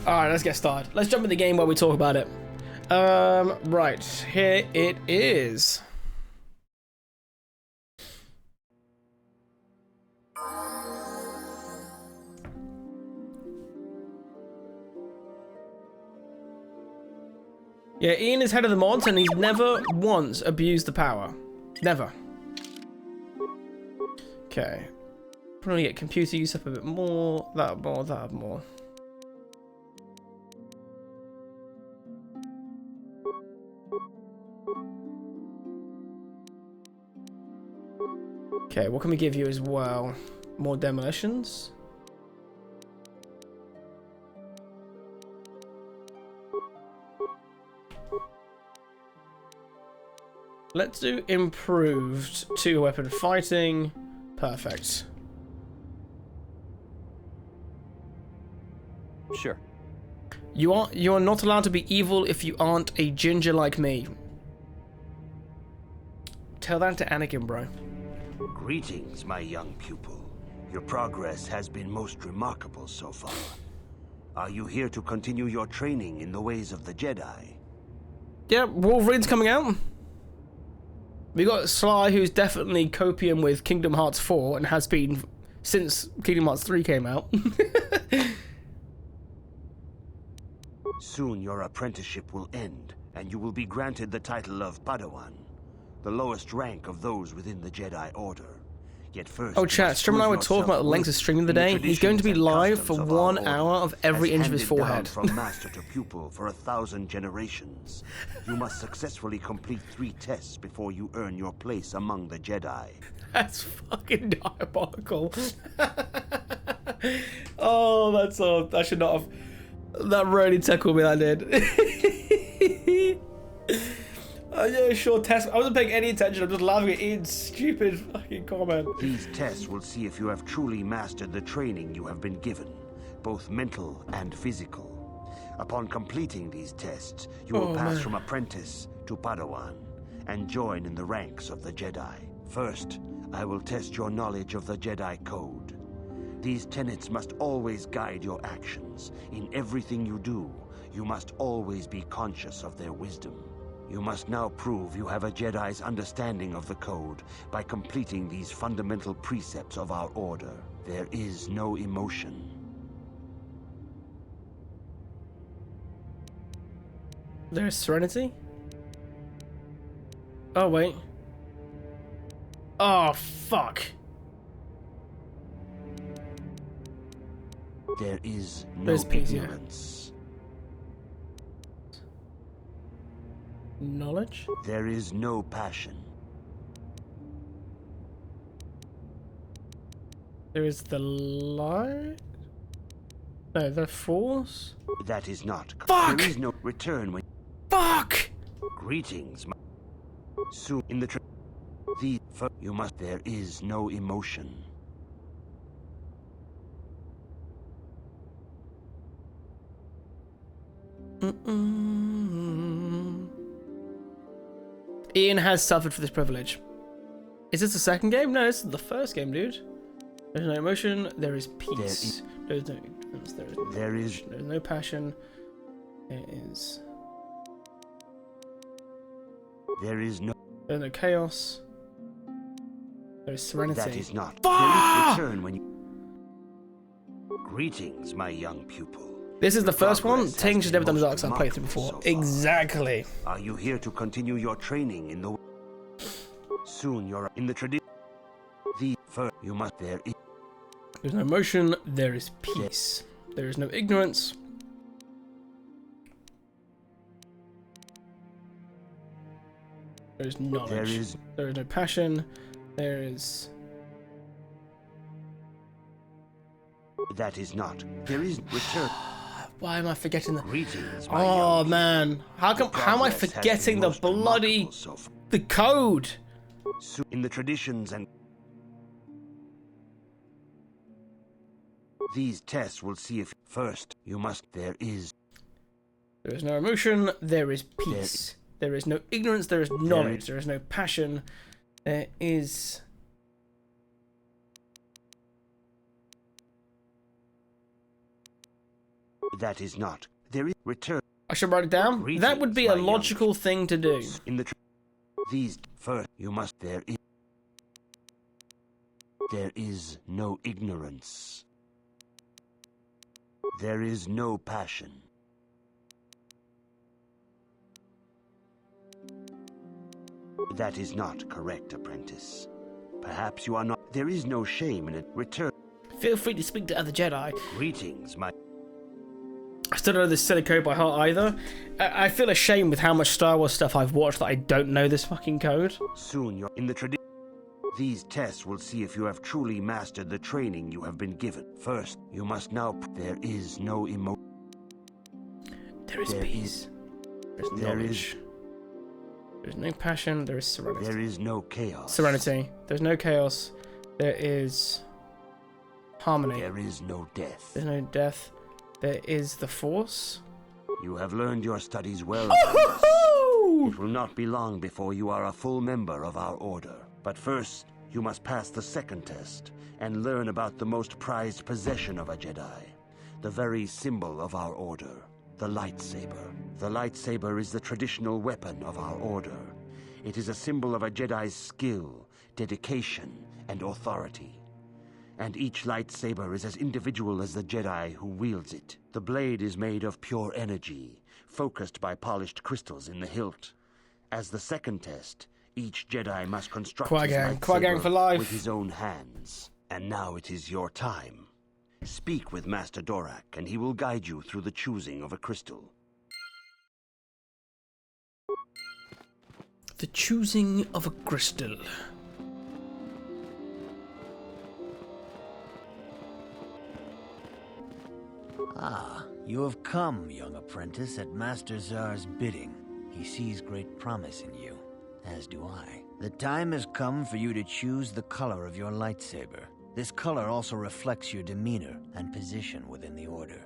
Alright, let's get started. Let's jump in the game while we talk about it. Right, here it is. Yeah, Ian is head of the mods and he's never once abused the power. Never. Okay. Probably get computer use up a bit more, that more. Okay, what can we give you as well? More demolitions? Let's do improved 2-weapon fighting. Perfect. Sure. You are not allowed to be evil if you aren't a ginger like me. Tell that to Anakin, bro. Greetings, my young pupil. Your progress has been most remarkable so far. Are you here to continue your training in the ways of the Jedi? Yeah, Wolverine's coming out. We got Sly, who's definitely copium with Kingdom Hearts 4 and has been since Kingdom Hearts 3 came out. Soon your apprenticeship will end, and you will be granted the title of Padawan, the lowest rank of those within the Jedi Order. Yet first, Oh, chat, Strim and I were talking about the length of streaming the day. He's going to be live for 1 hour of every inch of his forehead. From master to pupil for 1,000 generations. You must successfully complete 3 tests before you earn your place among the Jedi. That's fucking diabolical. Oh, that's all. I should not have. That really tickled me, that did. Yeah, sure, test. I wasn't paying any attention. I'm just laughing at Ian's stupid fucking comment. These tests will see if you have truly mastered the training you have been given, both mental and physical. Upon completing these tests, you will pass from apprentice to Padawan and join in the ranks of the Jedi. First, I will test your knowledge of the Jedi Code. These tenets must always guide your actions. In everything you do, you must always be conscious of their wisdom. You must now prove you have a Jedi's understanding of the Code by completing these fundamental precepts of our order. There is no emotion. There's serenity? Oh, wait. Oh, fuck. There is no There's peace, yeah. ignorance. Knowledge? There is no passion. There is the light? No, the force? That is not. Fuck! There is no return when. Fuck! Greetings, my. Soon in the. You must. There is no emotion. Ian has suffered for this privilege. Is this the second game? No, this is the first game, dude. There's no emotion, there is peace. There's no ignorance, there's no passion. There is. There's no chaos. There is serenity. That is not. Fuck! There is return when you. Greetings, my young pupil. This is the first one. Progress Ting has has been never done a Dark most Side playthrough before. remarkable so far. Exactly. Are you here to continue your training in the? Soon you're in the tradition. You must. There's no emotion. There is peace. There is no ignorance. There is knowledge. There is no passion. There is. That is not. There is return. Why am I forgetting the? Greetings, my Oh young man, how am I progress has forgetting been the most bloody remarkable so far. the code? In the traditions and these tests will see if first you must. There is no emotion. There is peace. There is no ignorance. There is knowledge. There is no passion. There is. That is not. There is return. I should write it down. That would be a logical thing to do. In the these first you must there is no ignorance. There is no passion. That is not correct, apprentice. Perhaps you are not. There is no shame in it. Return. Feel free to speak to other Jedi. Greetings, my. I still don't know this silly code by heart either. I feel ashamed with how much Star Wars stuff I've watched that I don't know this fucking code. Soon you're in the tradition. These tests will see if you have truly mastered the training you have been given. First, you must now. There is no emotion. There is peace. There's knowledge. There's no passion. There is serenity. There is no chaos. Serenity. There's no chaos. There is harmony. There is no death. There's no death. There is the Force. You have learned your studies well. Oh-hoo-hoo! It will not be long before you are a full member of our order. But first, you must pass the second test and learn about the most prized possession of a Jedi, the very symbol of our order, the lightsaber. The lightsaber is the traditional weapon of our order. It is a symbol of a Jedi's skill, dedication, and authority. And each lightsaber is as individual as the Jedi who wields it. The blade is made of pure energy, focused by polished crystals in the hilt. As the second test, each Jedi must construct his Qui-Gon for life. with his own hands. And now it is your time. Speak with Master Dorak, and he will guide you through the choosing of a crystal. The choosing of a crystal. Ah, you have come, young apprentice, at Master Zar's bidding. He sees great promise in you, as do I. The time has come for you to choose the color of your lightsaber. This color also reflects your demeanor and position within the Order.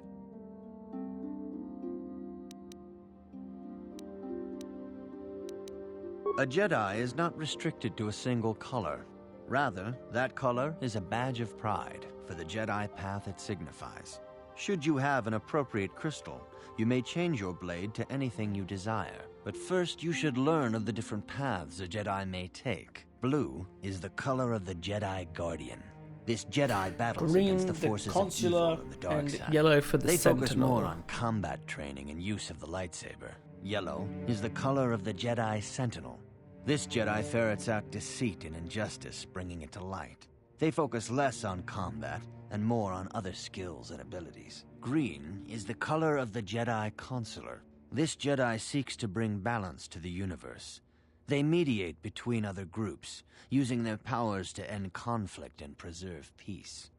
A Jedi is not restricted to a single color. Rather, that color is a badge of pride for the Jedi path it signifies. Should you have an appropriate crystal, you may change your blade to anything you desire. But first, you should learn of the different paths a Jedi may take. Blue is the color of the Jedi Guardian. This Jedi battles against the forces of evil and the dark and side. yellow for the They Sentinel. focus more on combat training and use of the lightsaber. Yellow is the color of the Jedi Sentinel. This Jedi ferrets out deceit and injustice, bringing it to light. They focus less on combat and more on other skills and abilities. Green is the color of the Jedi Consular. This Jedi seeks to bring balance to the universe. They mediate between other groups, using their powers to end conflict and preserve peace.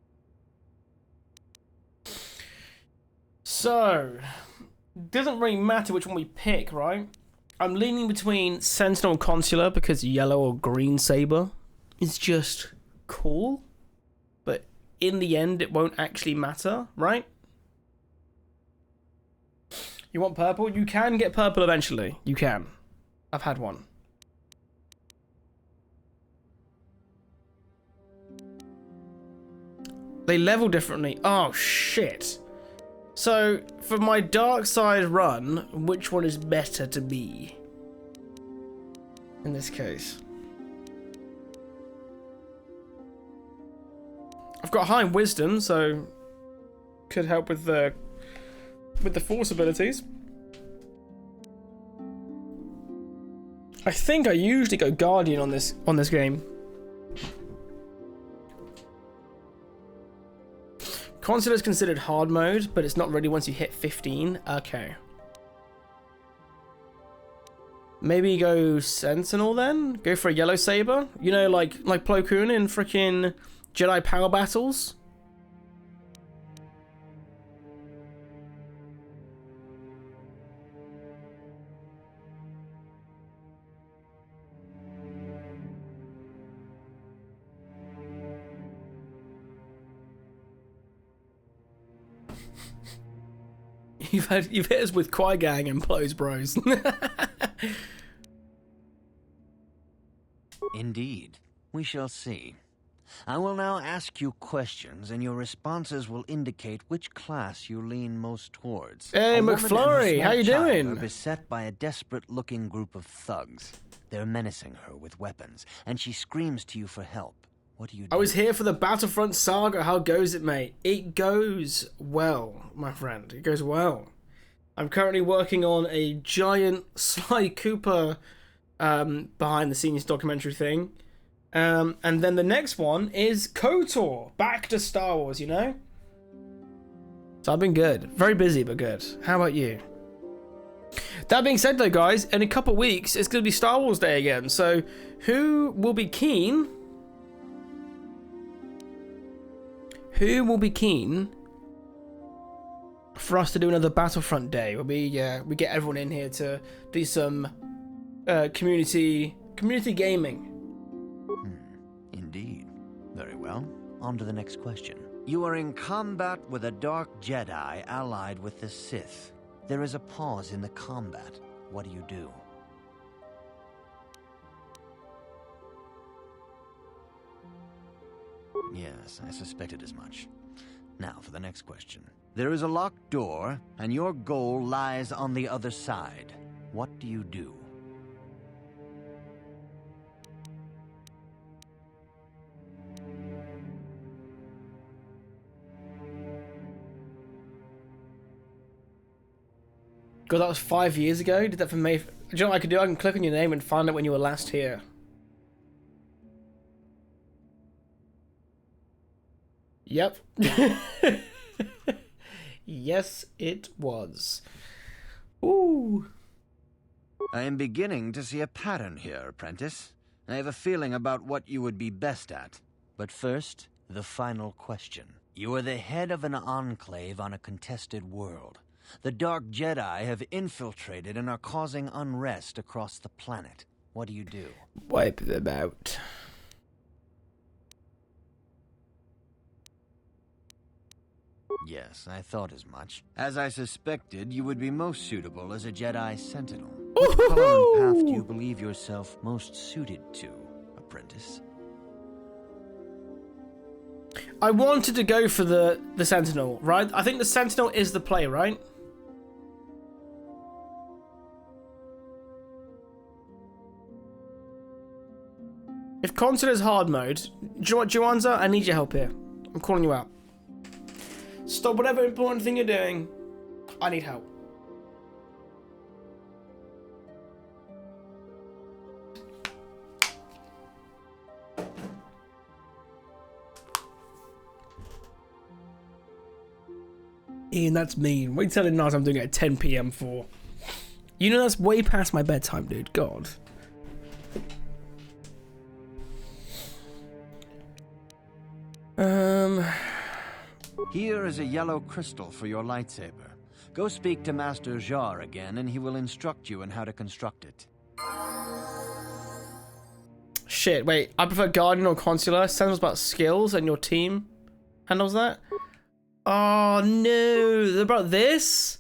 So, doesn't really matter which one we pick, right? I'm leaning between Sentinel and Consular because yellow or green saber is just cool. But in the end, it won't actually matter, right? You want purple? You can get purple eventually. You can. I've had one. They level differently. Oh, shit. So, for my dark side run, which one is better to be? In this case. I've got high wisdom, so could help with the force abilities. I think I usually go Guardian on this game. Consular is considered hard mode, but it's not really once you hit 15. Okay. Maybe go Sentinel then? Go for a yellow saber? You know, like Plo Koon in freaking Jedi Power Battles? You've hit us with Qui-Gon and Plo's bros. Indeed. We shall see. I will now ask you questions, and your responses will indicate which class you lean most towards. Hey, A woman McFlurry, and her how you small child doing? are beset by a desperate-looking group of thugs. They're menacing her with weapons, and she screams to you for help. What do you do? I was here for the Battlefront saga. How goes it, mate? It goes well, my friend. It goes well. I'm currently working on a giant Sly Cooper behind the scenes documentary thing. And then the next one is KOTOR. Back to Star Wars, you know? So I've been good. Very busy, but good. How about you? That being said, though, guys, in a couple weeks, it's going to be Star Wars Day again. So who will be keen... Who will be keen for us to do another Battlefront Day? We get everyone in here to do some community gaming. Indeed. Very well. On to the next question. You are in combat with a Dark Jedi allied with the Sith. There is a pause in the combat. What do you do? Yes, I suspected as much. Now for the next question. There is a locked door, and your goal lies on the other side. What do you do? God, that was 5 years ago. Did that for May. Do you know what I could do? I can click on your name and find out when you were last here. Yep. Yes, it was. Ooh. I am beginning to see a pattern here, apprentice. I have a feeling about what you would be best at. But first, the final question. You are the head of an enclave on a contested world. The Dark Jedi have infiltrated and are causing unrest across the planet. What do you do? Wipe them out. Yes, I thought as much. As I suspected, you would be most suitable as a Jedi Sentinel. What color and path do you believe yourself most suited to, apprentice? I wanted to go for the Sentinel, right? I think the Sentinel is the play, right? If considers hard mode, do you know what, Juanza? I need your help here. I'm calling you out. Stop whatever important thing you're doing. I need help. Ian, that's mean. What are you telling Naz I'm doing it at 10 PM for? You know that's way past my bedtime, dude. God. Here is a yellow crystal for your lightsaber. Go speak to Master Jar again, and he will instruct you in how to construct it. Shit, wait. I prefer Guardian or Consular. Sentinel's about skills, and your team handles that. Oh no, they're about this?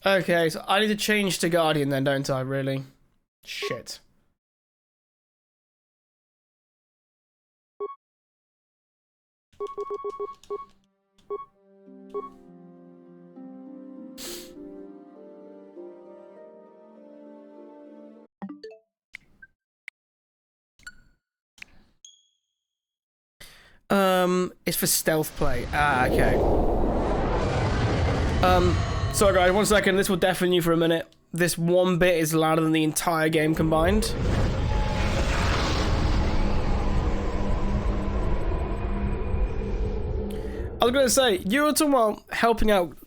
Okay, so I need to change to Guardian then, don't I, really? Shit. It's for stealth play. Ah, okay. Sorry guys, 1 second. This will deafen you for a minute. This one bit is louder than the entire game combined. I was gonna say, you were talking about helping out.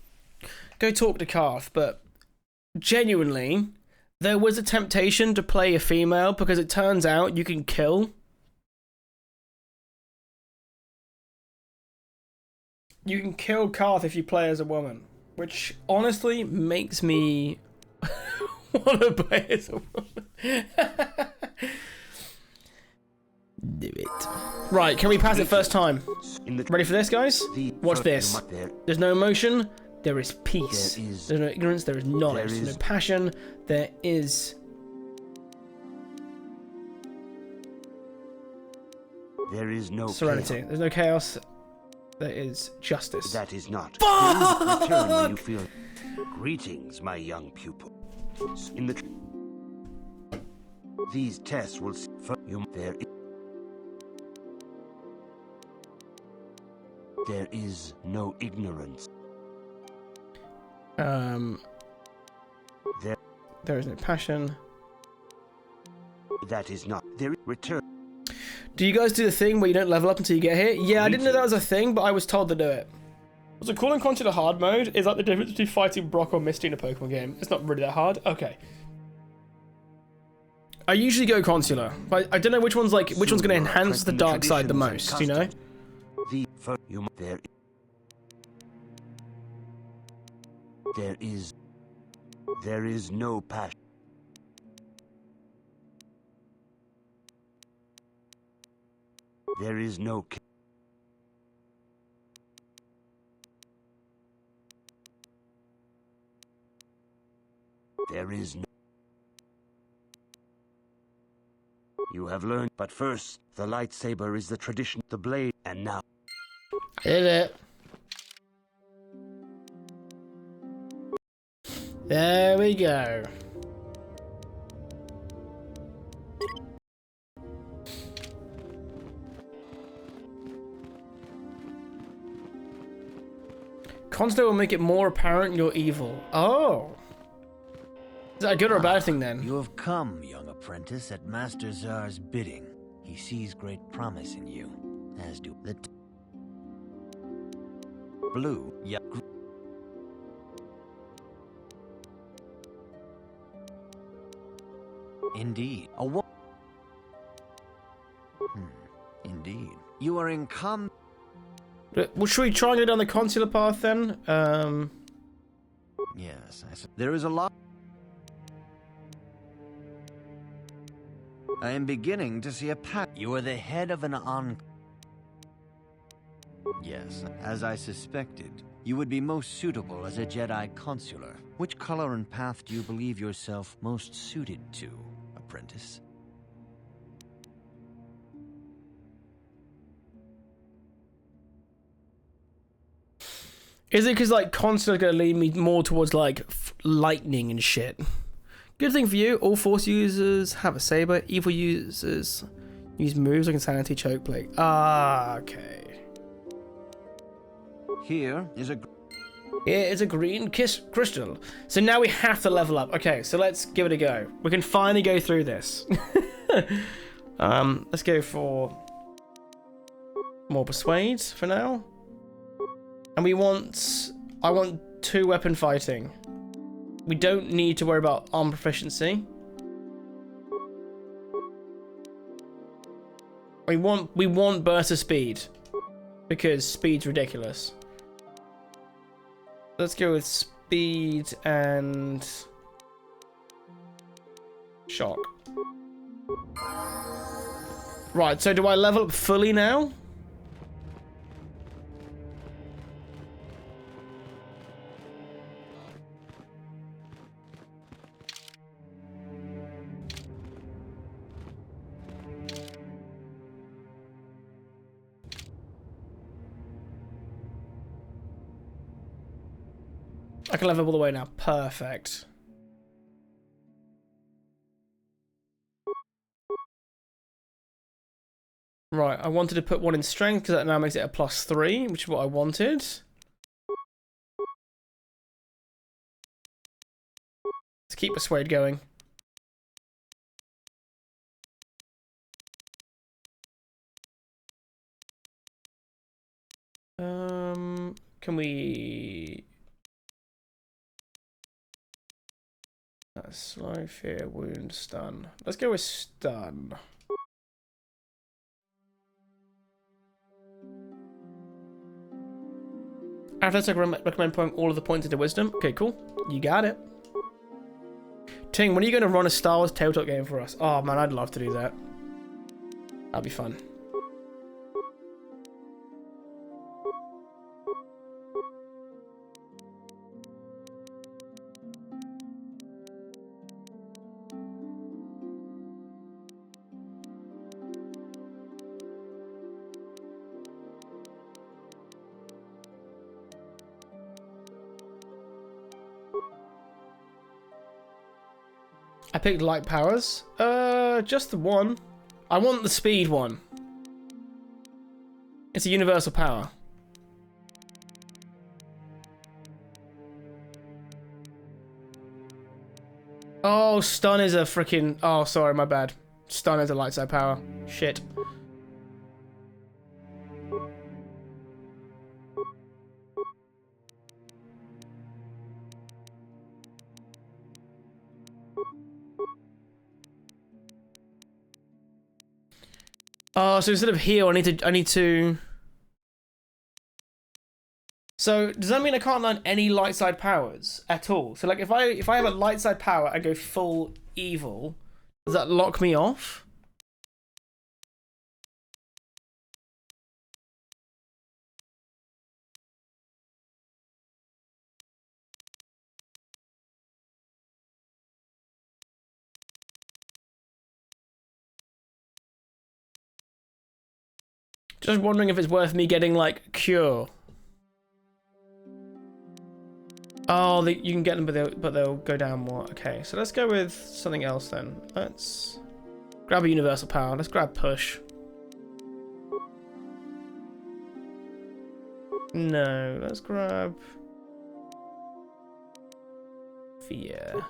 Go talk to Karth, but genuinely, there was a temptation to play a female because it turns out you can kill. You can kill Karth if you play as a woman, which honestly makes me Wanna play as a woman? Do it. Right, can we pass it first time? Ready for this, guys? Watch this. There's no emotion, there is peace. There's no ignorance, there is knowledge. There's no passion, there is... There is no serenity. chaos. There's no chaos. There is justice. That is not. There is a return when you feel. Greetings, my young pupil. In the these tests will you there is no ignorance. There is no passion. That is not. There is return. Do you guys do the thing where you don't level up until you get here? Yeah, I didn't know that was a thing, but I was told to do it. So calling Consular hard mode is like the difference between fighting Brock or Misty in a Pokemon game. It's not really that hard. Okay. I usually go Consular, but I don't know which one's going to enhance the dark side the most, you know? There is no passion. There is no. There is no. You have learned, but first, the lightsaber is the tradition, the blade, and now. Hit it. There we go. Consular will make it more apparent you're evil. Oh. Is that a good or a bad thing then? You have come, young apprentice, at Master Zar's bidding. He sees great promise in you, as do the blue. Yeah. Indeed. Indeed. You are in Well, should we try and go down the Consular path then? Yes, there is a lot. I am beginning to see a path. You are the head of an Yes, as I suspected. You would be most suitable as a Jedi Consular. Which color and path do you believe yourself most suited to, apprentice? Is it because like Consular's gonna lead me more towards like lightning and shit? Good thing for you, all Force users have a saber. Evil users use moves like Insanity, Choke, Blade. Ah, okay. Here is a green crystal. So now we have to level up. Okay, so let's give it a go. We can finally go through this. Let's go for more Persuade for now. And I want 2 weapon fighting. We don't need to worry about arm proficiency. We want burst of speed because speed's ridiculous. Let's go with speed and shock. Right, so do I level up fully now? I can level all the way now. Perfect. Right, I wanted to put 1 in strength because that now makes it a +3, which is what I wanted. Let's keep Persuade going. Can we... Slow, fear, wound, stun. Let's go with stun. After this, I recommend putting all of the points into wisdom. Okay, cool. You got it. Ching, when are you going to run a Star Wars tabletop game for us? Oh man, I'd love to do that. That'd be fun. I picked light powers. Just the one. I want the speed one. It's a universal power. Oh, stun is a freaking... Oh, sorry, my bad. Stun is a light side power. Shit. Oh, so instead of heal, I need to... So, does that mean I can't learn any light side powers at all? So, like, if I have a light side power and go full evil, does that lock me off? Just wondering if it's worth me getting, like, Cure. Oh, you can get them, but they'll go down more. Okay, so let's go with something else then. Let's grab a universal power. Let's grab Push. No, let's grab Fear.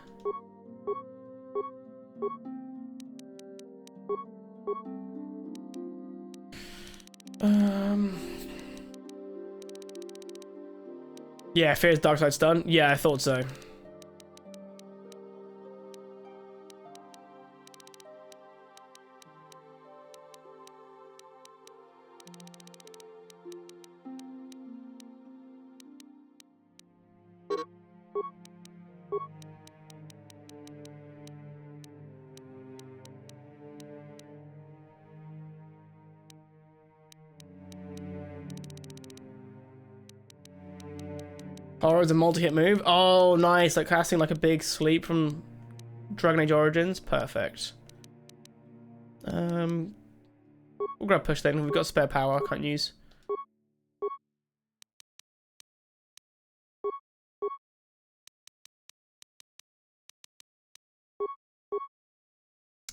Yeah, Fear's dark side stun. Yeah, I thought so. Horror is a multi-hit move. Oh, nice. Like casting like a big sleep from Dragon Age Origins. Perfect. We'll grab Push then. We've got spare power. Can't use.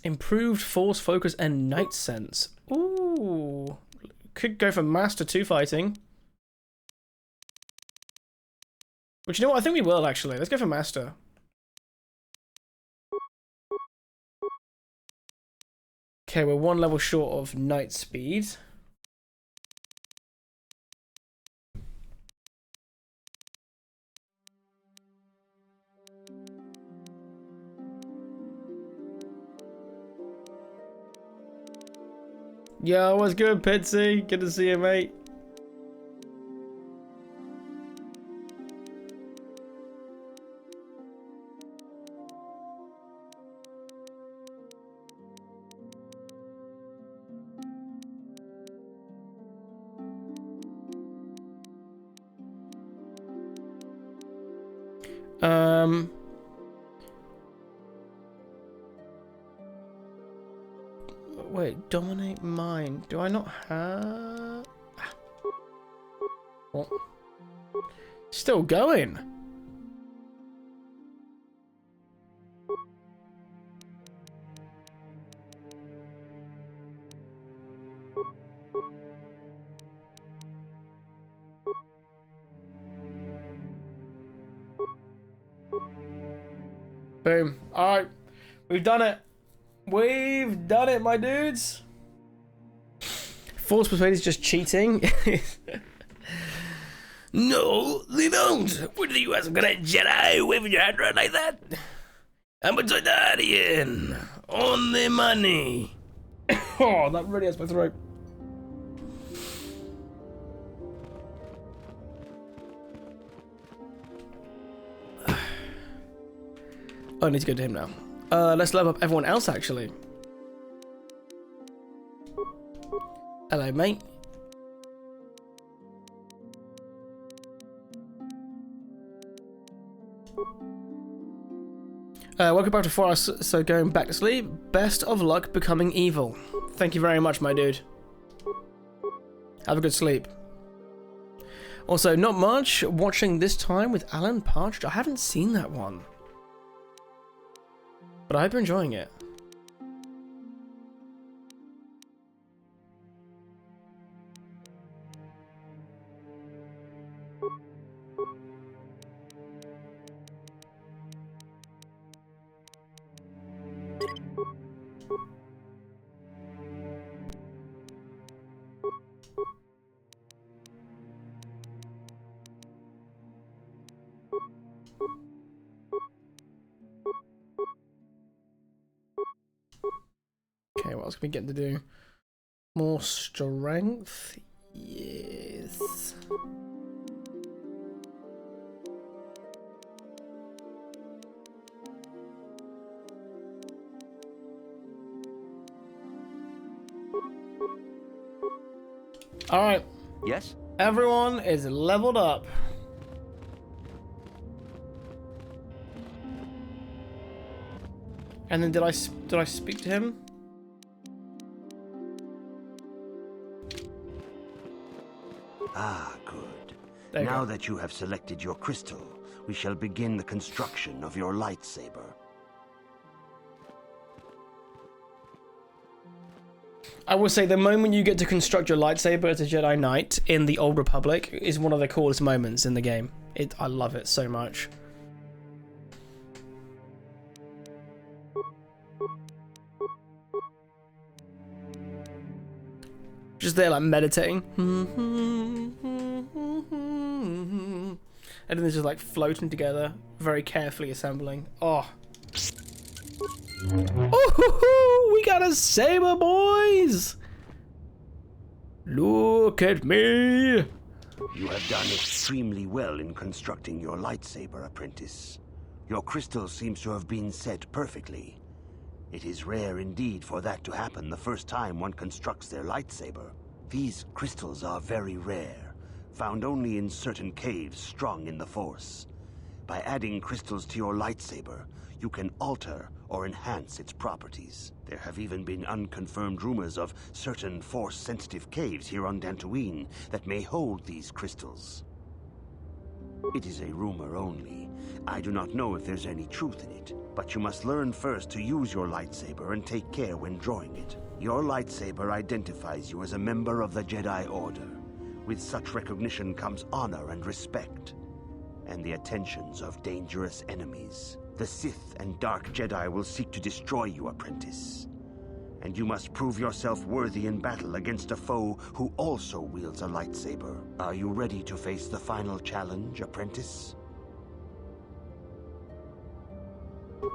Improved Force, Focus, and Night Sense. Ooh. Could go for Master 2 fighting. Which, you know what? I think we will, actually. Let's go for Master. Okay, we're one level short of Night Speed. Yo, what's good, Pitsy? Good to see you, mate. Wait, dominate mind. Do I not have... What? Still going. Boom. Alright. We've done it. We've done it, my dudes. Force Persuade is just cheating. No, they don't. What do you have some kind of Jedi waving your hand around like that? I'm a Targaryen. On the money. Oh, that really hurts my throat. I need to go to him now. Let's level up everyone else, actually. Hello, mate. Welcome back to Forest. So going back to sleep. Best of luck becoming evil. Thank you very much, my dude. Have a good sleep. Also, not much. Watching This Time with Alan Partridge. I haven't seen that one. But I hope you're enjoying it. Okay, what else can we get to do? More strength? Yes. Alright. Yes? Everyone is leveled up. And then did I speak to him? Ah, good. There you Now go. that you have selected your crystal, we shall begin the construction of your lightsaber. I will say the moment you get to construct your lightsaber as a Jedi Knight in the Old Republic is one of the coolest moments in the game. I love it so much. Just there like meditating. And then they're just like floating together, very carefully assembling. Oh. Oh, we got a saber, boys! Look at me! You have done extremely well in constructing your lightsaber, apprentice. Your crystal seems to have been set perfectly. It is rare indeed for that to happen the first time one constructs their lightsaber. These crystals are very rare, found only in certain caves strong in the Force. By adding crystals to your lightsaber, you can alter or enhance its properties. There have even been unconfirmed rumors of certain Force-sensitive caves here on Dantooine that may hold these crystals. It is a rumor only. I do not know if there's any truth in it, but you must learn first to use your lightsaber and take care when drawing it. Your lightsaber identifies you as a member of the Jedi Order. With such recognition comes honor and respect, and the attentions of dangerous enemies. The Sith and Dark Jedi will seek to destroy you, apprentice. And you must prove yourself worthy in battle against a foe who also wields a lightsaber. Are you ready to face the final challenge, apprentice?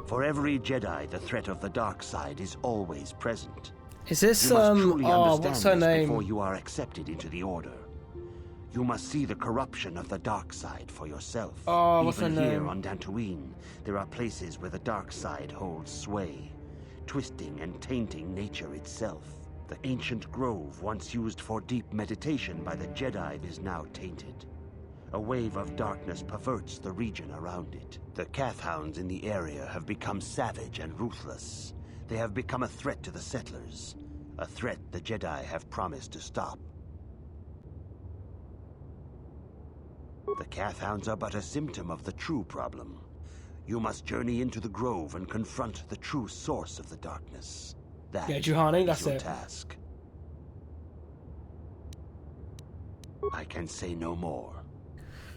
For every Jedi, the threat of the dark side is always present. Is this, You must truly oh, understand what's her this name? before you are accepted into the Order. You must see the corruption of the dark side for yourself. Oh, what's her Even here name? on Dantooine, there are places where the dark side holds sway, twisting and tainting nature itself. The ancient grove, once used for deep meditation by the Jedi, is now tainted. A wave of darkness perverts the region around it. The Kathhounds in the area have become savage and ruthless. They have become a threat to the settlers, a threat the Jedi have promised to stop. The Kathhounds are but a symptom of the true problem. You must journey into the grove and confront the true source of the darkness. That Yeah, Juhani, is that's your it. task. I can say no more.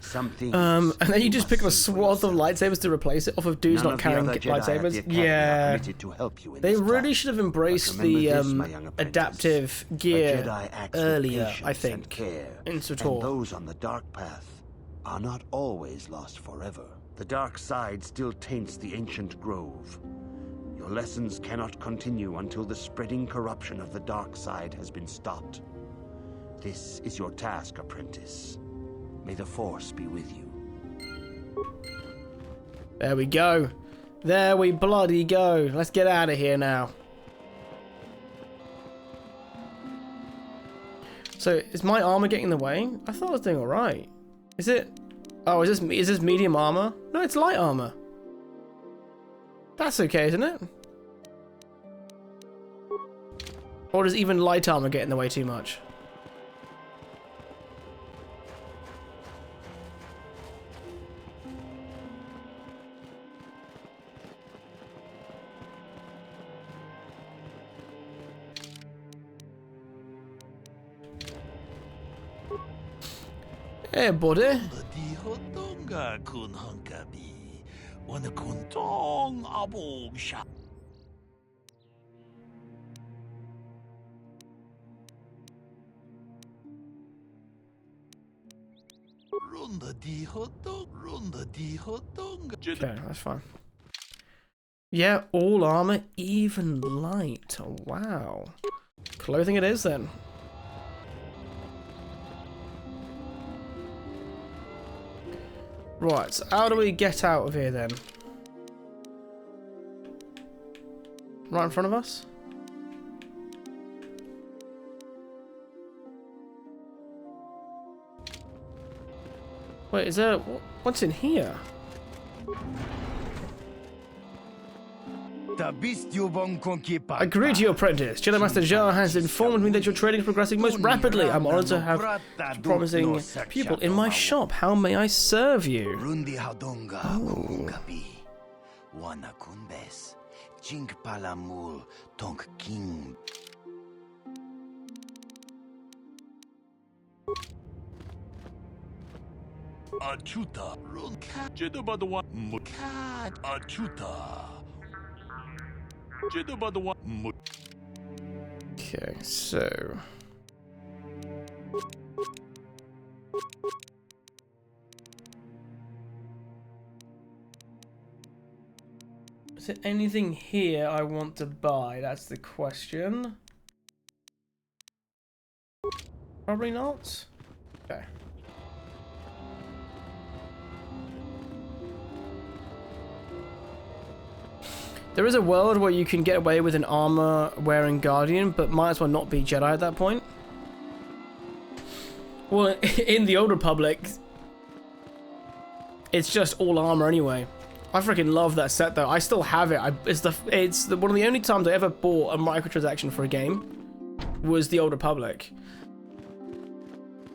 Some things And then you just must pick up a see for swath of yourself. lightsabers to replace it off of dudes None not of the carrying other Jedi at the lightsabers. Academy are Yeah. permitted to help you in They this really task. should have embraced But the remember this, my young apprentice. adaptive A gear Jedi acts with earlier, patience I and think, care, in and SWTOR. those on the dark path are not always lost forever. The dark side still taints the ancient grove. Your lessons cannot continue until the spreading corruption of the dark side has been stopped. This is your task, apprentice. May the Force be with you. There we go. There we bloody go. Let's get out of here now. So, is my armor getting in the way? I thought I was doing alright. Is it? Oh, is this medium armor? No, it's light armor. That's okay, isn't it? Or does even light armor get in the way too much? Hey, buddy. Okay, that's fine. Yeah, all armor, even light. Oh, wow. Clothing it is then. Right, so how do we get out of here then? Right in front of us? Wait, is there... What's in here? I greet you, apprentice. Jedi Master Jar has informed me that your training is progressing most rapidly. I'm honored to have promising pupil in my shop. How may I serve you? Oh. Achuta, Jedabadwa, Mukat, Achuta. Okay, so... Is there anything here I want to buy? That's the question. Probably not. Okay. There is a world where you can get away with an armor-wearing Guardian, but might as well not be Jedi at that point. Well, in the Old Republic, it's just all armor anyway. I freaking love that set though. I still have it. It's one of the only times I ever bought a microtransaction for a game was the Old Republic,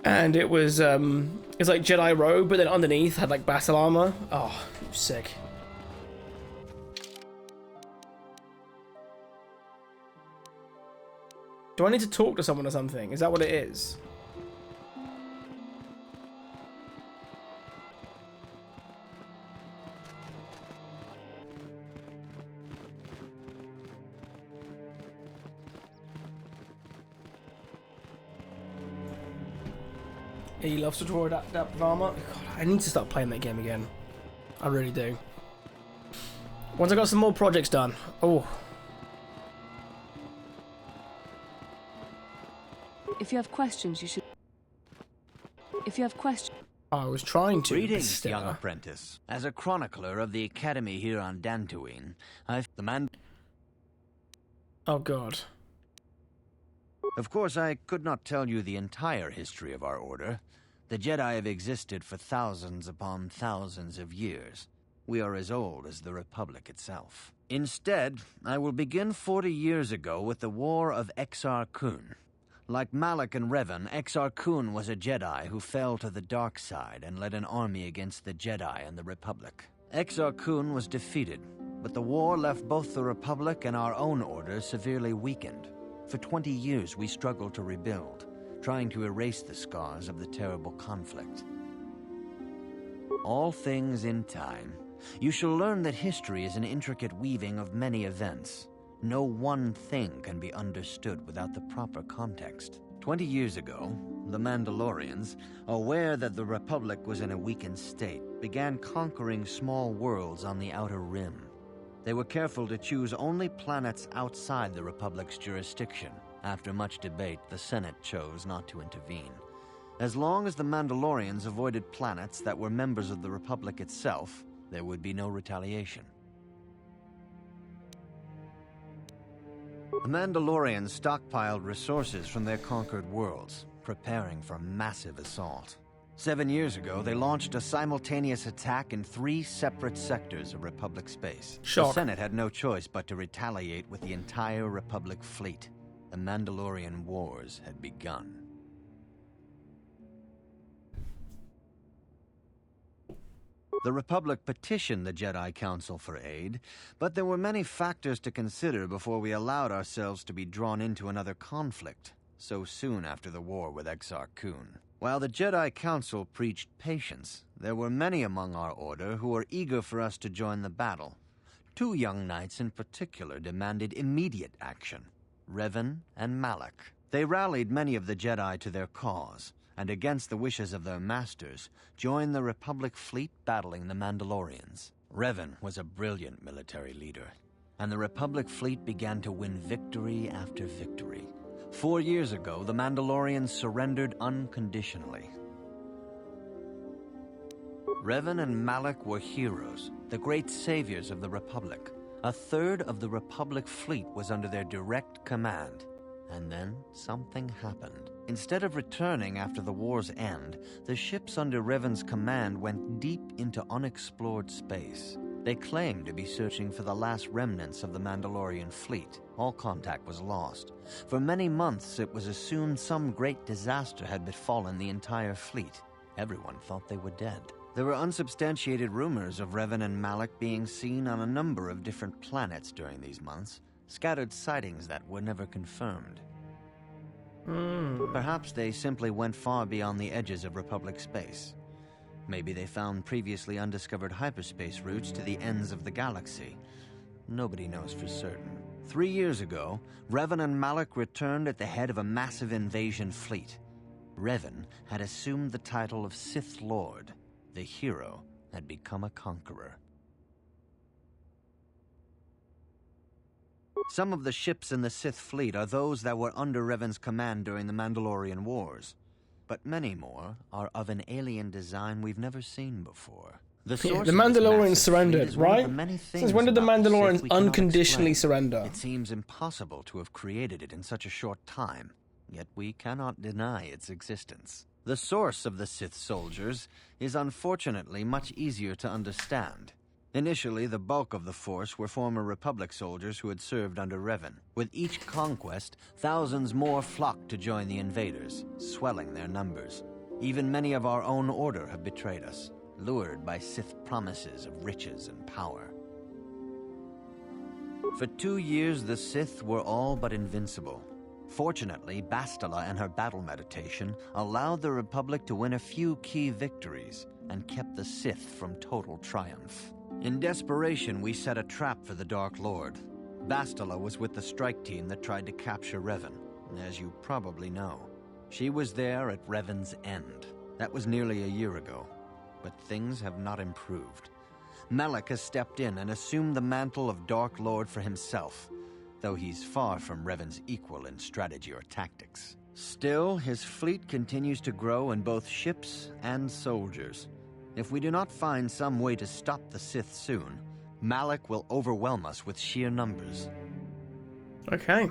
and it was it's like Jedi robe, but then underneath had like battle armor. Oh, it was sick. Do I need to talk to someone or something? Is that what it is? He loves to draw adaptive armor. God, I need to start playing that game again. I really do. Once I got some more projects done. Oh. If you have questions, you should... If you have questions... I was trying to. Greetings, young apprentice. As a chronicler of the Academy here on Dantooine, Oh, God. Of course, I could not tell you the entire history of our order. The Jedi have existed for thousands upon thousands of years. We are as old as the Republic itself. Instead, I will begin 40 years ago with the War of Exar Kun. Like Malak and Revan, Exar Kun was a Jedi who fell to the dark side and led an army against the Jedi and the Republic. Exar Kun was defeated, but the war left both the Republic and our own order severely weakened. For 20 years we struggled to rebuild, trying to erase the scars of the terrible conflict. All things in time. You shall learn that history is an intricate weaving of many events. No one thing can be understood without the proper context. 20 years ago, the Mandalorians, aware that the Republic was in a weakened state, began conquering small worlds on the Outer Rim. They were careful to choose only planets outside the Republic's jurisdiction. After much debate, the Senate chose not to intervene. As long as the Mandalorians avoided planets that were members of the Republic itself, there would be no retaliation. The Mandalorians stockpiled resources from their conquered worlds, preparing for a massive assault. 7 years ago, they launched a simultaneous attack in 3 separate sectors of Republic space. Shock. The Senate had no choice but to retaliate with the entire Republic fleet. The Mandalorian Wars had begun. The Republic petitioned the Jedi Council for aid, but there were many factors to consider before we allowed ourselves to be drawn into another conflict, so soon after the war with Exar Kun. While the Jedi Council preached patience, there were many among our order who were eager for us to join the battle. 2 young knights in particular demanded immediate action, Revan and Malak. They rallied many of the Jedi to their cause, and against the wishes of their masters, joined the Republic fleet battling the Mandalorians. Revan was a brilliant military leader, and the Republic fleet began to win victory after victory. 4 years ago, the Mandalorians surrendered unconditionally. Revan and Malak were heroes, the great saviors of the Republic. 1/3 of the Republic fleet was under their direct command. And then something happened. Instead of returning after the war's end, the ships under Revan's command went deep into unexplored space. They claimed to be searching for the last remnants of the Mandalorian fleet. All contact was lost. For many months, it was assumed some great disaster had befallen the entire fleet. Everyone thought they were dead. There were unsubstantiated rumors of Revan and Malak being seen on a number of different planets during these months, scattered sightings that were never confirmed. Perhaps they simply went far beyond the edges of Republic space. Maybe they found previously undiscovered hyperspace routes to the ends of the galaxy. Nobody knows for certain. 3 years ago, Revan and Malak returned at the head of a massive invasion fleet. Revan had assumed the title of Sith Lord. The hero had become a conqueror. Some of the ships in the Sith fleet are those that were under Revan's command during the Mandalorian Wars, but many more are of an alien design we've never seen before. The Mandalorians surrendered, right? Since when did the Mandalorians unconditionally surrender? It seems impossible to have created it in such a short time, yet we cannot deny its existence. The source of the Sith soldiers is unfortunately much easier to understand. Initially, the bulk of the force were former Republic soldiers who had served under Revan. With each conquest, thousands more flocked to join the invaders, swelling their numbers. Even many of our own order have betrayed us, lured by Sith promises of riches and power. For 2 years, the Sith were all but invincible. Fortunately, Bastila and her battle meditation allowed the Republic to win a few key victories and kept the Sith from total triumph. In desperation, we set a trap for the Dark Lord. Bastila was with the strike team that tried to capture Revan, as you probably know. She was there at Revan's end. That was nearly a year ago, but things have not improved. Malak has stepped in and assumed the mantle of Dark Lord for himself, though he's far from Revan's equal in strategy or tactics. Still, his fleet continues to grow in both ships and soldiers. If we do not find some way to stop the Sith soon, Malak will overwhelm us with sheer numbers. Okay.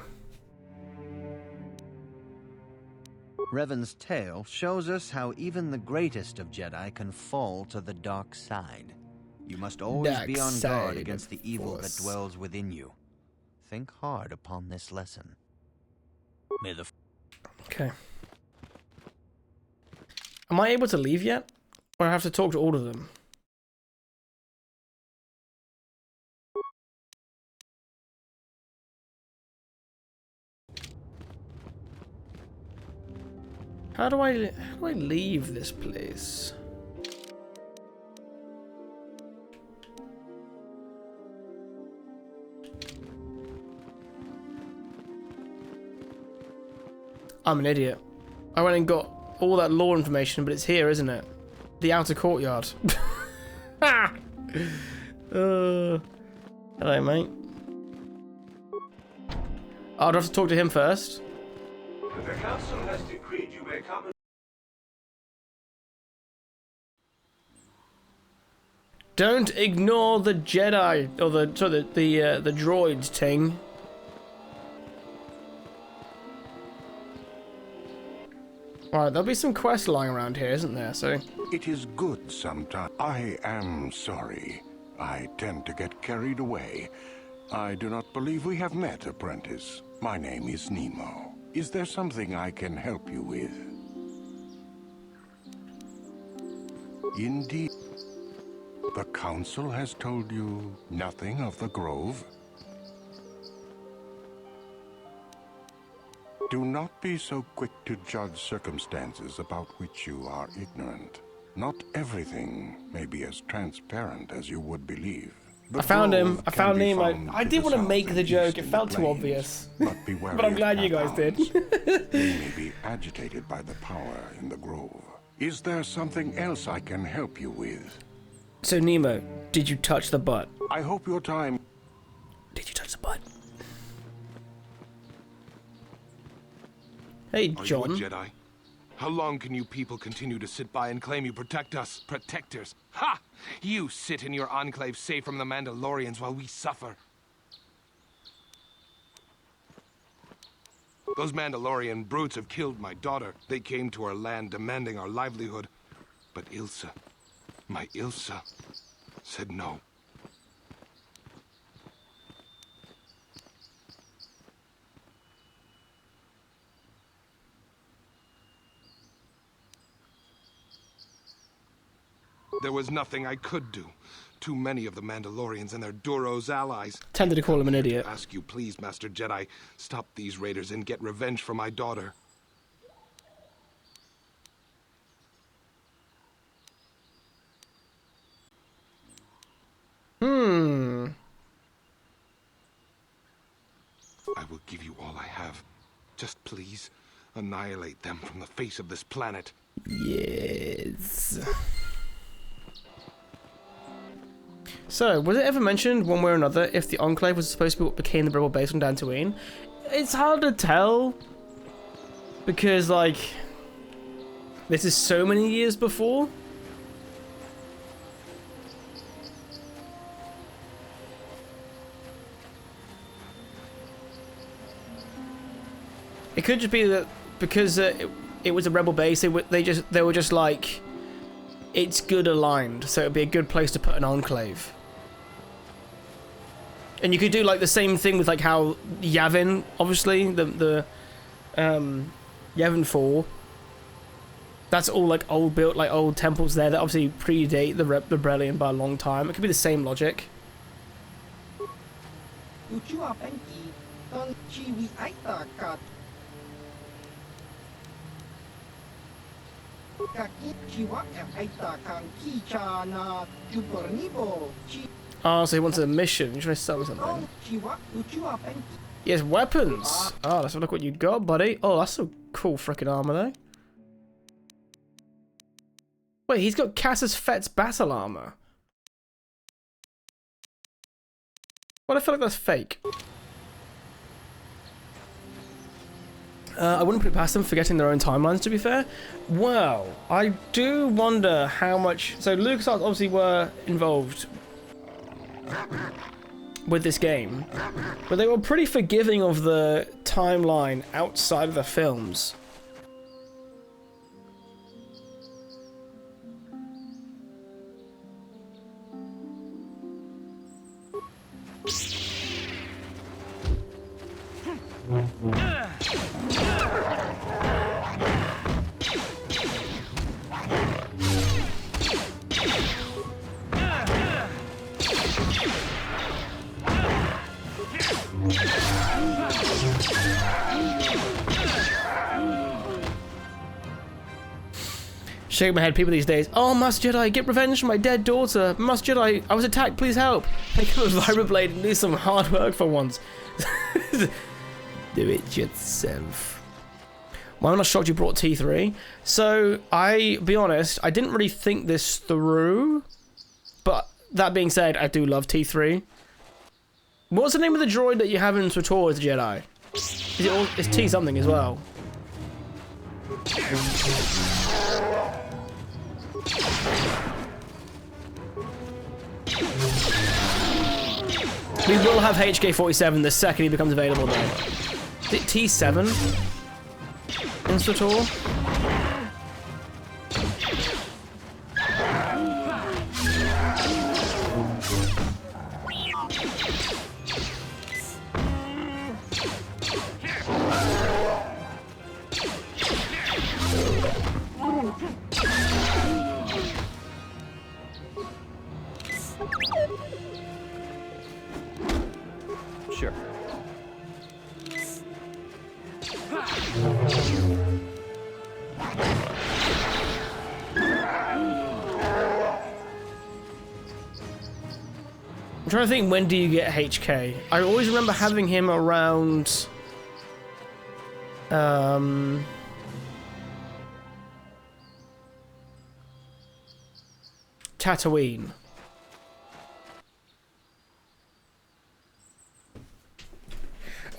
Revan's tale shows us how even the greatest of Jedi can fall to the dark side. You must always be on guard against the evil that dwells within you. Think hard upon this lesson. May the... Okay. Am I able to leave yet? Or I have to talk to all of them? How do I leave this place? I'm an idiot. I went and got all that lore information, but it's here, isn't it? The outer courtyard. Hello, mate. I'd have to talk to him first. The council has decreed you may come. Don't ignore the Jedi or the droids, Ting. Alright, there'll be some quests lying around here, isn't there? So, It is good sometimes. I am sorry. I tend to get carried away. I do not believe we have met, apprentice. My name is Nemo. Is there something I can help you with? Indeed. The Council has told you nothing of the Grove? Do not be so quick to judge circumstances about which you are ignorant. Not everything may be as transparent as you would believe. The I found him. Grove I can found be Nemo. found I to did the want to south make and the east joke. It in the felt too plains, obvious. But be wary But I'm of glad you guys did. pathhounds. They may be agitated by the power in the Grove. Is there something else I can help you with? So, Nemo, did you touch the butt? I hope your time... Did you touch the butt? Hey, Are John. you a Jedi? How long can you people continue to sit by and claim you protect us? Protectors? Ha! You sit in your enclave safe from the Mandalorians while we suffer. Those Mandalorian brutes have killed my daughter. They came to our land demanding our livelihood. But Ilsa, my Ilsa, said no. There was nothing I could do. Too many of the Mandalorians and their Duros allies. Tempted to call him an idiot. Ask you please, Master Jedi, stop these raiders and get revenge for my daughter. I will give you all I have. Just please, annihilate them from the face of this planet. Yes. So, was it ever mentioned one way or another if the Enclave was supposed to be what became the rebel base on Dantooine? It's hard to tell. Because, like, this is so many years before. It could just be that because it was a rebel base, they were just like, it's good aligned, so it'd be a good place to put an enclave. And you could do like the same thing with like how Yavin, obviously the Yavin 4. That's all like old built, like old temples there that obviously predate the rebellion by a long time. It could be the same logic. Oh, so he wants a mission. He's trying to sell something. He has weapons. Oh, let's have a look what you got, buddy. Oh, that's a cool freaking armor, though. Wait, he's got Cassius Fett's battle armor. Well, I feel like that's fake. I wouldn't put it past them forgetting their own timelines, to be fair. Well, I do wonder how much... So, LucasArts obviously were involved with this game, but they were pretty forgiving of the timeline outside of the films. Shake my head, people these days. Oh, Master Jedi, get revenge for my dead daughter. Master Jedi, I was attacked, please help. Pick up a vibroblade and do some hard work for once. Do it yourself. Why am I shocked you brought T3? So, be honest, I didn't really think this through. But that being said, I do love T3. What's the name of the droid that you have in SWTOR as a Jedi? Is it all, it's T something as well. We will have HK-47 the second he becomes available, though. Is it T7 in SWTOR? Sure. I'm trying to think, when do you get HK? I always remember having him around Tatooine.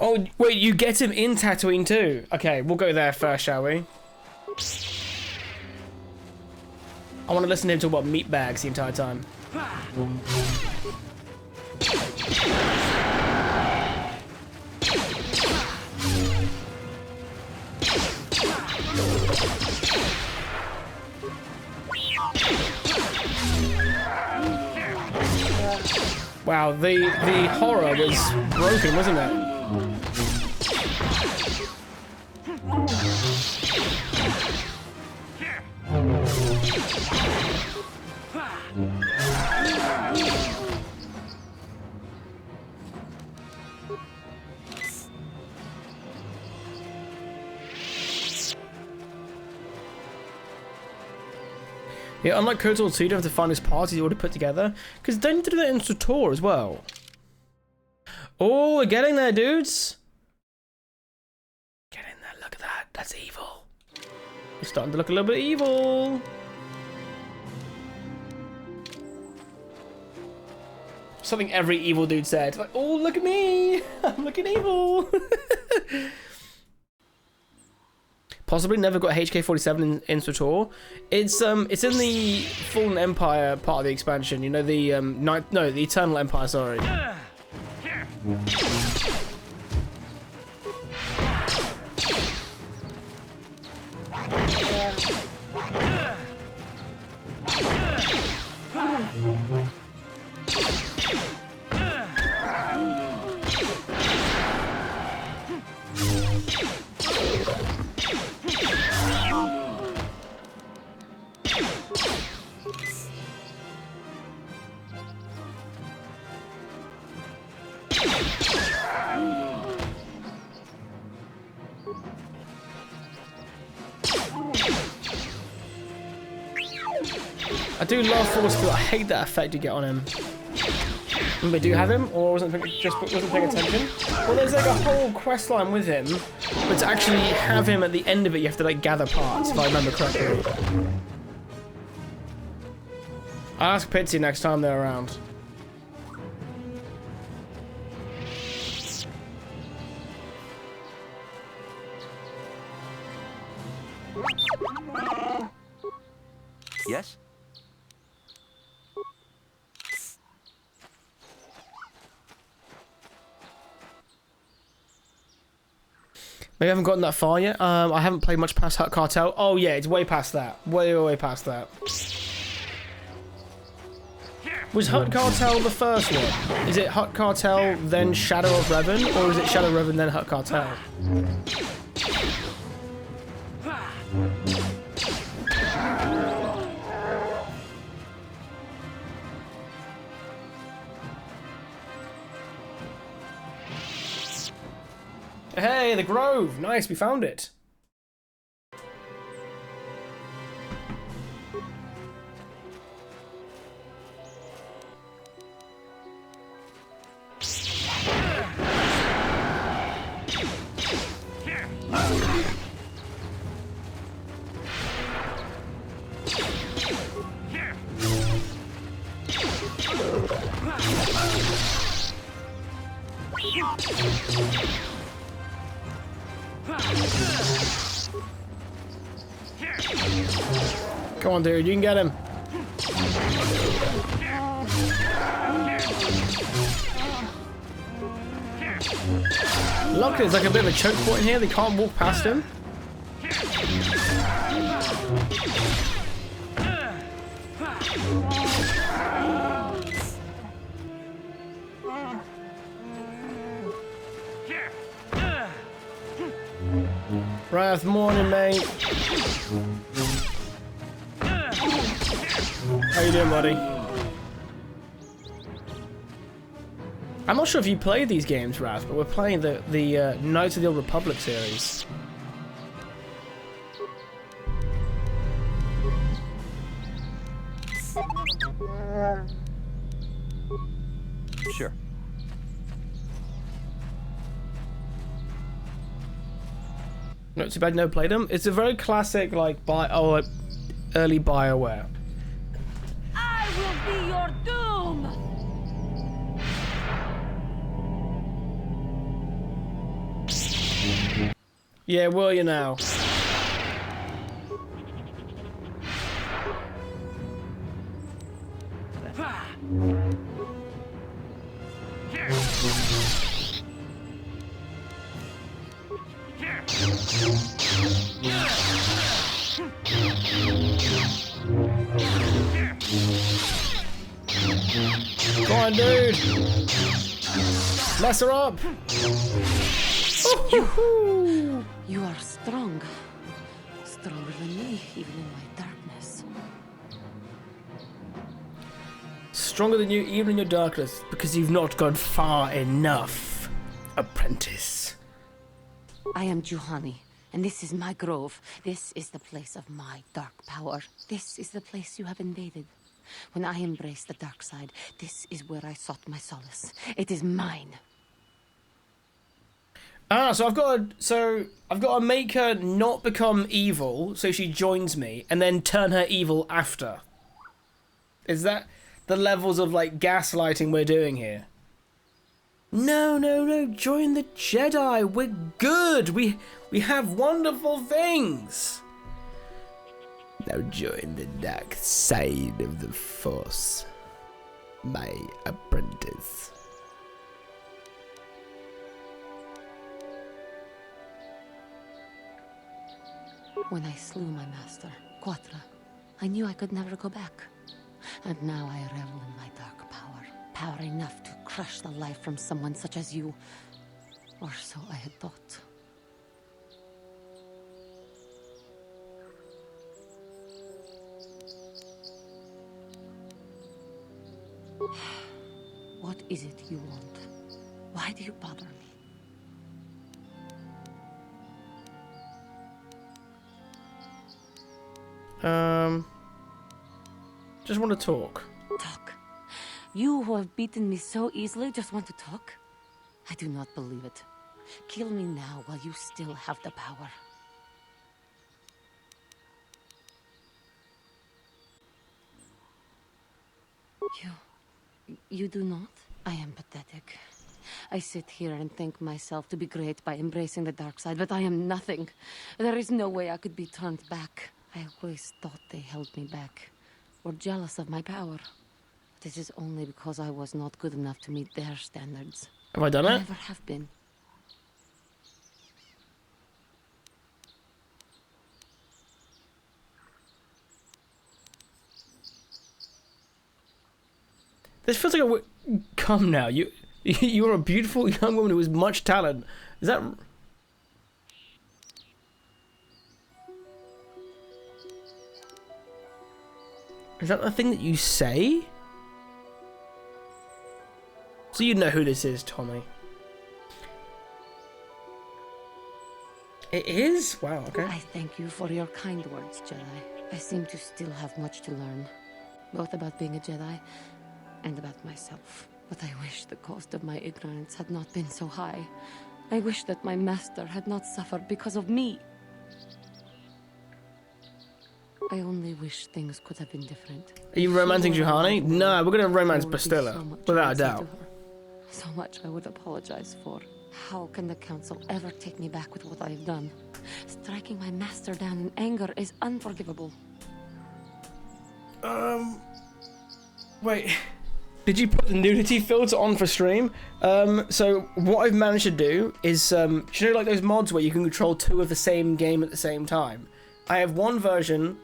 Oh, wait, you get him in Tatooine too? Okay, we'll go there first, shall we? I want to listen to him talk about meat bags the entire time. Wow, the horror was broken, wasn't it? Yeah, unlike KOTOR 2, you don't have to find his parts he's already put together. Because don't you have to do that in SWTOR as well? Oh, we're getting there, dudes. Get in there, look at that. That's evil. It's starting to look a little bit evil. Something every evil dude said. Like, oh, look at me. I'm looking evil. Possibly never got HK-47 in SWTOR. It's in the Fallen Empire part of the expansion. You know, the the Eternal Empire. Sorry. I do love Force Field. I hate that effect you get on him. Remember, do you have him, or wasn't paying attention? Well, there's like a whole quest line with him, but to actually have him at the end of it, you have to like gather parts, if I remember correctly. I'll ask Pitsy next time they're around. Yes? Maybe I haven't gotten that far yet. I haven't played much past Hutt Cartel. Oh yeah, it's way past that. Way past that. Was Hutt Cartel the first one? Is it Hutt Cartel, then Shadow of Revan? Or is it Shadow of Revan, then Hutt Cartel? Hey, the Grove! Nice, we found it. Come on, dude, you can get him. Look, there's like a bit of a choke point here. They can't walk past him. Wrath, morning, mate. How you doing, buddy? I'm not sure if you play these games, Wrath, but we're playing the Knights of the Old Republic series. Sure. Not too bad, no played them. It's a very classic, like, early BioWare. I will be your doom! Yeah, will you now? Come on, dude! Mess her up! You are strong. Stronger than me, even in my darkness. Stronger than you, even in your darkness, because you've not gone far enough, apprentice. I am Juhani, and this is my grove. This is the place of my dark power. This is the place you have invaded. When I embraced the dark side, this is where I sought my solace. It is mine. Ah, so I've got to make her not become evil, so she joins me, and then turn her evil after. Is that the levels of like gaslighting we're doing here? No, join the Jedi. We're good. We have wonderful things. Now join the dark side of the Force, my apprentice. When I slew my master, Quatra, I knew I could never go back. And now I revel in my dark power. Power enough to crush the life from someone such as you. Or so I had thought. What is it you want? Why do you bother me? Just want to talk. Talk? You who have beaten me so easily just want to talk? I do not believe it. Kill me now while you still have the power. You do not? I am pathetic. I sit here and think myself to be great by embracing the dark side, but I am nothing. There is no way I could be turned back. I always thought they held me back, or jealous of my power. But it is only because I was not good enough to meet their standards. Have I done I it? never have been. This feels like a... Come now, you are a beautiful young woman who has much talent. Is that... Is that the thing that you say? So you know who this is, Tommy. It is? Wow, okay. I thank you for your kind words, Jedi. I seem to still have much to learn, both about being a Jedi and about myself. But I wish the cost of my ignorance had not been so high. I wish that my master had not suffered because of me. I only wish things could have been different. Are you romancing Juhani? No, we're gonna romance Bastilla, without a doubt. So much I would apologize for. How can the council ever take me back with what I've done? Striking my master down in anger is unforgivable. Wait. Did you put the nudity filter on for stream? So what I've managed to do is, do you know like those mods where you can control two of the same game at the same time? I have one version,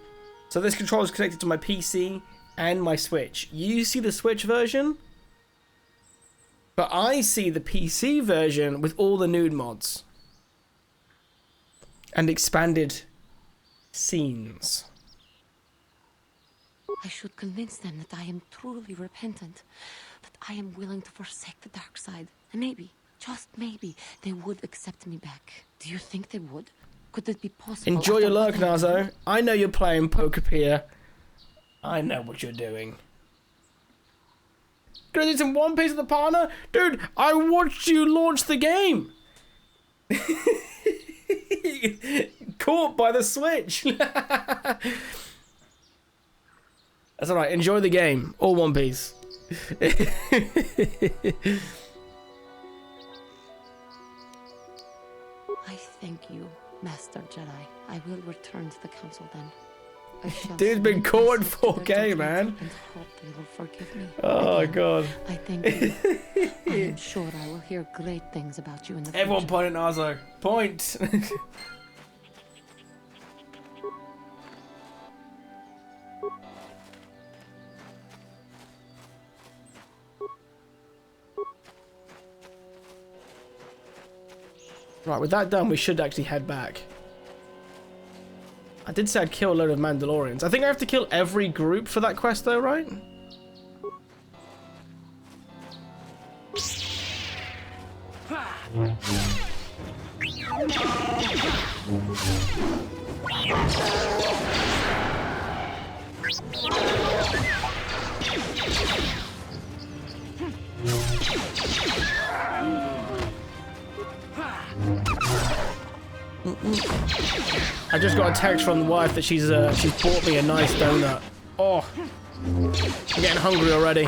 so this controller is connected to my PC and my Switch. You see the Switch version, but I see the PC version with all the nude mods and expanded scenes. I should convince them that I am truly repentant, that I am willing to forsake the dark side, and maybe, just maybe, they would accept me back. Do you think they would? Could it be possible? Enjoy your lurk, Nazo. I know you're playing Pokepedia. I know what you're doing. Gonna do some One Piece of the partner? Dude, I watched you launch the game. Caught by the Switch. That's alright, enjoy the game. All One Piece. I thank you, Master Jedi. I will return to the council then. I shall Dude's been submit caught in myself to their 4K, judgment man. And hope they will forgive me. Oh, Again, God. I thank you. I am sure I will hear great things about you in the future. Everyone point at Nazo. Point. Right, with that done, we should actually head back. I did say I'd kill a load of Mandalorians. I think I have to kill every group for that quest though, right? I just got a text from the wife that she's bought me a nice donut. Oh, I'm getting hungry already.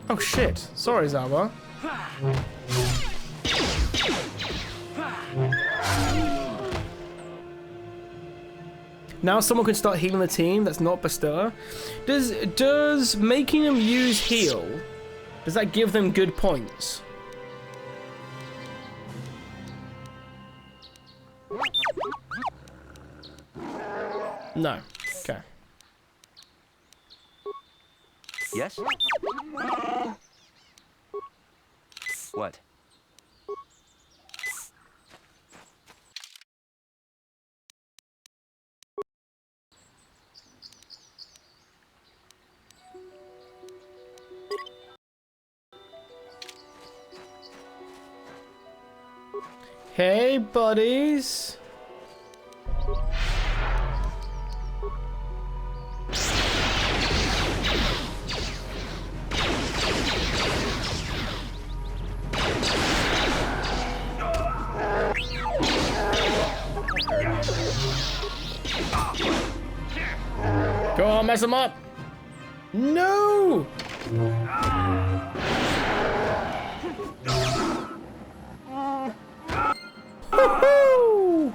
Oh shit! Sorry, Zawa. Now someone can start healing the team that's not Bestower. Does making them use heal, does that give them good points? No. Okay. Yes? What? Hey, buddies. Go on, mess him up. No. Woohoo!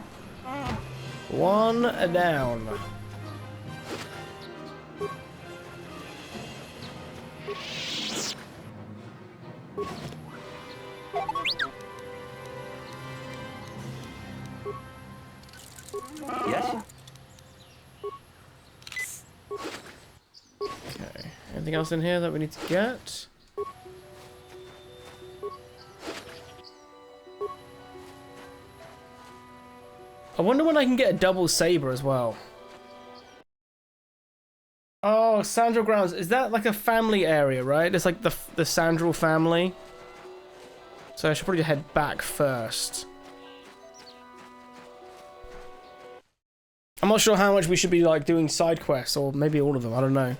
One down. Yes? Okay. Anything else in here that we need to get? I wonder when I can get a double saber as well. Oh, Sandral Grounds. Is that like a family area, right? It's like the Sandral family. So I should probably head back first. I'm not sure how much we should be like doing side quests, or maybe all of them. I don't know.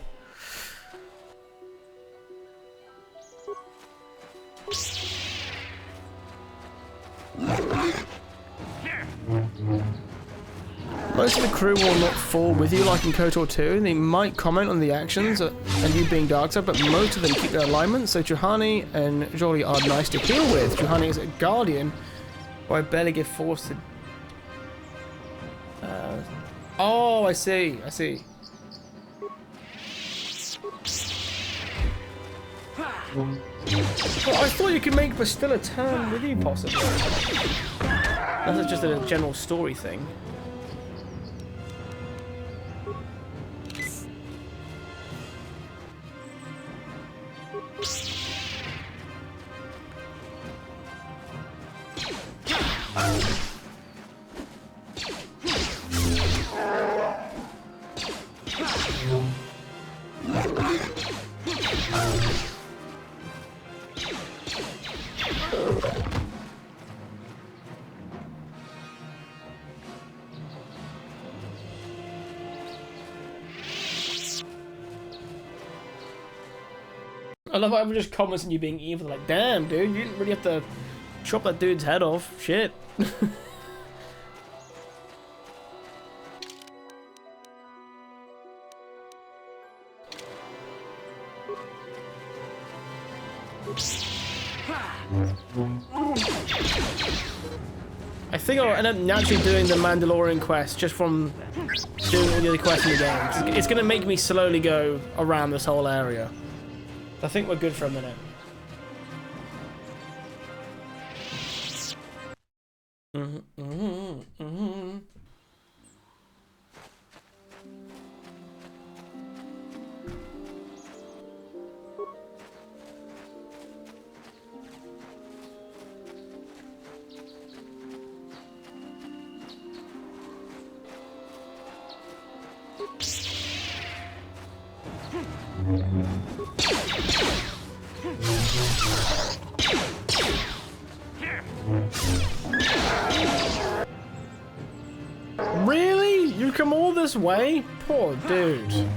Most of the crew will not fall with you like in KOTOR 2. They might comment on the actions and you being Darkseid, but most of them keep their alignment, so Juhani and Jolee are nice to heal with. Juhani is a guardian, who I barely get forced to... oh, I see, I see. Well, I thought you could make Bastilla turn with you, possibly. That's just a general story thing. I love how everyone just comments on you being evil. Like, damn, dude, you didn't really have to chop that dude's head off. Shit. I think I'll end up naturally doing the Mandalorian quest just from doing all the other quests in the game. It's going to make me slowly go around this whole area. I think we're good for a minute. Really? You come all this way? Poor dude.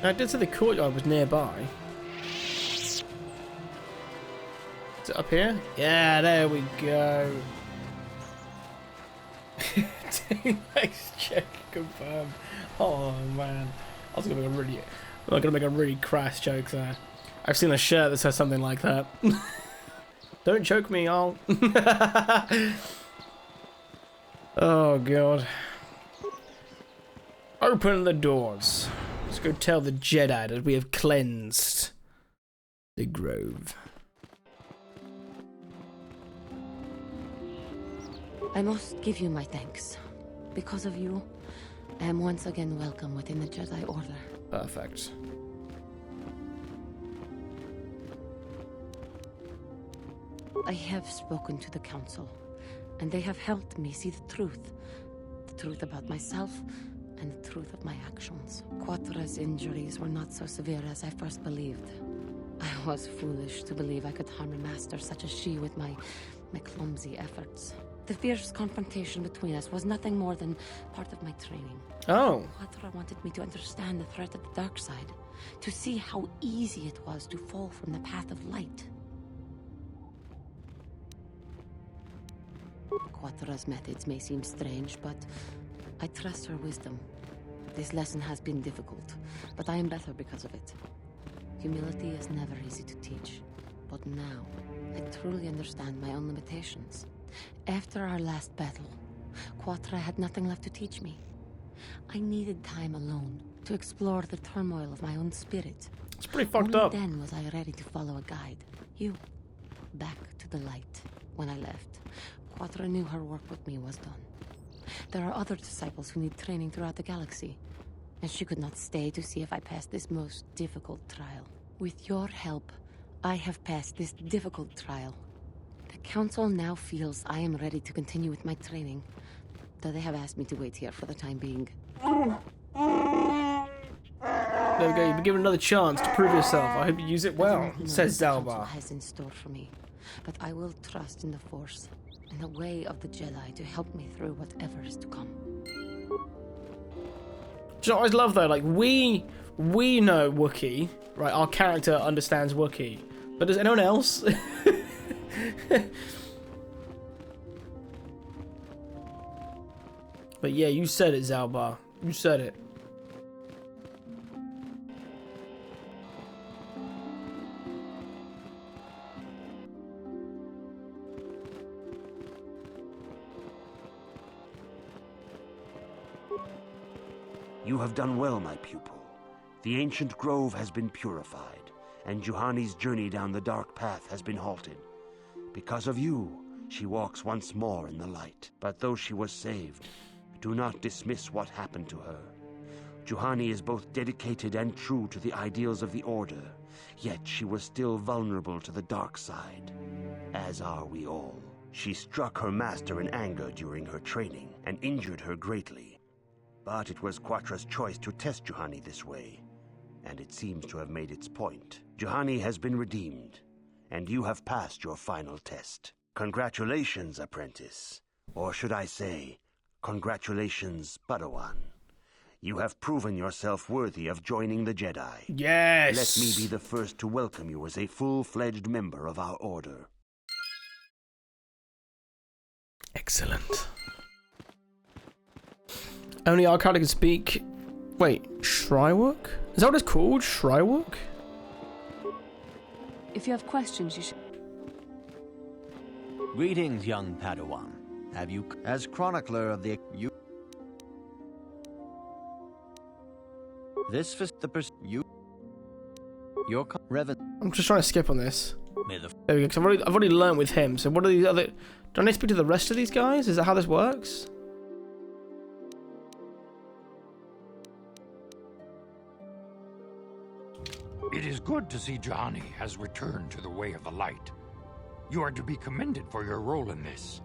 I did say the courtyard was nearby. Is it up here? Yeah, there we go. Nice check, confirm. Oh man, I was gonna make a really crass joke there. I've seen a shirt that says something like that. Don't choke me, I'll. Oh god. Open the doors. Let's go tell the Jedi that we have cleansed the grove. I must give you my thanks. Because of you, I am once again welcome within the Jedi Order. Perfect. I have spoken to the Council, and they have helped me see the truth. The truth about myself, and the truth of my actions. Quatra's injuries were not so severe as I first believed. I was foolish to believe I could harm a master such as she with my clumsy efforts. The fierce confrontation between us was nothing more than part of my training. Oh. Quatra wanted me to understand the threat of the dark side, to see how easy it was to fall from the path of light. Quatra's methods may seem strange, but I trust her wisdom. This lesson has been difficult, but I am better because of it. Humility is never easy to teach, but now I truly understand my own limitations. After our last battle, Quatra had nothing left to teach me. I needed time alone to explore the turmoil of my own spirit. It's pretty fucked up. Only then was I ready to follow a guide. You. Back to the light. When I left, Quatra knew her work with me was done. There are other disciples who need training throughout the galaxy, and she could not stay to see if I passed this most difficult trial. With your help, I have passed this difficult trial. The Council now feels I am ready to continue with my training, though they have asked me to wait here for the time being. There we go, you've been given another chance to prove yourself. I hope you use it well, says Zalbar. Has in store for me, but I will trust in the Force and the way of the Jedi to help me through whatever is to come. Do you know what I always love though? Like we know Wookiee, right? Our character understands Wookiee, but does anyone else? But yeah, you said it, Zalbar. You said it. You have done well, my pupil. The ancient grove has been purified, and Juhani's journey down the dark path has been halted. Because of you, she walks once more in the light. But though she was saved, do not dismiss what happened to her. Juhani is both dedicated and true to the ideals of the Order, yet she was still vulnerable to the dark side, as are we all. She struck her master in anger during her training, and injured her greatly. But it was Quatra's choice to test Juhani this way, and it seems to have made its point. Juhani has been redeemed, and you have passed your final test. Congratulations, apprentice. Or should I say, congratulations, Padawan. You have proven yourself worthy of joining the Jedi. Yes! Let me be the first to welcome you as a full-fledged member of our order. Excellent. Only our character can speak... Wait, Shrywook? Is that what it's called? Shrywook? If you have questions, you should... Greetings, young Padawan. Have you... As chronicler of the... You... This was the you... Your... Revan... I'm just trying to skip on this. May the... There we go, because I've already learned with him. So what are these other... Do I need to speak to the rest of these guys? Is that how this works? It is good to see Juhani has returned to the way of the light. You are to be commended for your role in this.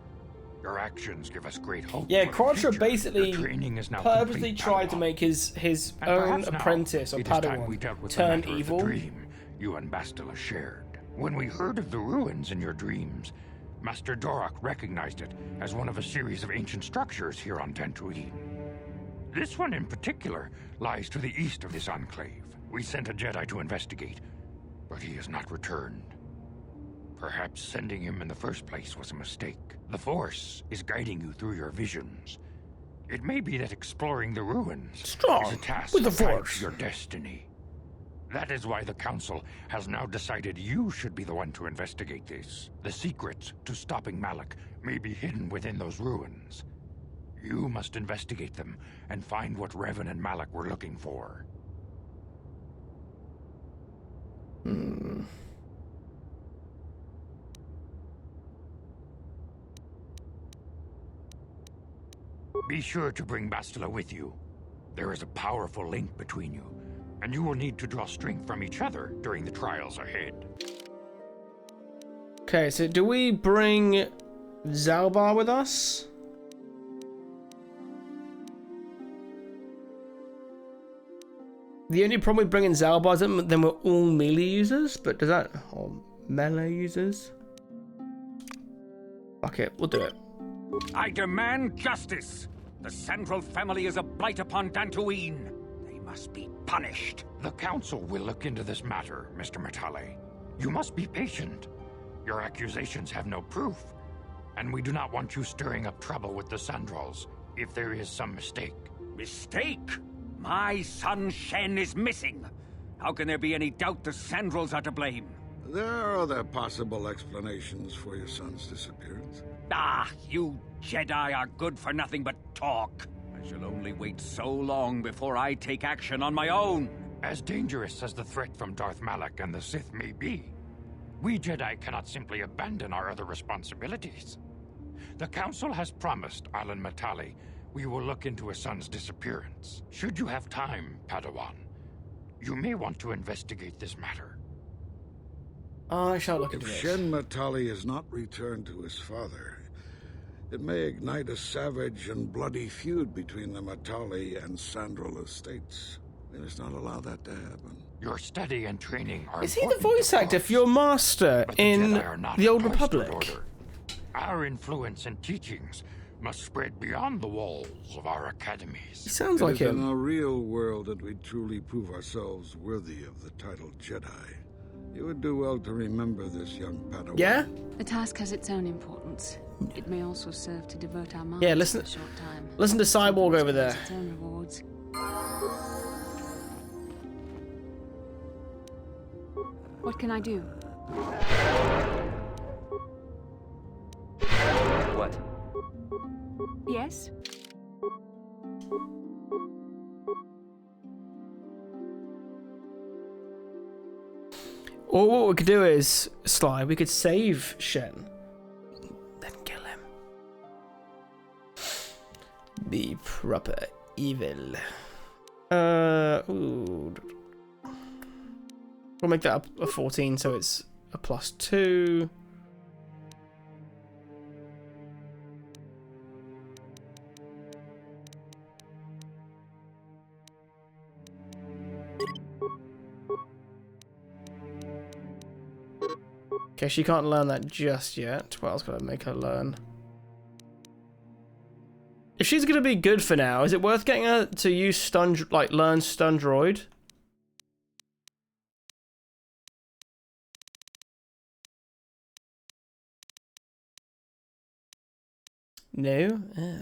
Your actions give us great hope. Yeah, for the Quatra future. basically Your training is now purposely complete, tried to Padawan. make his And own perhaps now apprentice or it is time we Padawan dealt with the turn matter of evil. the dream you and Bastila shared. When we heard of the ruins in your dreams, Master Dorak recognized it as one of a series of ancient structures here on Dantooine. This one in particular lies to the east of this enclave. We sent a Jedi to investigate, but he has not returned. Perhaps sending him in the first place was a mistake. The Force is guiding you through your visions. It may be that exploring the ruins is a task with the that guides Force. your destiny. That is why the Council has now decided you should be the one to investigate this. The secrets to stopping Malak may be hidden within those ruins. You must investigate them and find what Revan and Malak were looking for. Be sure to bring Bastila with you. There is a powerful link between you, and you will need to draw strength from each other during the trials ahead. Okay, so do we bring Zalbar with us? The only problem with bringing Zalbar is that then we're all melee users, but does that... Or melee users? Fuck it, we'll do it. I demand justice! The Sandral family is a blight upon Dantooine. They must be punished. The Council will look into this matter, Mr. Matale. You must be patient. Your accusations have no proof, and we do not want you stirring up trouble with the Sandrals if there is some mistake. Mistake? My son Shen is missing. How can there be any doubt the Sandrals are to blame? There are other possible explanations for your son's disappearance. Ah, you Jedi are good for nothing but talk. I shall only wait so long before I take action on my own. As dangerous as the threat from Darth Malak and the Sith may be, we Jedi cannot simply abandon our other responsibilities. The Council has promised Alan Matale we will look into his son's disappearance. Should you have time, Padawan, you may want to investigate this matter. I shall look into If this. Shen Matali has not returned to his father, it may ignite a savage and bloody feud between the Matali and Sandral estates. We must not allow that to happen. Your study and training are Is he the important, voice of actor course, for your master but the in Jedi are not the Old a cloistered Republic? order. Our influence and teachings must spread beyond the walls of our academies. He sounds like It is in him. a real world that we truly prove ourselves worthy of the title Jedi. You would do well to remember this, young Padawan. Yeah? The task has its own importance. It may also serve to divert our minds Yeah, listen. for a short time. Listen to Cyborg over there. Its own rewards. What can I do? What? Yes? Or what we could do is, Sly, we could save Shen. Then kill him. Be proper evil. Ooh. We'll make that up a 14, so it's a +2. Okay, she can't learn that just yet. What else could I make her learn? If she's gonna be good for now, is it worth getting her to use learn stun droid? No? Yeah.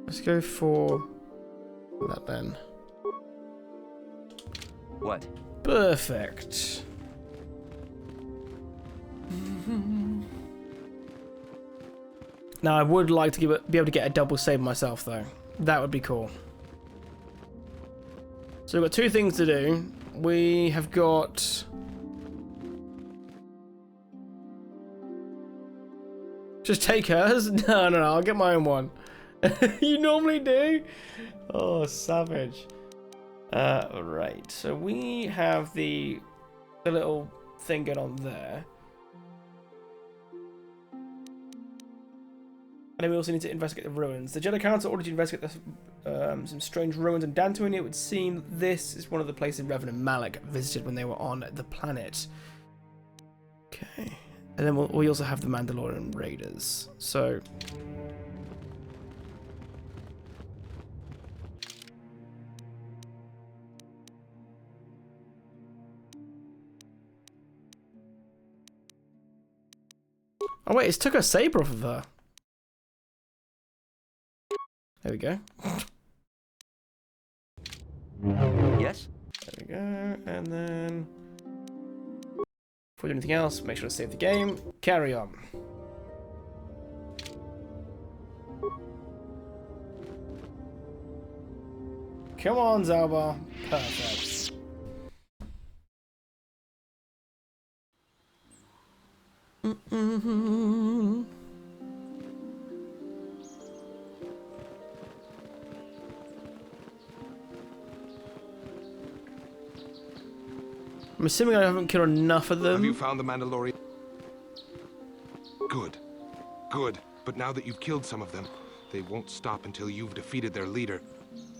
Let's go for that then. What? Perfect. Now I would like to be able to get a double save myself though. That would be cool. So we've got two things to do. We have got... Just take hers? No, I'll get my own one. You normally do? Oh, savage. Right, so we have the little thing going on there. And then we also need to investigate the ruins. The Jedi Council ordered you to investigate some strange ruins in Dantooine. It would seem this is one of the places Revan and Malak visited when they were on the planet. Okay. And then we also have the Mandalorian Raiders. So... Oh wait, it's took her saber off of her. There we go. Yes? There we go, and then... Before we do anything else, make sure to save the game. Carry on. Come on, Zalbar. Perfect. I'm assuming I haven't killed enough of them. Have you found the Mandalorian? Good. Good. But now that you've killed some of them, they won't stop until you've defeated their leader.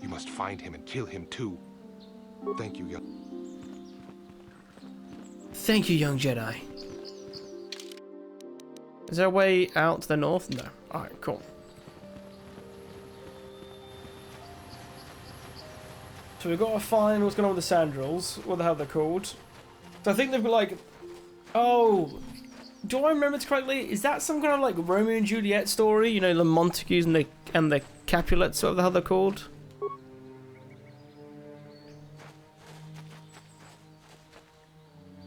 You must find him and kill him too. Thank you, young... Thank you, young Jedi. Is there a way out to the north? No. Alright, cool. So we've got to find what's going on with the Sandrils. What the hell they're called. So I think they've got like... Oh... Do I remember it correctly? Is that some kind of like Romeo and Juliet story? You know, the Montagues and the Capulets, what the hell they're called?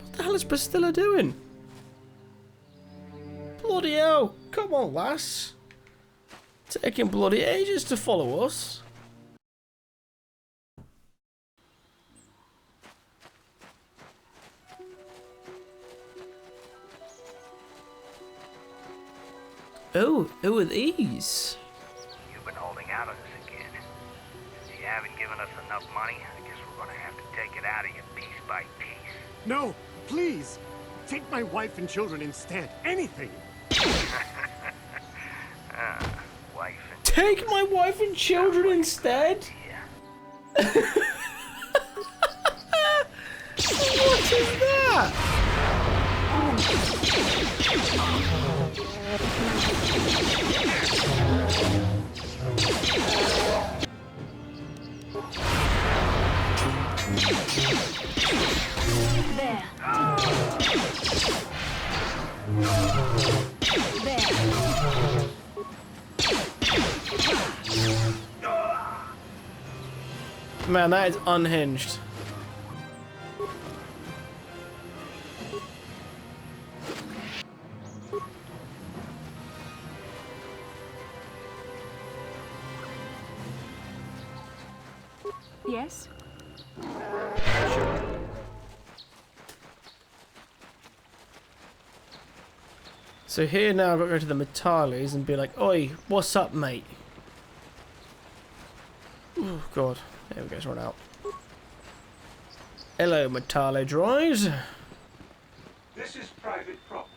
What the hell is Bastilla doing? Bloody hell! Come on, lass. Taking bloody ages to follow us. Oh, who are these? You've been holding out on us again. Since you haven't given us enough money, I guess we're gonna have to take it out of you piece by piece. No, please! Take my wife and children instead. Anything. Wife and Take my wife and children instead? What is that? There. Man, that is unhinged. Yes? So here now I've got to go to the Metales and be like, oi, what's up, mate? Oh, God. There we go, it's run out. Hello, Metale droids. This is private property.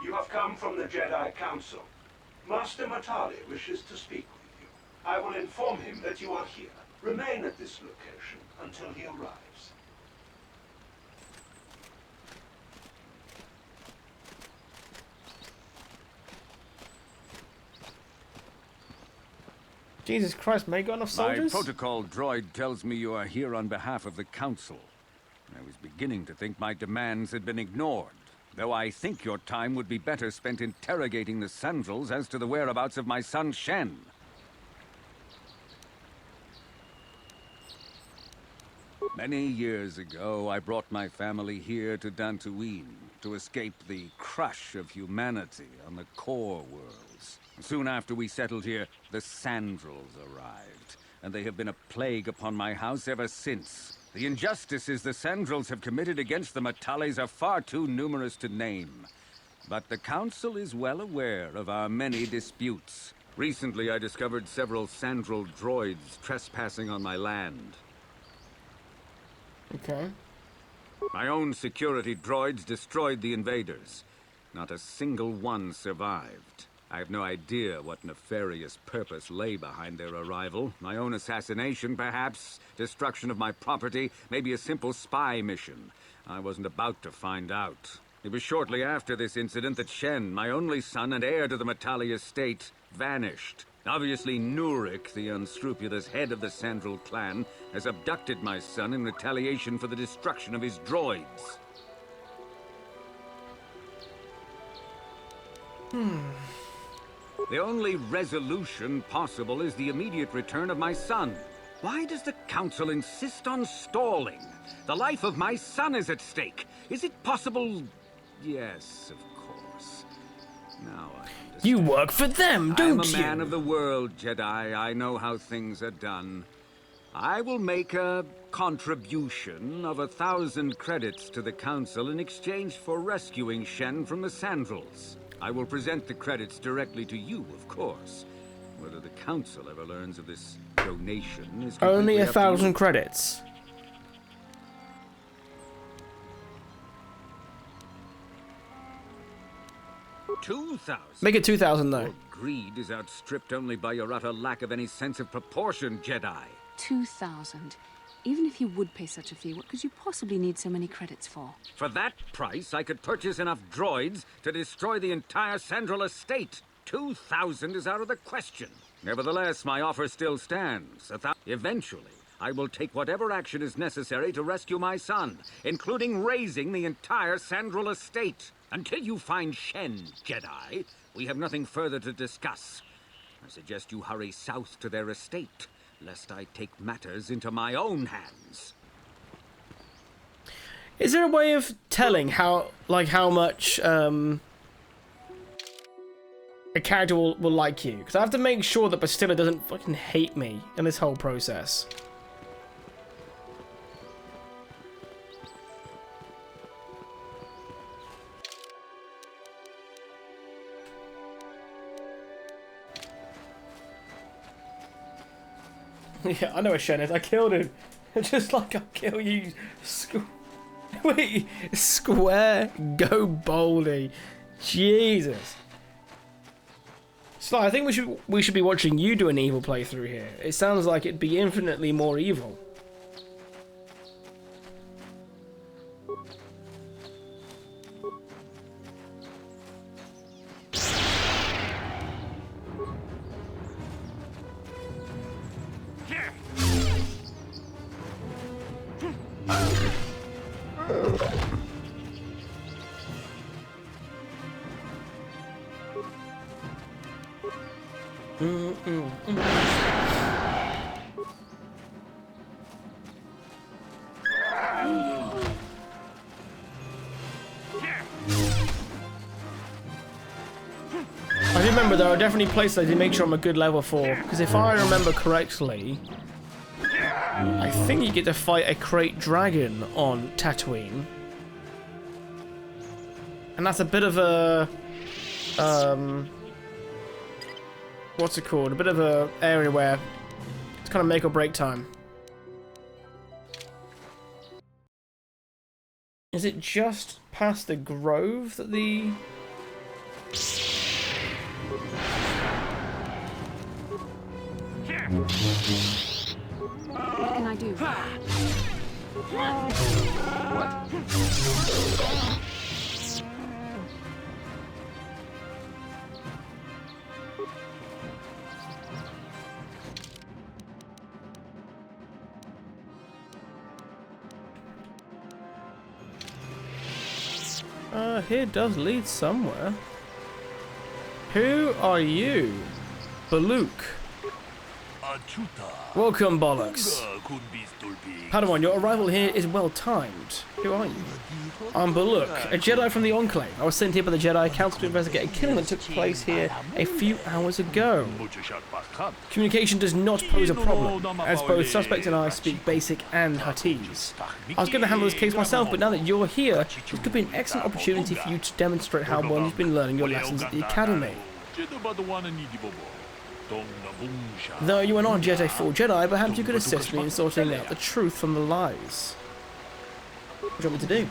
You have come from the Jedi Council. Master Matali wishes to speak with you. I will inform him that you are here. Remain at this location until he arrives. Jesus Christ, mate, got enough soldiers? My protocol droid tells me you are here on behalf of the Council. I was beginning to think my demands had been ignored, though I think your time would be better spent interrogating the Sandrels as to the whereabouts of my son Shen. Many years ago, I brought my family here to Dantooine to escape the crush of humanity on the core worlds. Soon after we settled here, the Sandrels arrived, and they have been a plague upon my house ever since. The injustices the Sandrels have committed against the Metales are far too numerous to name. But the Council is well aware of our many disputes. Recently, I discovered several Sandrel droids trespassing on my land. Okay. My own security droids destroyed the invaders. Not a single one survived. I have no idea what nefarious purpose lay behind their arrival. My own assassination, perhaps? Destruction of my property? Maybe a simple spy mission? I wasn't about to find out. It was shortly after this incident that Shen, my only son and heir to the Metali estate, vanished. Obviously, Nurik, the unscrupulous head of the Sandrel clan, has abducted my son in retaliation for the destruction of his droids. The only resolution possible is the immediate return of my son. Why does the Council insist on stalling? The life of my son is at stake. Is it possible? Yes, of course. Now I understand. You work for them, don't you? I'm a man of the world, Jedi. I know how things are done. I will make a contribution of 1,000 credits to the Council in exchange for rescuing Shen from the Sandrels. I will present the credits directly to you, of course. Whether the Council ever learns of this donation is only completely up to 1,000 you. credits. $2,000. Make it 2,000 though. Your greed is outstripped only by your utter lack of any sense of proportion, Jedi. 2,000. Even if you would pay such a fee, what could you possibly need so many credits for? For that price, I could purchase enough droids to destroy the entire Sandrel estate. 2,000 is out of the question. Nevertheless, my offer still stands. Eventually, I will take whatever action is necessary to rescue my son, including razing the entire Sandrel estate. Until you find Shen, Jedi, we have nothing further to discuss. I suggest you hurry south to their estate, lest I take matters into my own hands. Is there a way of telling how much a character will like you? Because I have to make sure that Bastila doesn't fucking hate me in this whole process. Yeah, I know where Shen is. I killed him. Just like I'll kill you. Wait, square, go boldy. Jesus. Sly, I think we should be watching you do an evil playthrough here. It sounds like it'd be infinitely more evil. I remember there are definitely places I did make sure I'm a good level for, because if I remember correctly, I think you get to fight a crate dragon on Tatooine. And that's a bit of a what's it called? A bit of a area where it's kind of make or break time. Is it just past the grove that the... What can I do? Here does lead somewhere. Who are you? Baluk. Welcome, Bollocks. Padawan, your arrival here is well timed. Who are you? I'm Baluk, a Jedi from the Enclave. I was sent here by the Jedi Council to investigate a killing that took place here a few hours ago. Communication does not pose a problem, as both suspect and I speak basic and Huttese. I was going to handle this case myself, but now that you're here, this could be an excellent opportunity for you to demonstrate how well you've been learning your lessons at the Academy. Though you are not yet a full Jedi, perhaps you could assist me in sorting out the truth from the lies. What do you want me to do?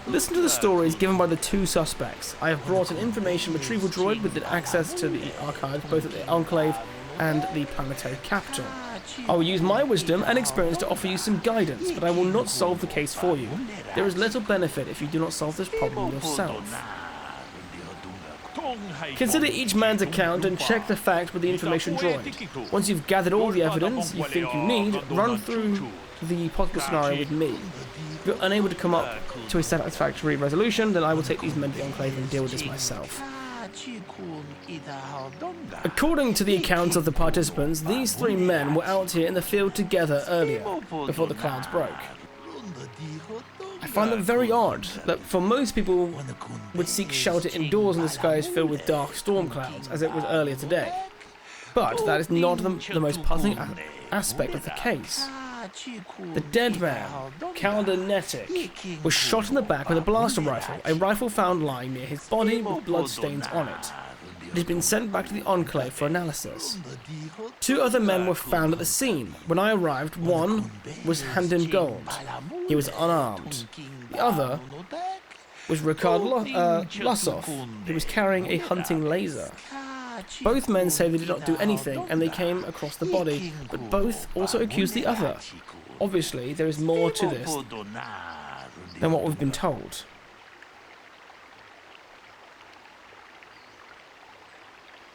Listen to the stories given by the two suspects. I have brought an information retrieval droid with access to the archives, both at the Enclave and the planetary capital. I will use my wisdom and experience to offer you some guidance, but I will not solve the case for you. There is little benefit if you do not solve this problem yourself. Consider each man's account and check the facts with the information droid. Once you've gathered all the evidence you think you need, run through the possible scenario with me. If you're unable to come up to a satisfactory resolution, then I will take these men to the Enclave and deal with this myself. According to the accounts of the participants, these three men were out here in the field together earlier, before the clouds broke. I find it very odd that for most people would seek shelter indoors in the skies filled with dark storm clouds, as it was earlier today. But that is not the most puzzling aspect of the case. The dead man, Calder Netic, was shot in the back with a blaster rifle, a rifle found lying near his body with bloodstains on it. It has been sent back to the Enclave for analysis. Two other men were found at the scene. When I arrived, one was Handin Gold. He was unarmed. The other was Ricard Lasov, who was carrying a hunting laser. Both men say they did not do anything and they came across the body, but both also accused the other. Obviously, there is more to this than what we've been told.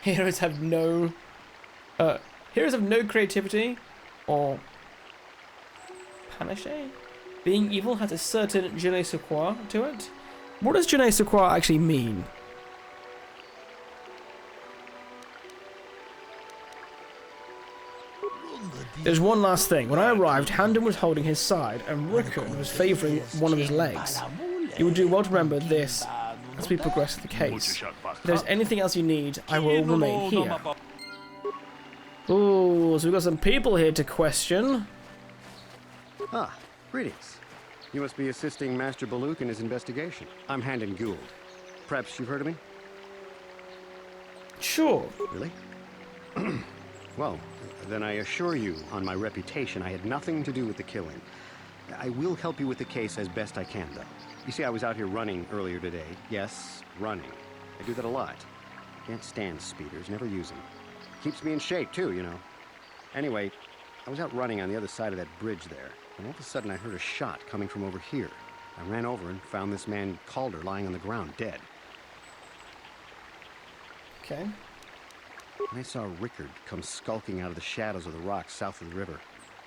Heroes have no creativity or panache. Being evil has a certain je ne sais quoi to it. What does je ne sais quoi actually mean? There's one last thing. When I arrived, Handon was holding his side and Rickon was favouring one of his legs. You would do well to remember this as we progress with the case. If there's anything else you need, I will remain here. Ooh, so we've got some people here to question. Ah, greetings. You must be assisting Master Baluk in his investigation. I'm Handon Gould. Perhaps you've heard of me? Sure. Really? Well, then I assure you, on my reputation, I had nothing to do with the killing. I will help you with the case as best I can, though. You see, I was out here running earlier today. Yes, running. I do that a lot. Can't stand speeders, never use them. Keeps me in shape, too, you know. Anyway, I was out running on the other side of that bridge there, and all of a sudden I heard a shot coming from over here. I ran over and found this man Calder lying on the ground, dead. Okay. And I saw Rickard come skulking out of the shadows of the rocks south of the river,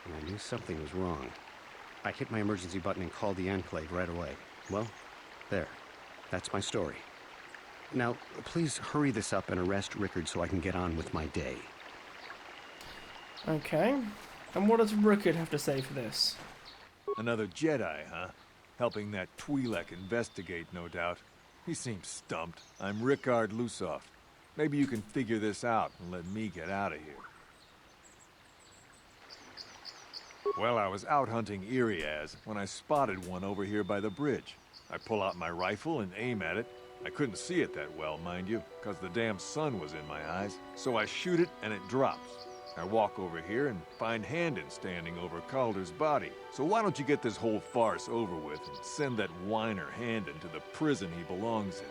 and I knew something was wrong. I hit my emergency button and called the Enclave right away. Well, there. That's my story. Now, please hurry this up and arrest Rickard so I can get on with my day. Okay. And what does Rickard have to say for this? Another Jedi, huh? Helping that Twi'lek investigate, no doubt. He seems stumped. I'm Rickard Lusoff. Maybe you can figure this out and let me get out of here. Well, I was out hunting Iriaz when I spotted one over here by the bridge. I pull out my rifle and aim at it. I couldn't see it that well, mind you, because the damn sun was in my eyes. So I shoot it and it drops. I walk over here and find Handon standing over Calder's body. So why don't you get this whole farce over with and send that whiner Handon to the prison he belongs in?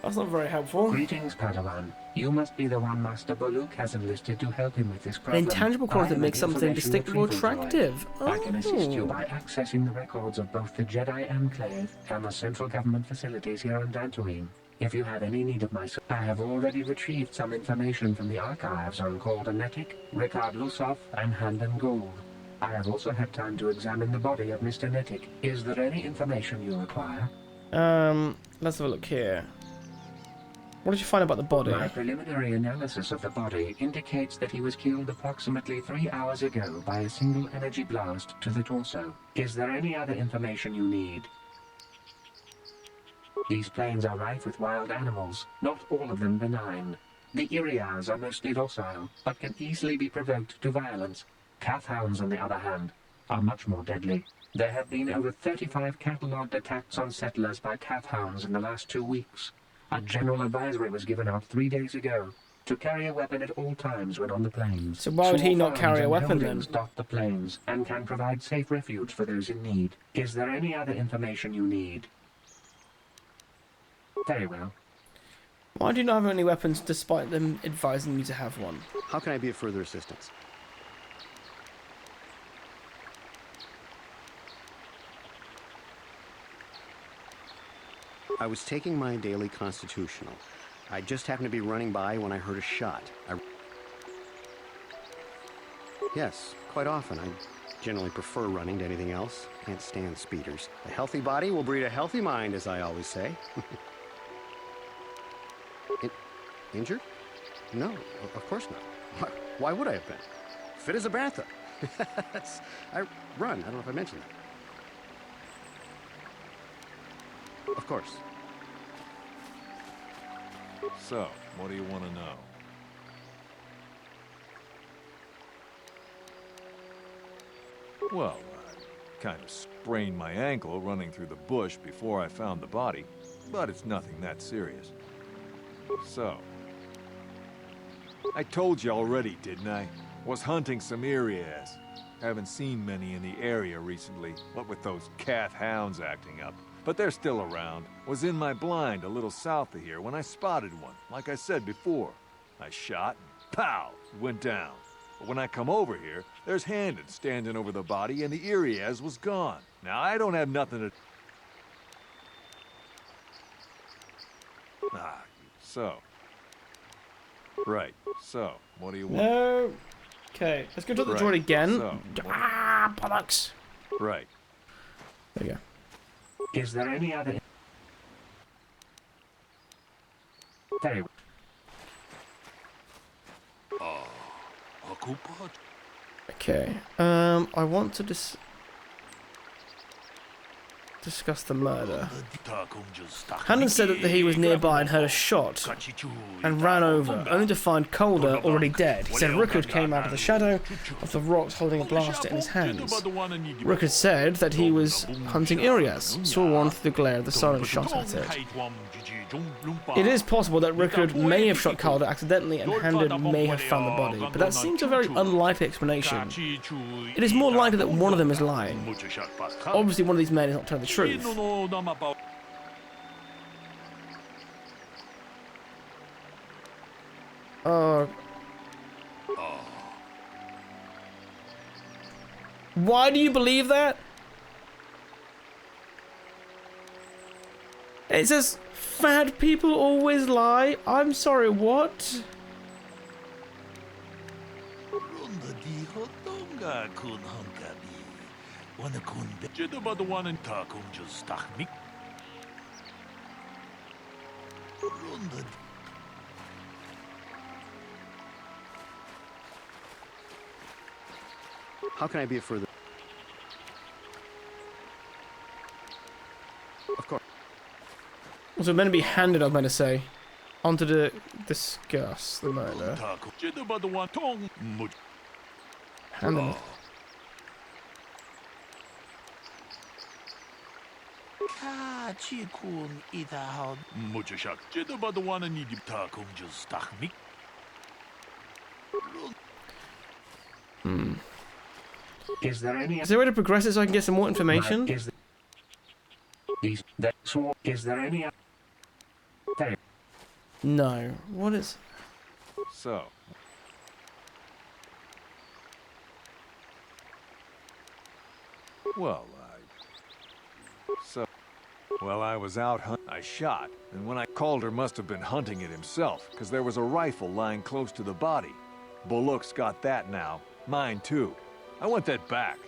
That's not very helpful. Greetings, Padawan. You must be the one Master Baluk has enlisted to help him with this An problem. intangible quality that makes something information distinctly retrieval attractive. droid. I can assist you by accessing the records of both the Jedi Enclave and the central government facilities here on Dantooine. If you have any need of my service, I have already retrieved some information from the archives on Calder Netic, Rickard Lusoff, and Handon Gould. I have also had time to examine the body of Mr. Netic. Is there any information you require? Let's have a look here. What did you find about the body? My preliminary analysis of the body indicates that he was killed approximately 3 hours ago by a single energy blast to the torso. Is there any other information you need? These plains are rife with wild animals, not all of them benign. The Iriaz are mostly docile, but can easily be provoked to violence. Kath hounds, on the other hand, are much more deadly. There have been over 35 catalogued attacks on settlers by Kath hounds in the last 2 weeks. A general advisory was given out 3 days ago to carry a weapon at all times when on the plains. So why would he not Small carry a farms weapon and then? buildings dot the plains and can provide safe refuge for those in need. Is there any other information you need? Very well. Why do you not have any weapons despite them advising you to have one? How can I be of further assistance? I was taking my daily constitutional. I just happened to be running by when I heard a shot. Yes, quite often. I generally prefer running to anything else. Can't stand speeders. A healthy body will breed a healthy mind, as I always say. Injured? No, of course not. Why would I have been? Fit as a bantha. I run. I don't know if I mentioned that. Of course. So, what do you want to know? Well, I kind of sprained my ankle running through the bush before I found the body, but it's nothing that serious. So, I told you already, didn't I? Was hunting some Iriaz. Haven't seen many in the area recently, what with those Kath hounds acting up. But they're still around. Was in my blind a little south of here when I spotted one, like I said before. I shot and pow, it went down. But when I come over here, there's Handon standing over the body and the Iriaz was gone. Now, I don't have nothing to... So. Right, so, what do you want? No. Okay, let's go to the droid again. So, bollocks. Right. There you go. Is there any other... Very well. Okay. I want to discuss the murder. Hannon said that he was nearby and heard a shot and ran over, only to find Calder already dead. He said Rookwood came out of the shadow of the rocks holding a blaster in his hands. Rookwood said that he was hunting Irias, saw one through the glare of the sun and shot at it. It is possible that Rookwood may have shot Calder accidentally and Handon may have found the body, but that seems a very unlikely explanation. It is more likely that one of them is lying. Obviously one of these men is not telling the truth. Why do you believe that? It says, fat people always lie. I'm sorry, what? How can I be of further? Of course. So meant to be handed, I'm going to say, onto the discuss the murder. Handed. Is there any? Is there a way to progress it so I can get some more information? Is there any? No. What is? So. Well, I was out hunting. I shot, and when I called her, must have been hunting it himself, because there was a rifle lying close to the body. Bullock's got that now. Mine too. I want that back.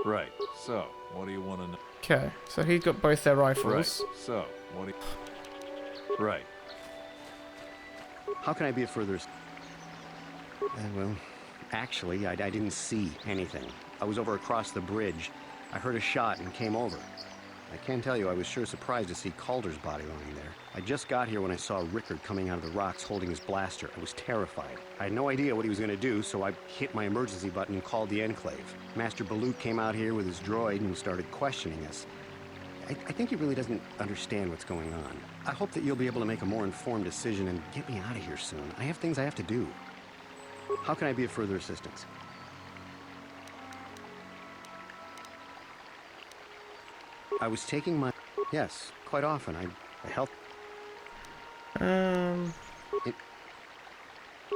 Right. So, what do you want to know? Okay, so he's got both their rifles. Right. So, what do you... Right. How can I be of further... well, actually, I didn't see anything. I was over across the bridge. I heard a shot and came over. I can tell you I was sure surprised to see Calder's body lying there. I just got here when I saw Rickard coming out of the rocks holding his blaster. I was terrified. I had no idea what he was going to do, so I hit my emergency button and called the Enclave. Master Balut came out here with his droid and started questioning us. I think he really doesn't understand what's going on. I hope that you'll be able to make a more informed decision and get me out of here soon. I have things I have to do. How can I be of further assistance? I was taking my... Yes, quite often. I help...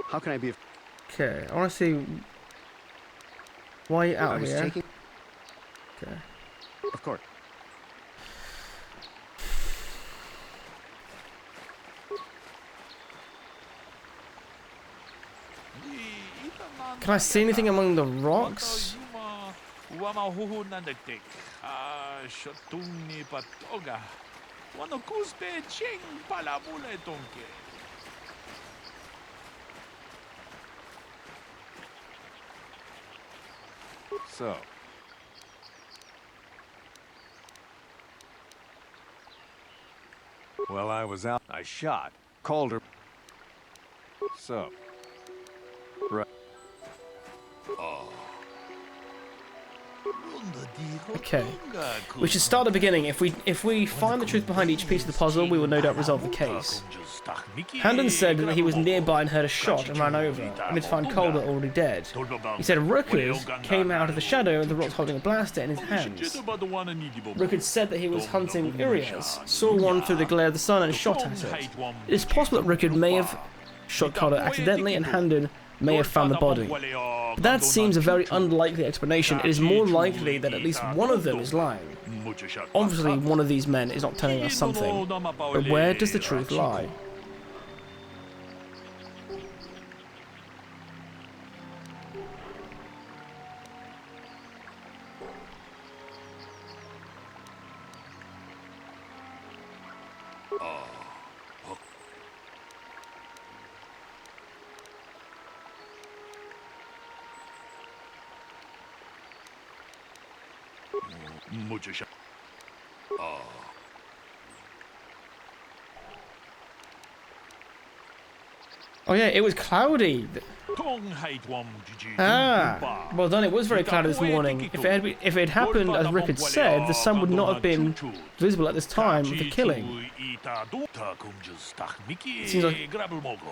How can I be... Okay, I want to see... Why are you out here? Taking... Okay. Of course. Can I see anything among the rocks? So. Well, I was out. I shot. Called her. So. Right. Okay. We should start at the beginning. If we find the truth behind each piece of the puzzle, we will no doubt resolve the case. Handon said that he was nearby and heard a shot and ran over, only to find Calder already dead. He said Rookwood came out of the shadow of the rocks holding a blaster in his hands. Rookwood said that he was hunting Irias, saw one through the glare of the sun and shot at it. It is possible that Rookwood may have shot Calder accidentally and Handon may have found the body. But that seems a very unlikely explanation. It is more likely that at least one of them is lying. Obviously, one of these men is not telling us something. But where does the truth lie? Oh yeah, it was cloudy. Ah, well done. It was very cloudy this morning. If it had happened as Rick had said, the sun would not have been visible at this time of the killing.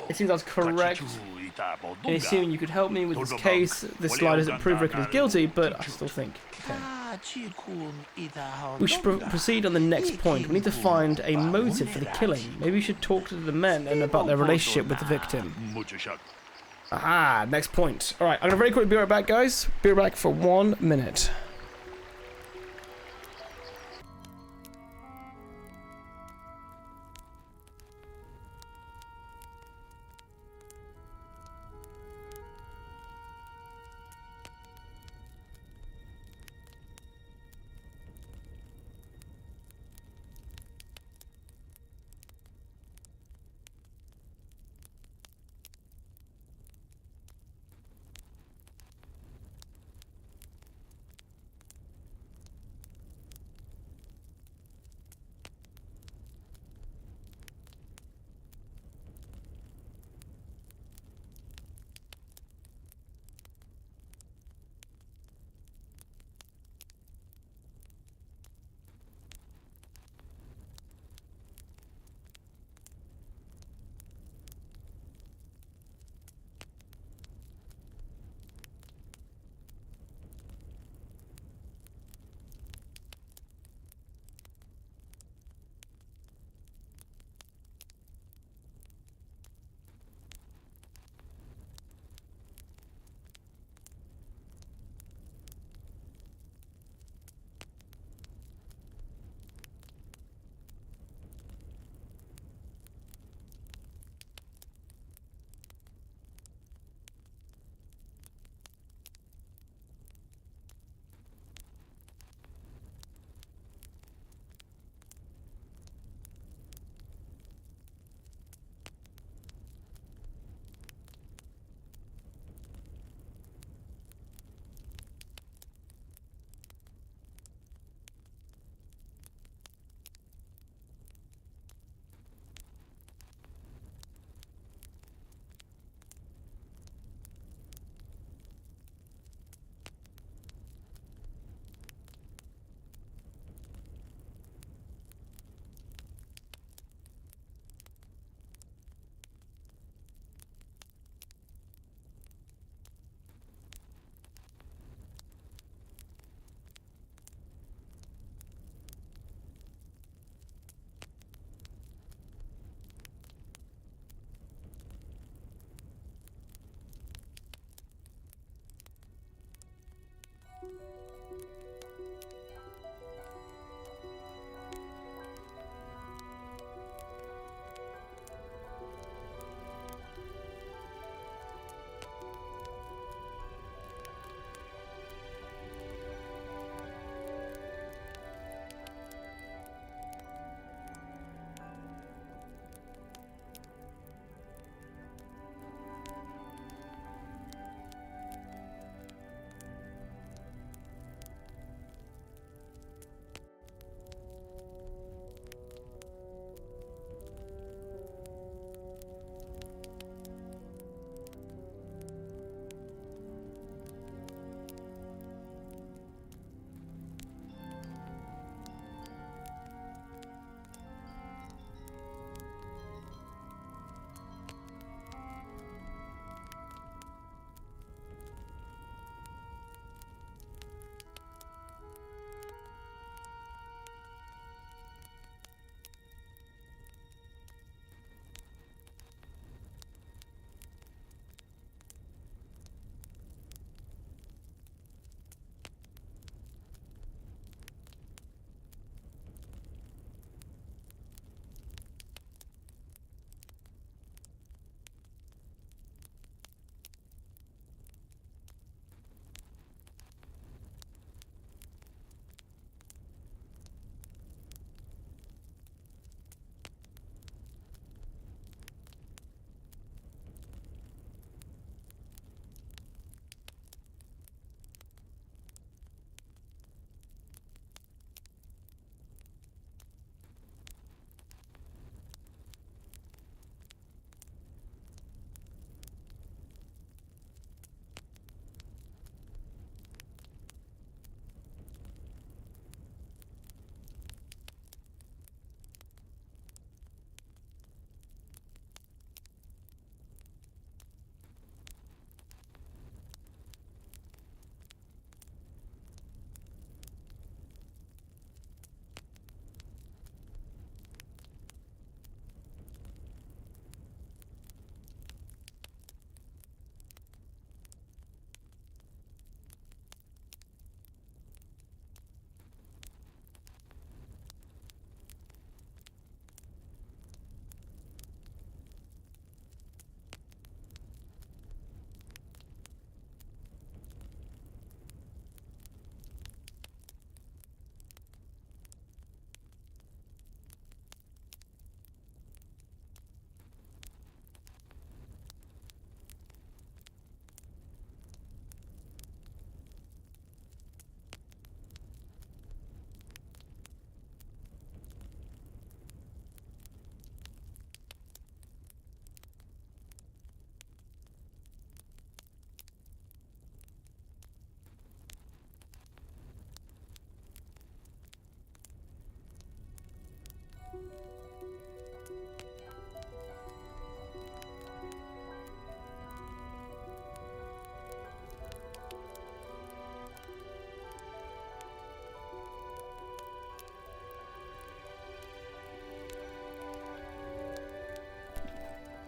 It seems that's correct. And assuming you could help me with this case, this slide doesn't prove Rick is guilty, but I still think. Okay. We should proceed on the next point. We need to find a motive for the killing. Maybe we should talk to the men and about their relationship with the victim. Aha, next point. Alright, I'm going to very quickly be right back, guys. Be right back for 1 minute.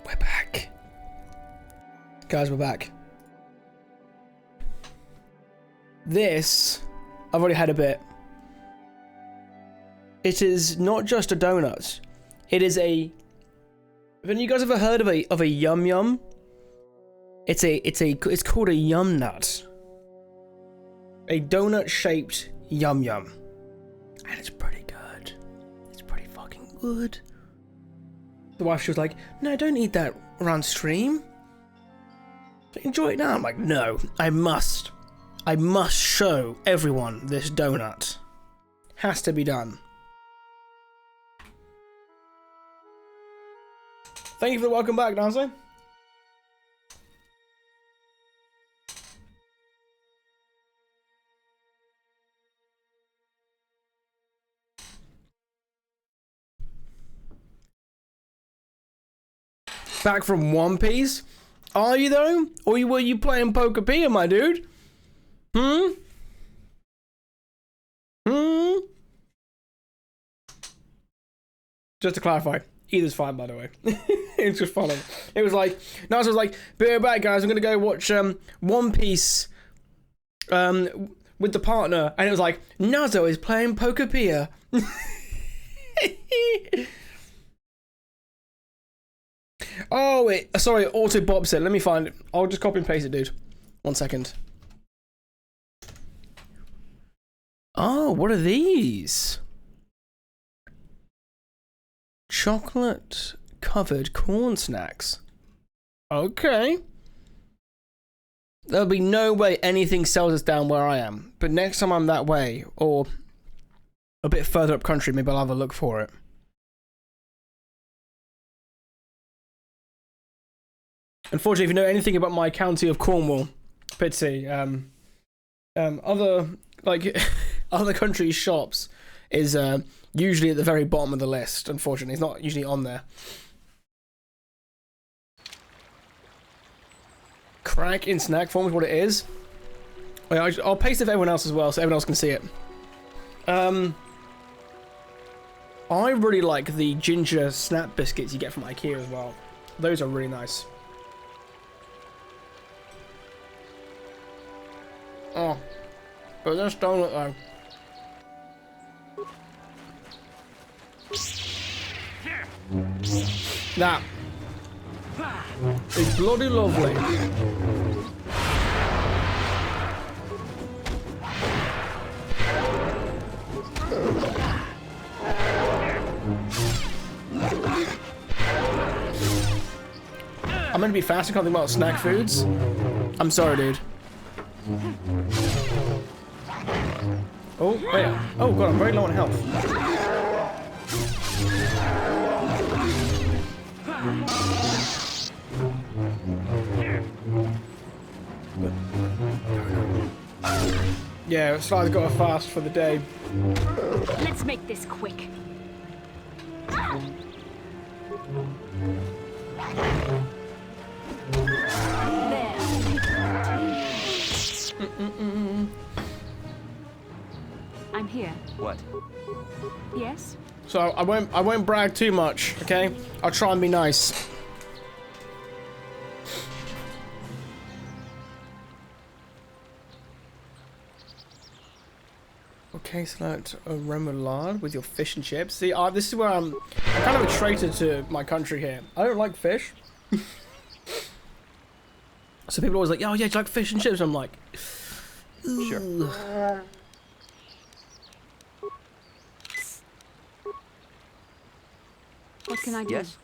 We're back. Guys, we're back. This, I've already had a bit. It is not just a donut. It is a... Have you guys ever heard of a yum yum? It's called a yum nut. A donut shaped yum yum. And it's pretty good. It's pretty fucking good. The wife, she was like, no, don't eat that around stream. Enjoy it now. I'm like, no, I must show everyone this donut. Has to be done. Thank you for the welcome back, Nancy. Back from One Piece? Are you though? Or were you playing Pokepedia, my dude? Just to clarify, either's fine, by the way. It's just funny. It was like, Nazo was like, be right back, guys. I'm gonna go watch One Piece with the partner, and it was like, Nazo is playing Pokepedia. Oh wait, sorry, auto bops it. Let me find it. I'll just copy and paste it, dude. 1 second. Oh, what are these? Chocolate covered corn snacks. Okay. There'll be no way anything sells us down where I am. But next time I'm that way, or a bit further up country, maybe I'll have a look for it. Unfortunately, if you know anything about my county of Cornwall, pity, other, like, other countries' shops is usually at the very bottom of the list, unfortunately. It's not usually on there. Crack in snack form is what it is. Wait, I'll paste it for everyone else as well, so everyone else can see it. I really like the ginger snap biscuits you get from IKEA as well. Those are really nice. Oh, but this donut though. That is bloody lovely. I'm meant to be fast. I can't think about snack foods. I'm sorry, dude. Oh, wait. Oh, God, I'm very low on health. Yeah, Sly's got a fast for the day. Let's make this quick. I'm here. What? Yes? So I won't brag too much, okay? I'll try and be nice. Okay, select a remoulade with your fish and chips. See, this is where I'm kind of a traitor to my country here. I don't like fish. So people are always like, oh yeah, do you like fish and chips? I'm like, sure. What can I do? Yes?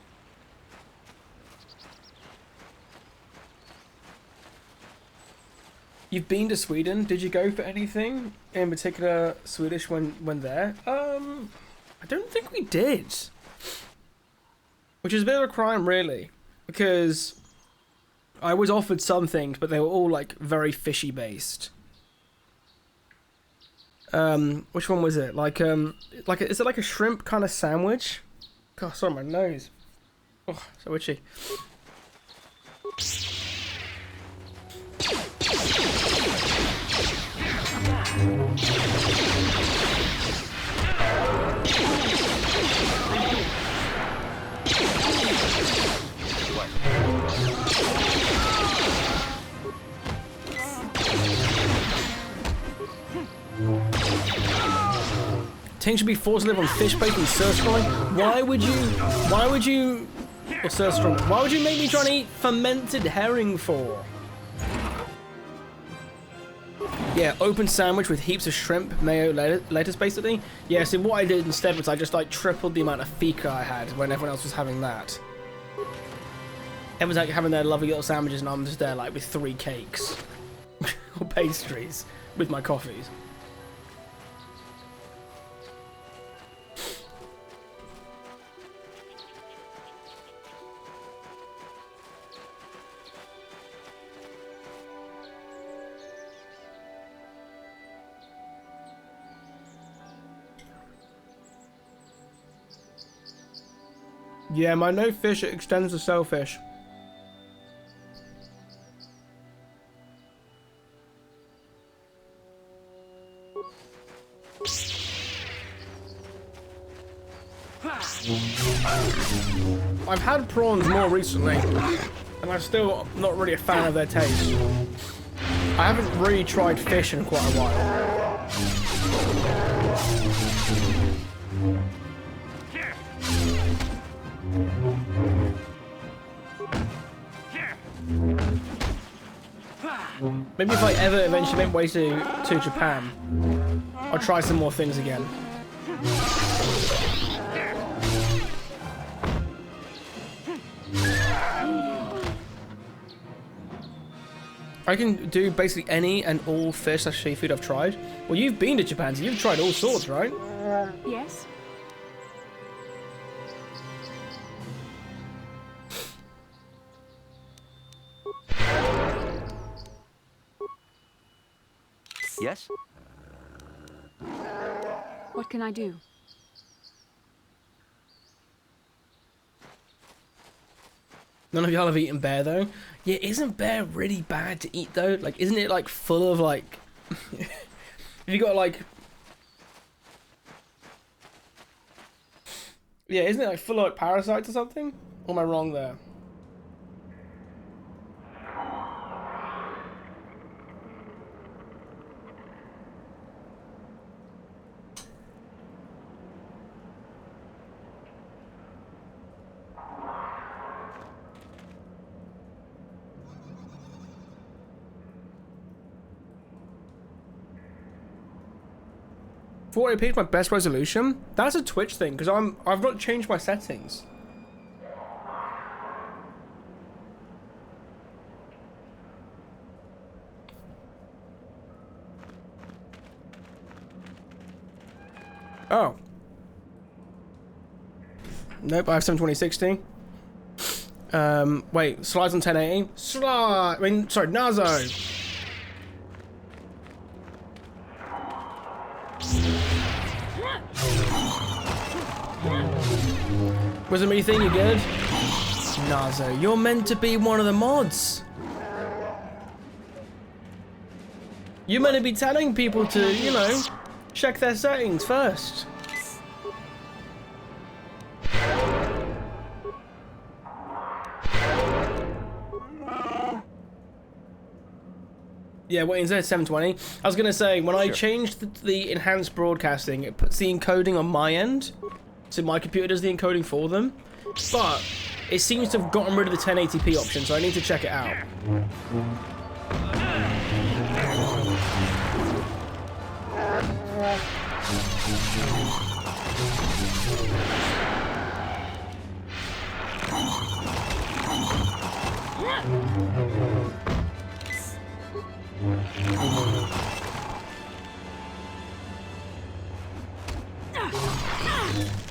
You've been to Sweden. Did you go for anything in particular Swedish when there? I don't think we did. Which is a bit of a crime, really, because I was offered some things, but they were all like very fishy based. Which one was it? Like is it like a shrimp kind of sandwich? God, sorry, my nose. Oh, so itchy. Ting should be forced to live on fish bait and surströmming. Why would you, or surströmming, why would you make me try and eat fermented herring for? Yeah, open sandwich with heaps of shrimp, mayo, lettuce basically. Yeah, so what I did instead was I just like tripled the amount of fika I had when everyone else was having that. Everyone's like having their lovely little sandwiches and I'm just there like with 3 cakes. Or pastries with my coffees. Yeah, my no fish extends to shellfish. I've had prawns more recently, and I'm still not really a fan of their taste. I haven't really tried fish in quite a while. Maybe if I ever eventually make way to Japan, I'll try some more things again. I can do basically any and all fish or seafood I've tried. Well, you've been to Japan, so you've tried all sorts, right? Yes. Yes? What can I do? None of y'all have eaten bear though. Yeah, isn't bear really bad to eat though? Like, isn't it like full of like? Have you got like? Yeah, isn't it like full of like parasites or something? Or am I wrong there? For what I picked my best resolution, that's a Twitch thing because I've not changed my settings. Oh. Nope, I have 720/60. Wait, slides on 1080. Sorry, Nazo. Was it me thinking you good? Nazo, you're meant to be one of the mods. You're meant to be telling people to, you know, check their settings first. Yeah, well, instead of 720, I was going to say, when I changed the enhanced broadcasting, it puts the encoding on my end. So my computer does the encoding for them. But it seems to have gotten rid of the 1080p option, so I need to check it out.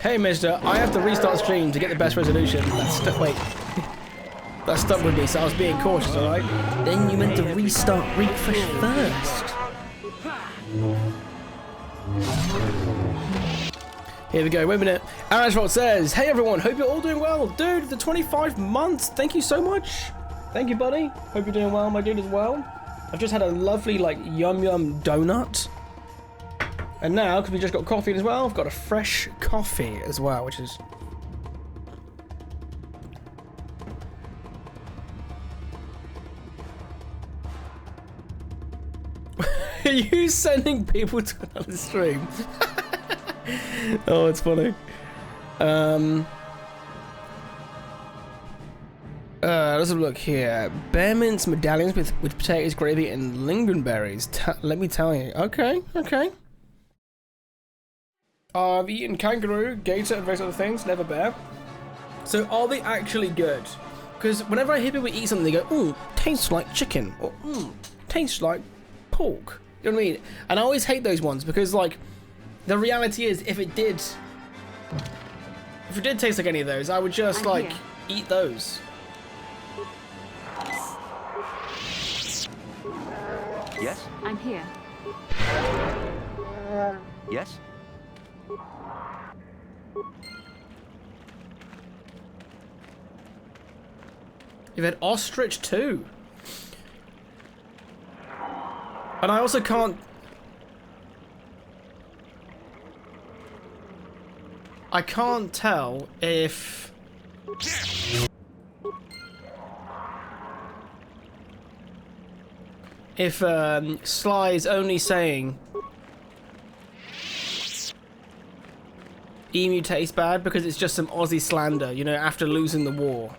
Hey mister, I have to restart stream to get the best resolution. Wait. That stuck with me, so I was being cautious, alright? Then you meant to refresh first. Here we go, wait a minute. Arashvolt says, hey everyone, hope you're all doing well. Dude, the 25 months, thank you so much. Thank you, buddy. Hope you're doing well, my dude, as well. I've just had a lovely, like, yum donut. And now, because we just got coffee as well, I've got a fresh coffee as well, which is... Are you sending people to another stream? Oh, it's funny. Let's have a look here. Bear mince medallions with potatoes, gravy, and lingonberries. Let me tell you. Okay, okay. I've eaten kangaroo, gator, and various other things. Never bear. So are they actually good? Because whenever I hear people eat something, they go, "Ooh, tastes like chicken," or tastes like pork. You know what I mean? And I always hate those ones because, like, the reality is, if it did taste like any of those, I would just eat those. Yes? I'm here. Yes? You've had ostrich too. And I also can't... I can't tell if... If Sly is only saying emu tastes bad because it's just some Aussie slander, you know, after losing the war.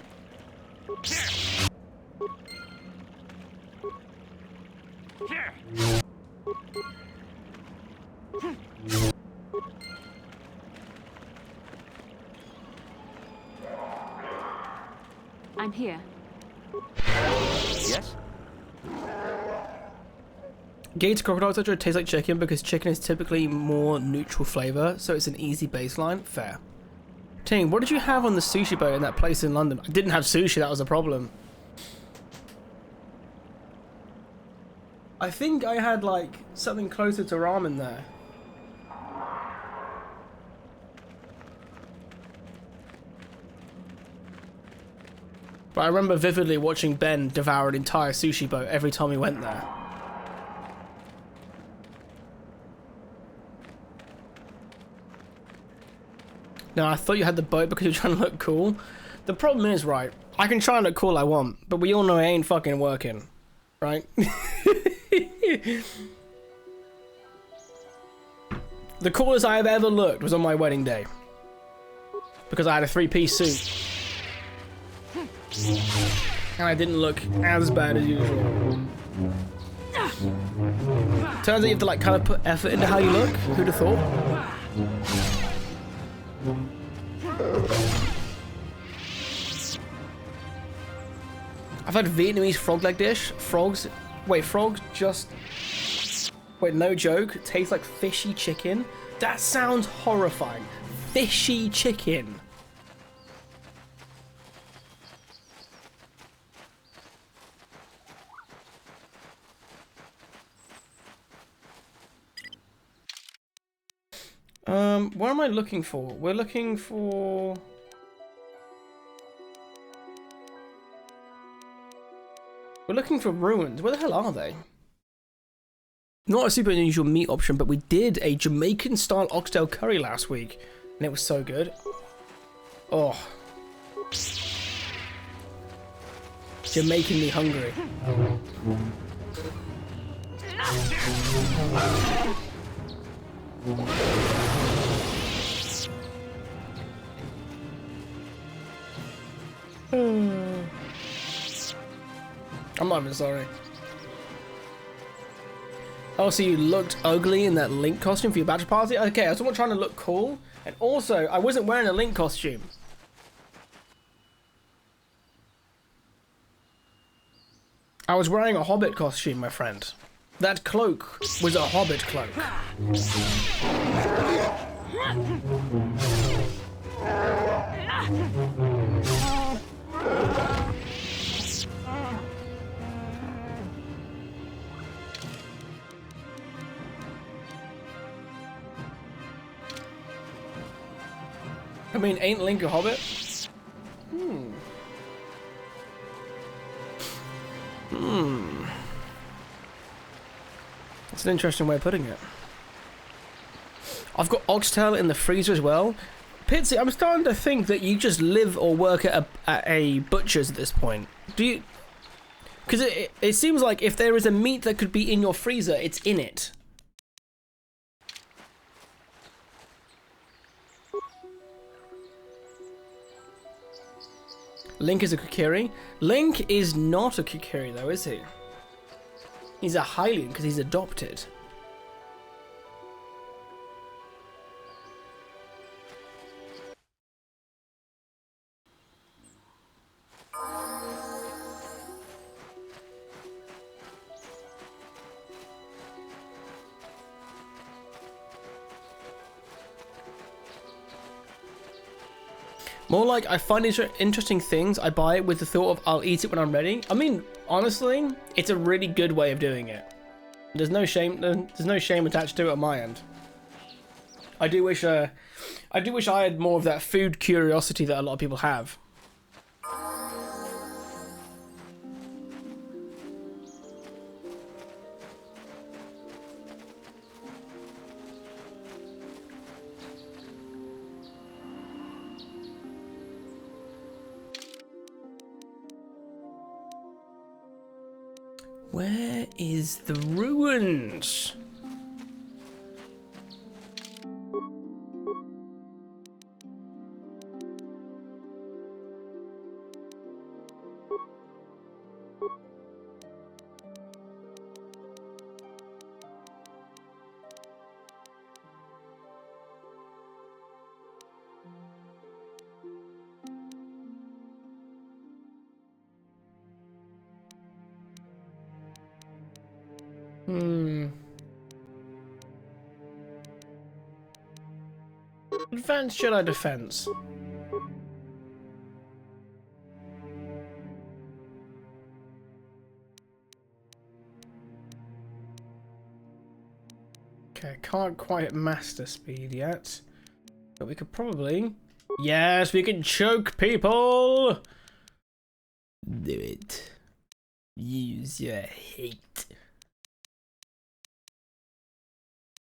I'm here. Yes? Gator crocodile etc. tastes like chicken because chicken is typically more neutral flavor, so it's an easy baseline. Fair. Ting, what did you have on the sushi boat in that place in London? I didn't have sushi, that was a problem. I think I had like something closer to ramen there. But I remember vividly watching Ben devour an entire sushi boat every time we went there. Now, I thought you had the boat because you're trying to look cool. The problem is, right, I can try and look cool I want, but we all know it ain't fucking working, right? The coolest I have ever looked was on my wedding day. Because I had a three-piece suit. And I didn't look as bad as usual. Turns out you have to like kind of put effort into how you look. Who'd have thought? I've had Vietnamese frog leg dish. Frogs. Wait, frogs just. Wait, no joke. Tastes like fishy chicken. That sounds horrifying. Fishy chicken. What am I looking for? We're looking for... We're looking for ruins. Where the hell are they? Not a super unusual meat option, but we did a Jamaican-style oxtail curry last week, and it was so good. Oh. You're making me hungry. I'm not even sorry. Oh, so you looked ugly in that Link costume for your bachelor party? Okay, I was trying to look cool, and also, I wasn't wearing a Link costume. I was wearing a Hobbit costume, my friend. That cloak was a Hobbit cloak. I mean, ain't Link a Hobbit? That's an interesting way of putting it. I've got oxtail in the freezer as well. Pitsy, I'm starting to think that you just live or work at a butcher's at this point. Do Because it seems like if there is a meat that could be in your freezer, it's in it. Link is a Kokiri. Link is not a Kokiri though, is he? He's a Hylian because he's adopted. More like, I find interesting things, I buy it with the thought of I'll eat it when I'm ready. I mean, honestly, it's a really good way of doing it. There's no shame attached to it on my end. I do wish I had more of that food curiosity that a lot of people have. Where is the ruins? Advanced Jedi Defense. Okay, can't quite master speed yet. But we could probably... Yes, we can choke people! Do it. Use your hate.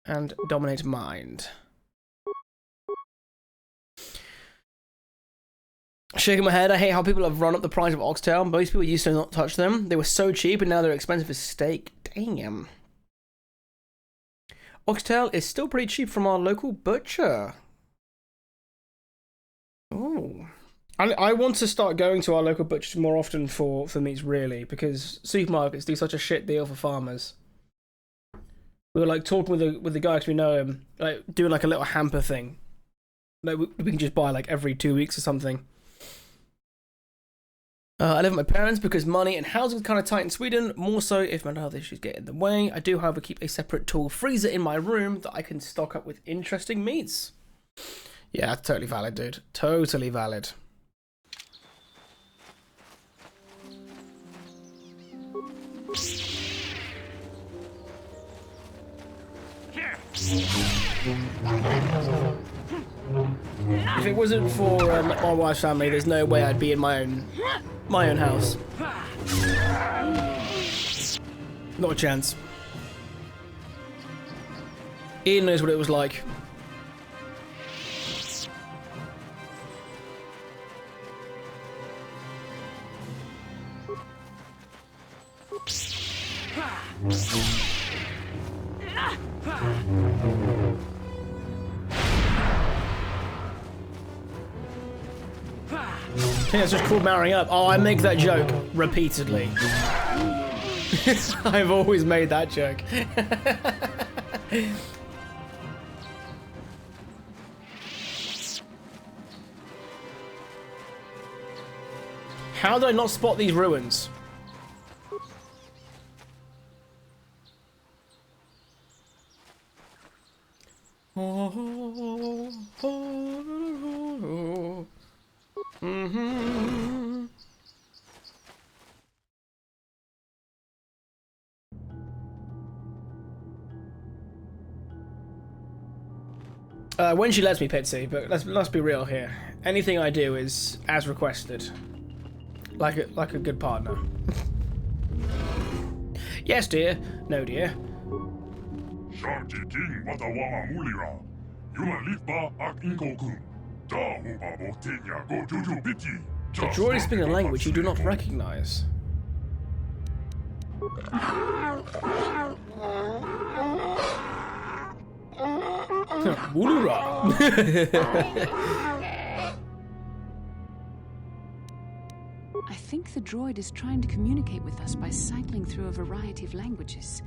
And dominate mind. Shaking my head, I hate how people have run up the price of oxtail. Most people used to not touch them. They were so cheap and now they're expensive as steak. Damn. Oxtail is still pretty cheap from our local butcher. Oh. I want to start going to our local butchers more often for meats, really, because supermarkets do such a shit deal for farmers. We were like talking with the guy because we know him, like doing like a little hamper thing. Like we can just buy like every 2 weeks or something. I live with my parents because money and housing is kind of tight in Sweden, more so if mental health issues get in the way. I do, however, keep a separate tall freezer in my room that I can stock up with interesting meats. Yeah, that's totally valid, dude. Totally valid. If it wasn't for my wife's family, there's no way I'd be in my own house. Not a chance. Ian knows what it was like. I think that's just called marrying up. Oh, I make that joke repeatedly. I've always made that joke. How did I not spot these ruins? When she lets me, Pitsy, but let's be real here. Anything I do is as requested, like a good partner. Yes, dear. No, dear. The droid is speaking a language you do not recognize. I think the droid is trying to communicate with us by cycling through a variety of languages.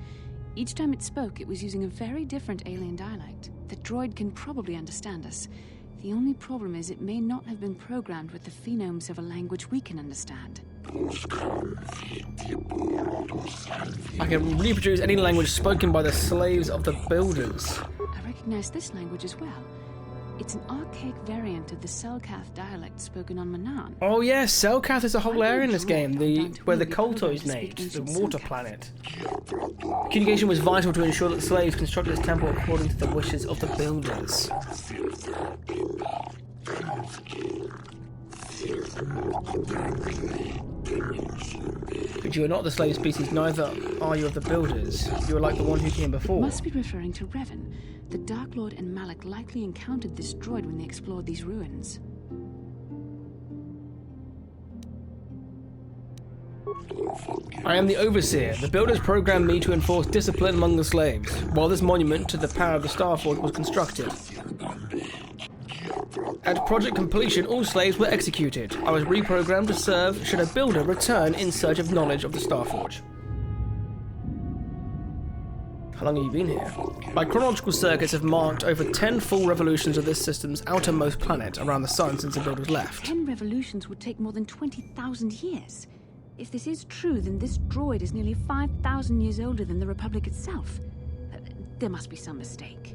Each time it spoke, it was using a very different alien dialect. The droid can probably understand us. The only problem is it may not have been programmed with the phonemes of a language we can understand. I can reproduce any language spoken by the slaves of the builders. I recognize this language as well. It's an archaic variant of the Selkath dialect spoken on Manaan. Oh yeah, Selkath is a whole area in this game, where the Kolto's made, the water planet. Communication was vital to ensure that slaves constructed this temple according to the wishes of the builders. But you are not the slave species, neither are you of the builders. You are like the one who came before. Must be referring to Revan. The Dark Lord and Malak likely encountered this droid when they explored these ruins. I am the Overseer. The builders programmed me to enforce discipline among the slaves, while this monument to the power of the Starforge was constructed. At project completion, all slaves were executed. I was reprogrammed to serve should a builder return in search of knowledge of the Starforge. How long have you been here? My chronological circuits have marked over 10 full revolutions of this system's outermost planet around the sun since the builders left. 10 revolutions would take more than 20,000 years. If this is true, then this droid is nearly 5,000 years older than the Republic itself. There must be some mistake.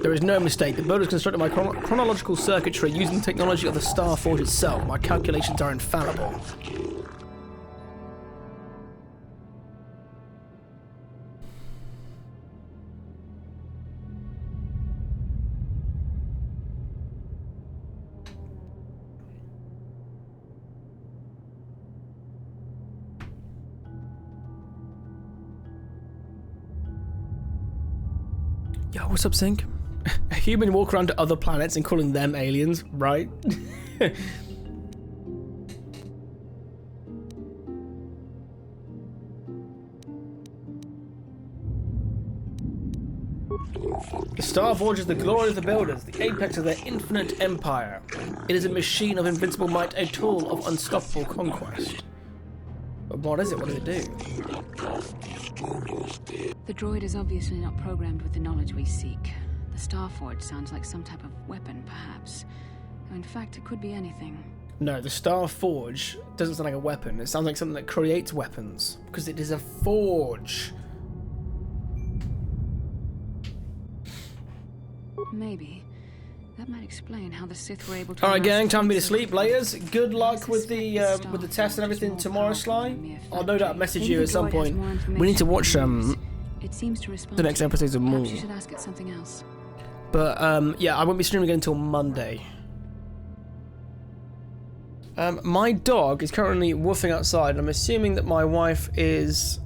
There is no mistake. The builders constructed my chronological circuitry using the technology of the Starforge itself. My calculations are infallible. Yo, what's up, Sync? A human walk around to other planets and calling them aliens, right? The Starforge is the glory of the builders, the apex of their infinite empire. It is a machine of invincible might, a tool of unstoppable conquest. But what is it? What does it do? The droid is obviously not programmed with the knowledge we seek. The Starforge sounds like some type of weapon, perhaps. Though in fact, it could be anything. No, the Starforge doesn't sound like a weapon. It sounds like something that creates weapons. Because it is a forge. Maybe. That might explain how the Sith were able to... Alright gang, time for me to sleep, players. Good luck with the test and everything tomorrow, Sly. I'll no doubt message you at some point. We need to watch It seems to respond the next episodes of Maul. Perhaps you should ask it something else. But yeah, I won't be streaming again until Monday. My dog is currently woofing outside. I'm assuming that my wife is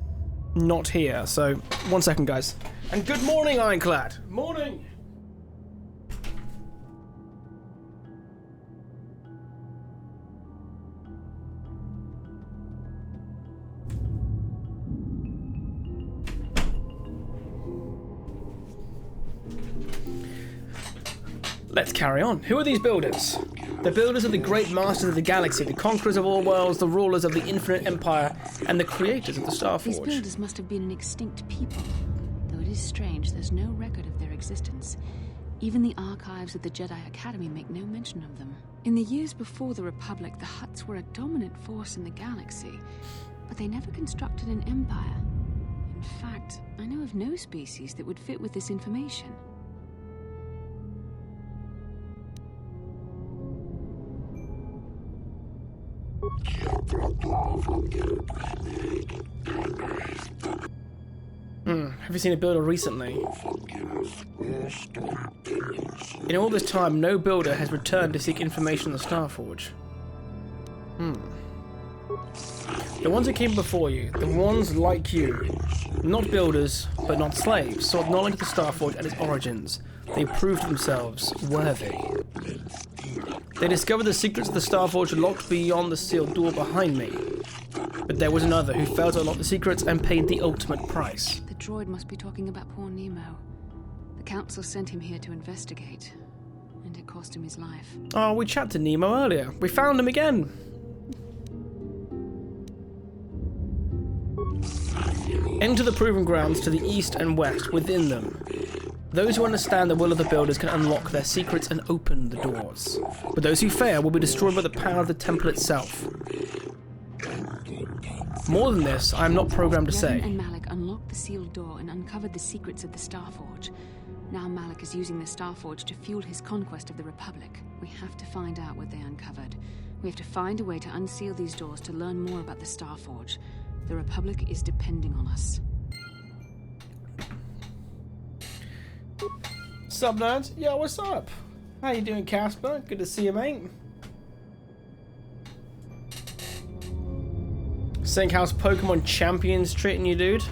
not here. So, 1 second, guys. And good morning, Ironclad. Morning. Let's carry on. Who are these builders? The builders are the great masters of the galaxy, the conquerors of all worlds, the rulers of the infinite empire, and the creators of the Starforge. These builders must have been an extinct people. Though it is strange, there's no record of their existence. Even the archives of the Jedi Academy make no mention of them. In the years before the Republic, the Hutts were a dominant force in the galaxy, but they never constructed an empire. In fact, I know of no species that would fit with this information. Have you seen a builder recently? In all this time, no builder has returned to seek information on the Starforge. The ones that came before you, the ones like you, not builders, but not slaves, sought knowledge of the Starforge and its origins. They proved themselves worthy. They discovered the secrets of the Starforge locked beyond the sealed door behind me. But there was another who failed to unlock the secrets and paid the ultimate price. The droid must be talking about poor Nemo. The Council sent him here to investigate, and it cost him his life. Oh, we chatted to Nemo earlier. We found him again. Enter the proving grounds to the east and west. Within them, those who understand the will of the builders can unlock their secrets and open the doors. But those who fail will be destroyed by the power of the temple itself. More than this, I am not programmed to say. Yevon and Malik unlocked the sealed door and uncovered the secrets of the Starforge. Now Malik is using the Starforge to fuel his conquest of the Republic. We have to find out what they uncovered. We have to find a way to unseal these doors to learn more about the Starforge. The Republic is depending on us. Sup, nerds? Yo, what's up? How you doing, Casper? Good to see you, mate. Saying how's Pokemon Champions treating you, dude?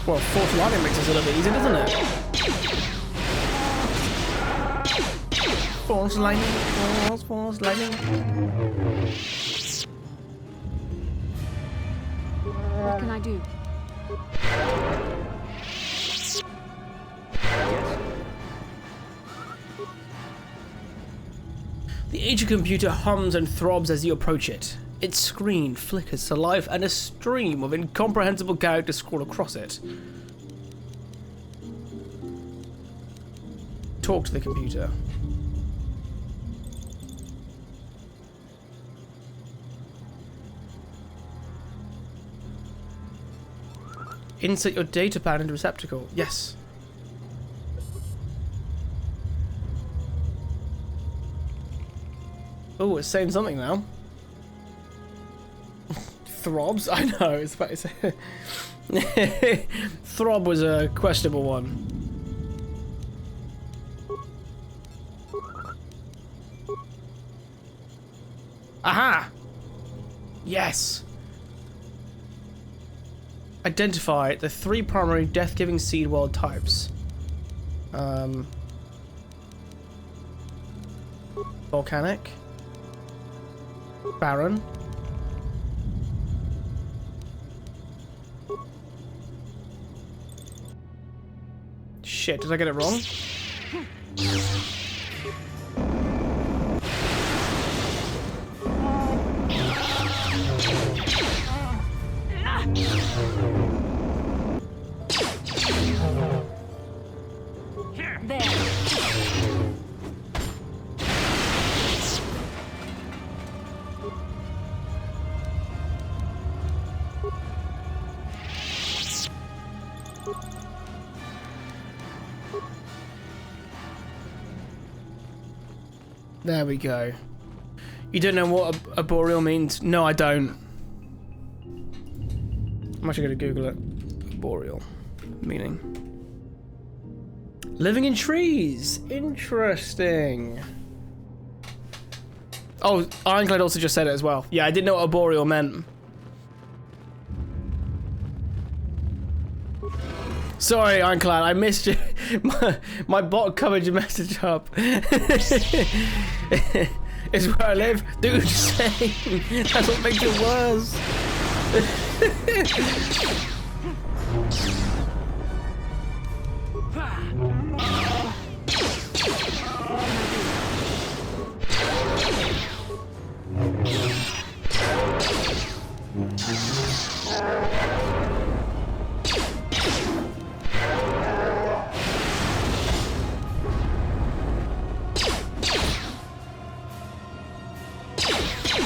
Well, Force Lightning makes this a little bit easier, doesn't it? Force Lightning, Force Lightning. What can I do? The aged computer hums and throbs as you approach it. Its screen flickers to life and a stream of incomprehensible characters scroll across it. Talk to the computer. Insert your data pad into receptacle. Yes. Oh, it's saying something now. Throbs? I know, it's about to say. Throb was a questionable one. Aha! Yes! Identify the 3 primary death-giving seed world types. Volcanic. Barren. Shit, did I get it wrong? There we go. You don't know what a boreal means? No, I don't. I'm actually going to Google it. Boreal meaning. Living in trees. Interesting. Oh, Ironclad also just said it as well. Yeah, I didn't know what a boreal meant. Sorry, Ironclad, I missed you. My bot covered your message up. It's where I live. Dude, same. That's what makes it worse.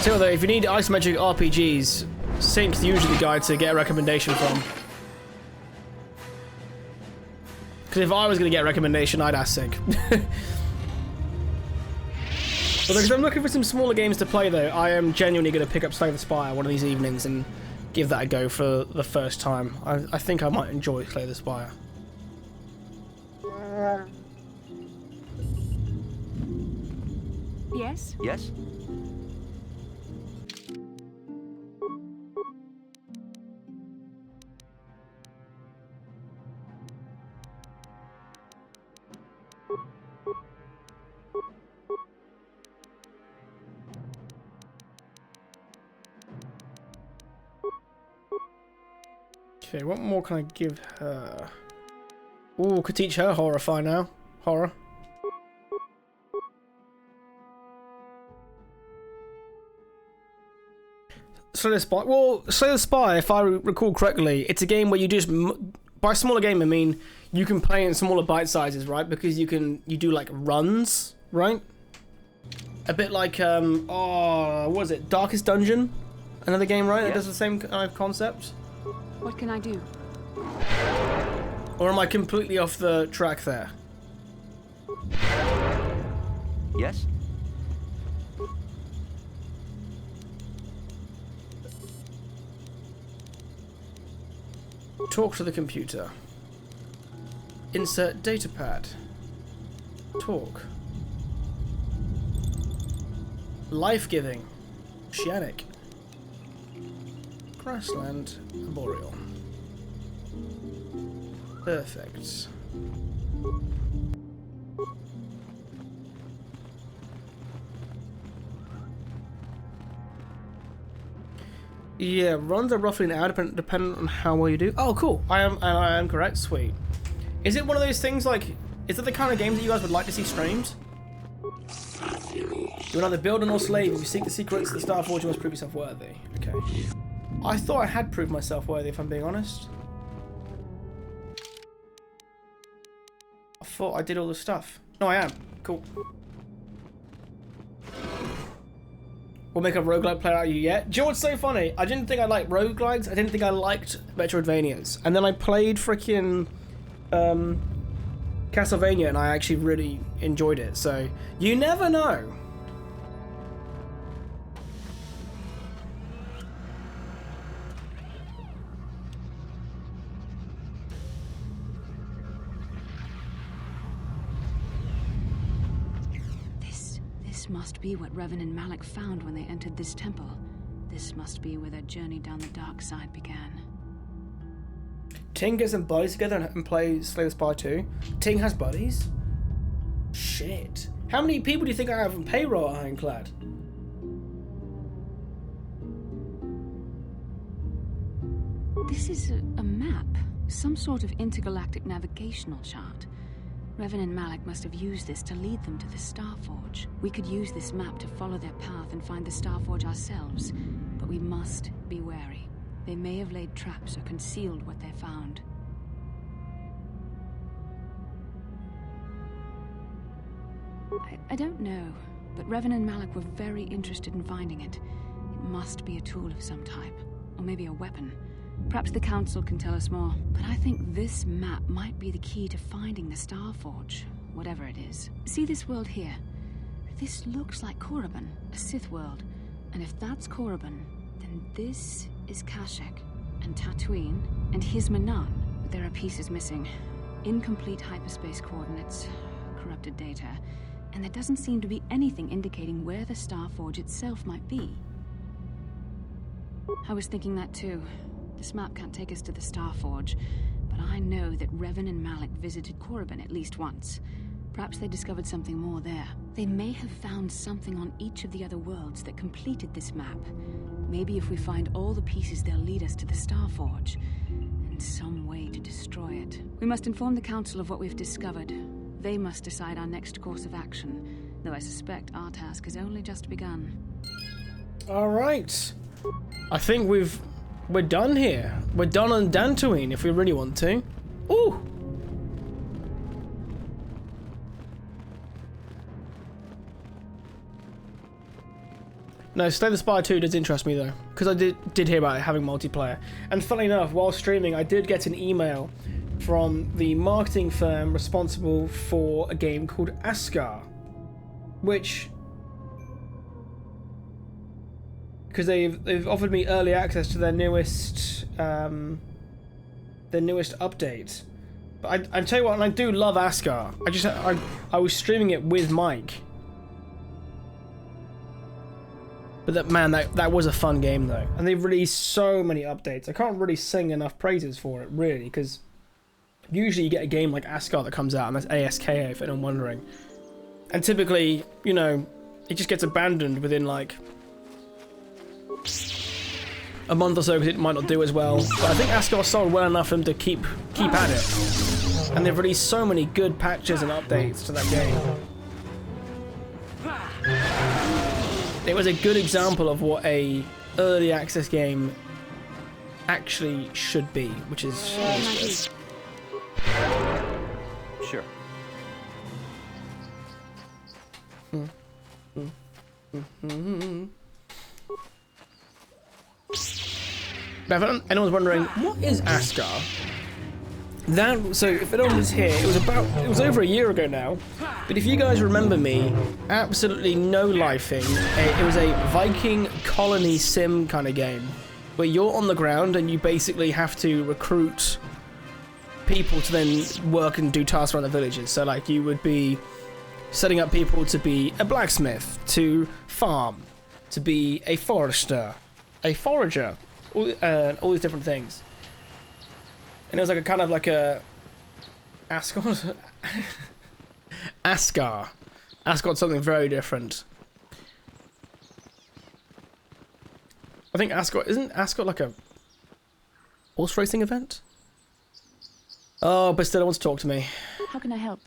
So though, if you need isometric RPGs, Sync's usually the guide to get a recommendation from. Because if I was going to get a recommendation, I'd ask Sync. But because I'm looking for some smaller games to play though, I am genuinely going to pick up Slay the Spire one of these evenings and give that a go for the first time. I think I might enjoy Slay the Spire. Yes? Yes? Okay, what more can I give her? Ooh, could teach her Horrify now. Horror. Slay the Spy. Well, Slay the Spy, if I recall correctly, it's a game where you just, by smaller game I mean, you can play in smaller bite sizes, right? Because you do like runs, right? A bit like what was it? Darkest Dungeon, another game, right? That does the same kind of concept. What can I do? Or am I completely off the track there? Yes? Talk to the computer. Insert datapad. Talk. Life-giving. Oceanic. Grassland. Arboreal. Perfect. Yeah, runs are roughly an hour dependent on how well you do. Oh, cool. I am correct. Sweet. Is it one of those things like, is it the kind of games that you guys would like to see streamed? You're neither builder nor slave. If you seek the secrets of the Starforge, you must prove yourself worthy. Okay. I thought I had proved myself worthy, if I'm being honest. I thought I did all the stuff. No, I am. Cool. We'll make a roguelike player out of you yet. Do you know what's so funny? I didn't think I liked roguelikes. I didn't think I liked Metroidvanias. And then I played freaking Castlevania and I actually really enjoyed it. So, you never know. This must be what Revan and Malik found when they entered this temple. This must be where their journey down the dark side began. Ting gets some buddies together and play Slay the Spy 2. Ting has buddies? Shit. How many people do you think I have on payroll at Ironclad? This is a map. Some sort of intergalactic navigational chart. Revan and Malik must have used this to lead them to the Starforge. We could use this map to follow their path and find the Starforge ourselves, but we must be wary. They may have laid traps or concealed what they found. I don't know, but Revan and Malik were very interested in finding it. It must be a tool of some type, or maybe a weapon. Perhaps the Council can tell us more, but I think this map might be the key to finding the Starforge, whatever it is. See this world here? This looks like Korriban, a Sith world. And if that's Korriban, then this is Kashyyyk, and Tatooine, and His-Manan. But there are pieces missing. Incomplete hyperspace coordinates, corrupted data, and there doesn't seem to be anything indicating where the Starforge itself might be. I was thinking that too. This map can't take us to the Starforge, but I know that Revan and Malik visited Korriban at least once. Perhaps they discovered something more there. They may have found something on each of the other worlds that completed this map. Maybe if we find all the pieces, they'll lead us to the Starforge, and some way to destroy it. We must inform the Council of what we've discovered. They must decide our next course of action, though I suspect our task has only just begun. Alright. I think we're done here. We're done on Dantooine if we really want to. Ooh! No, Slay the Spy 2 does interest me though, because I did hear about it having multiplayer. And funnily enough, while streaming, I did get an email from the marketing firm responsible for a game called Askar, which, because they've offered me early access to their newest update. But I tell you what, and I do love Askar. I was streaming it with Mike. But that was a fun game though, and they've released so many updates. I can't really sing enough praises for it, really, because usually you get a game like Askar that comes out, and that's ASKA if anyone wondering. And typically, you know, it just gets abandoned within like a month or so because it might not do as well. But I think Asgore sold well enough for them to keep at it. And they've released so many good patches and updates to that game. It was a good example of what a early access game actually should be, which is good. Sure. Now, if anyone's wondering, what is Asgore? So if anyone was here, it was over a year ago now, but if you guys remember me, absolutely no lifing. It was a Viking colony sim kind of game, where you're on the ground and you basically have to recruit people to then work and do tasks around the villages. So like you would be setting up people to be a blacksmith, to farm, to be a forester, a forager, all these different things. And it was like a kind of like a Asgore. Asgore's something very different. I think isn't Asgore like a horse racing event? Oh, Bastila wants to talk to me. How can I help?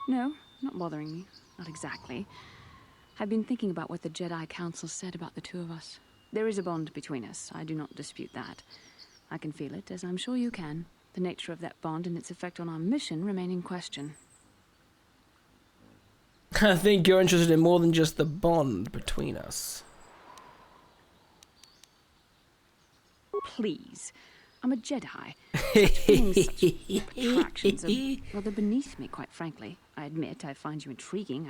No, not bothering me. Not exactly. I've been thinking about what the Jedi Council said about the two of us. There is a bond between us. I do not dispute that. I can feel it, as I'm sure you can. The nature of that bond and its effect on our mission remain in question. I think you're interested in more than just the bond between us. Please. I'm a Jedi. Such feelings, such attractions are rather beneath me, quite frankly. I admit I find you intriguing.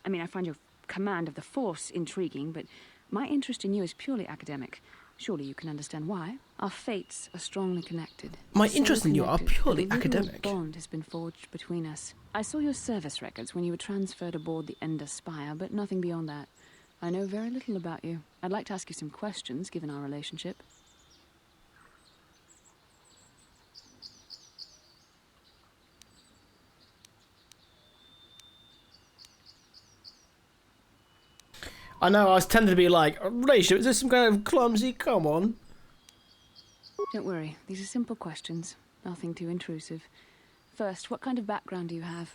I find your command of the Force intriguing, but my interest in you is purely academic. Surely you can understand why. Our fates are strongly connected. My interest in you are purely academic. A bond has been forged between us. I saw your service records when you were transferred aboard the Ender Spire, but nothing beyond that. I know very little about you. I'd like to ask you some questions, given our relationship. I know, I was tempted to be like, relationship, is this some kind of clumsy? Come on. Don't worry, these are simple questions. Nothing too intrusive. First, what kind of background do you have?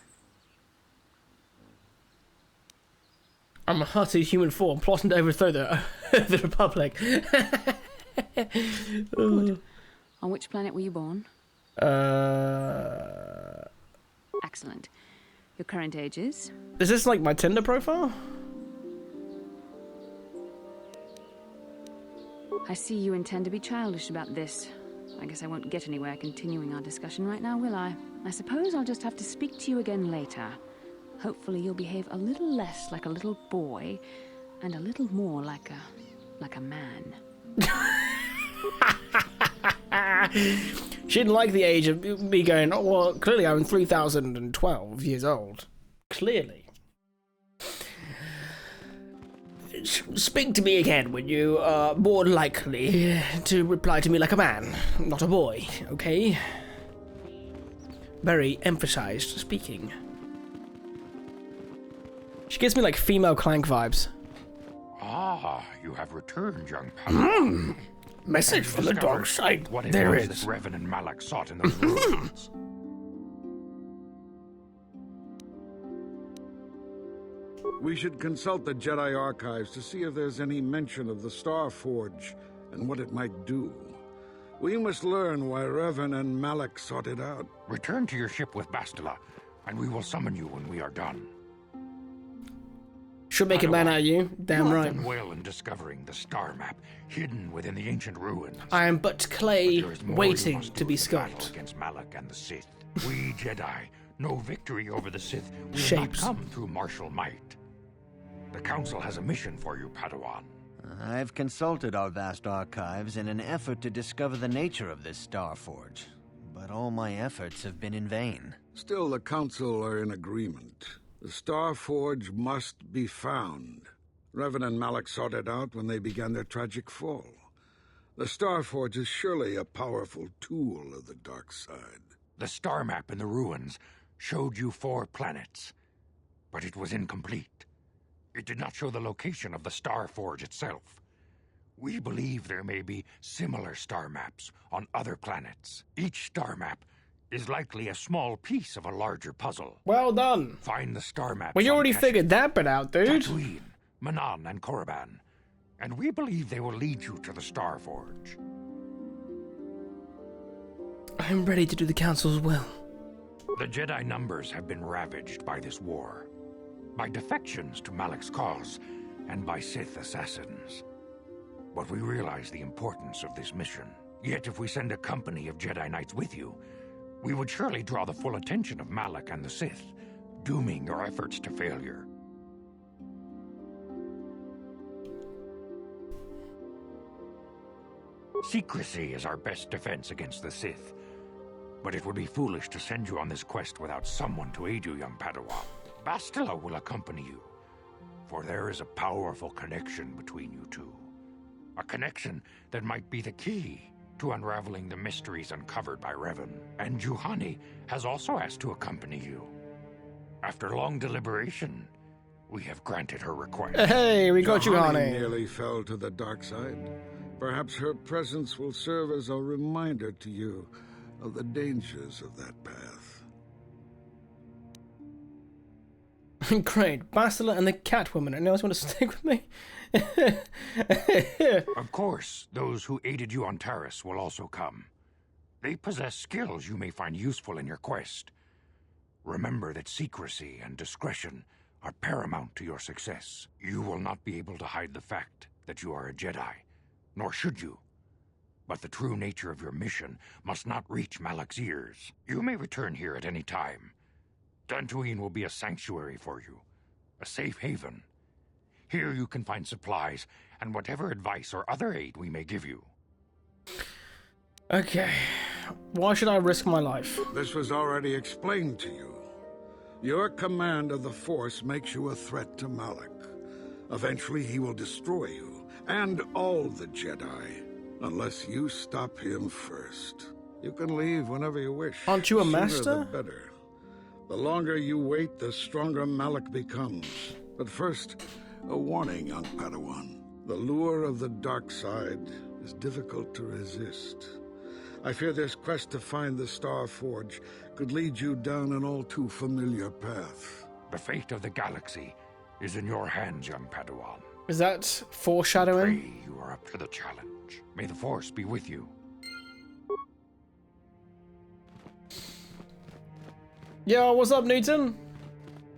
I'm a hutty human form, plotting to overthrow the Republic. Good. On which planet were you born? Excellent. Your current age is? Is this like my Tinder profile? I see you intend to be childish about this. I guess I won't get anywhere continuing our discussion right now, will I? I suppose I'll just have to speak to you again later. Hopefully you'll behave a little less like a little boy and a little more like a man. She didn't like the age of me going, oh, well, clearly I'm 3,012 years old. Clearly. Speak to me again when you are more likely to reply to me like a man, not a boy, okay? Very emphasized speaking. She gives me like female Clank vibes. Ah, you have returned, young Padawan. Message from the dark side. What it there was is. that Revan and Malak sought in those ruins. We should consult the Jedi archives to see if there's any mention of the Star Forge and what it might do. We must learn why Revan and Malak sought it out. Return to your ship with Bastila, and we will summon you when we are done. Should make a man out of you. Damn you right. have done well in discovering the star map hidden within the ancient ruins. I am but clay But waiting to be sculpted. Against Malak and the Sith. We Jedi know victory over the Sith will Shapes. not come through martial might. The Council has a mission for you, Padawan. I've consulted our vast archives in an effort to discover the nature of this Star Forge, but all my efforts have been in vain. Still, the Council are in agreement. The Star Forge must be found. Revan and Malak sought it out when they began their tragic fall. The Star Forge is surely a powerful tool of the dark side. The star map in the ruins showed you 4 planets, but it was incomplete. It did not show the location of the Star Forge itself. We believe there may be similar star maps on other planets. Each star map is likely a small piece of a larger puzzle. Well done. Find the star maps. Well, you already figured that bit out, dude. Tatooine, Manan, and Korriban. And we believe they will lead you to the Star Forge. I'm ready to do the Council's will. The Jedi numbers have been ravaged by this war, by defections to Malak's cause, and by Sith assassins. But we realize the importance of this mission. Yet if we send a company of Jedi Knights with you, we would surely draw the full attention of Malak and the Sith, dooming your efforts to failure. Secrecy is our best defense against the Sith, but it would be foolish to send you on this quest without someone to aid you, young Padawan. Bastila will accompany you, for there is a powerful connection between you two. A connection that might be the key to unraveling the mysteries uncovered by Revan. And Juhani has also asked to accompany you. After long deliberation, we have granted her request. Hey, we got Juhani. Nearly fell to the dark side. Perhaps her presence will serve as a reminder to you of the dangers of that path. Great. Bastila and the Catwoman. Anyone else want to stick with me? Of course, those who aided you on Taris will also come. They possess skills you may find useful in your quest. Remember that secrecy and discretion are paramount to your success. You will not be able to hide the fact that you are a Jedi, nor should you. But the true nature of your mission must not reach Malak's ears. You may return here at any time. Dantooine will be a sanctuary for you, a safe haven. Here you can find supplies and whatever advice or other aid we may give you. Okay. Why should I risk my life? This was already explained to you. Your command of the Force makes you a threat to Malak. Eventually he will destroy you, and all the Jedi, unless you stop him first. You can leave whenever you wish. Aren't you a Sooner master? the better. The longer you wait, the stronger Malak becomes. But first, a warning, young Padawan. The lure of the dark side is difficult to resist. I fear this quest to find the Star Forge could lead you down an all too familiar path. The fate of the galaxy is in your hands, young Padawan. Is that foreshadowing? Pray you are up to the challenge. May the Force be with you. Yo, what's up, Newton?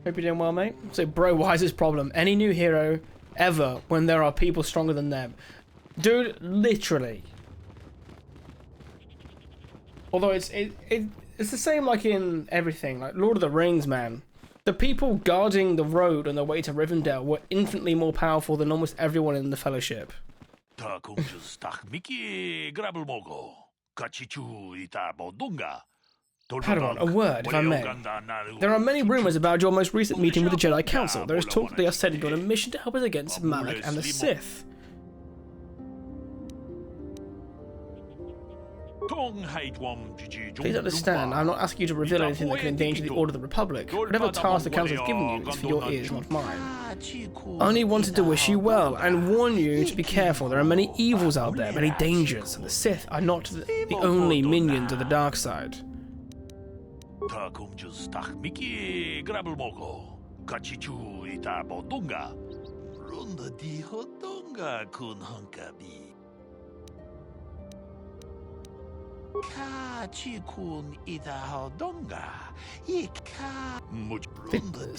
Hope you're doing well, mate. So, bro, why is this problem? Any new hero ever when there are people stronger than them? Dude, literally. Although it's the same like in everything, like Lord of the Rings, man. The people guarding the road on the way to Rivendell were infinitely more powerful than almost everyone in the Fellowship. Padawan, a word, if I may. There are many rumors about your most recent meeting with the Jedi Council. There is talk that they are sending you on a mission to help us against Malak and the Sith. Please understand, I'm not asking you to reveal anything that can endanger the Order of the Republic. Whatever task the Council has given you is for your ears, not mine. I only wanted to wish you well, and warn you to be careful. There are many evils out there, many dangers, and the Sith are not the only minions of the dark side. So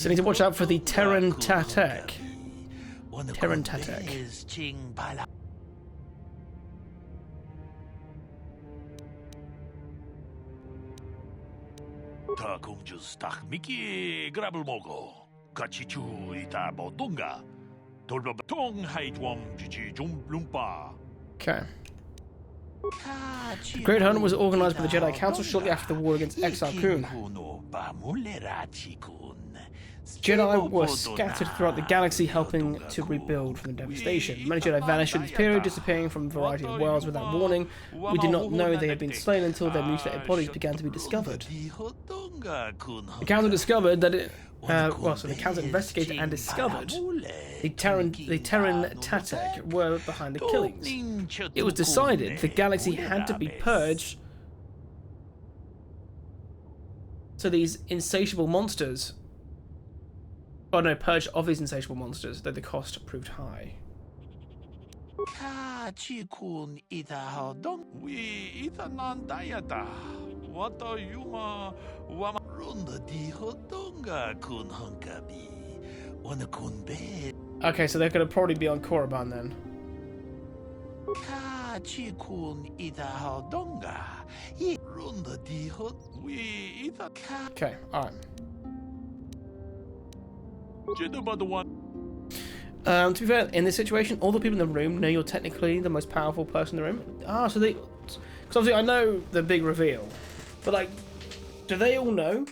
need to watch out for the Terran Tatek. Terran Tatek. Okay. The Great Hunt was organized by the Jedi Council shortly after the war against Exar Kun. Jedi were scattered throughout the galaxy, helping to rebuild from the devastation. Many Jedi vanished in this period, disappearing from a variety of worlds without warning. We did not know they had been slain until their mutilated bodies began to be discovered. The Council discovered that So the council investigated and discovered the Terran Tatek were behind the killings. It was decided the galaxy had to be purged so these insatiable monsters... Oh no, purged of these insatiable monsters, though the cost proved high. Okay, so they're gonna probably be on Korriban then. Okay, alright. To be fair, in this situation, all the people in the room know you're technically the most powerful person in the room. Ah, so they... Because obviously I know the big reveal, but like, do they all know?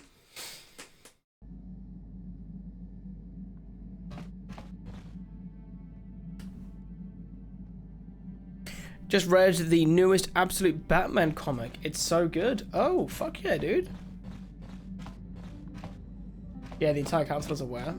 Just read the newest Absolute Batman comic. It's so good. Oh, fuck yeah, dude. Yeah, the entire council is aware.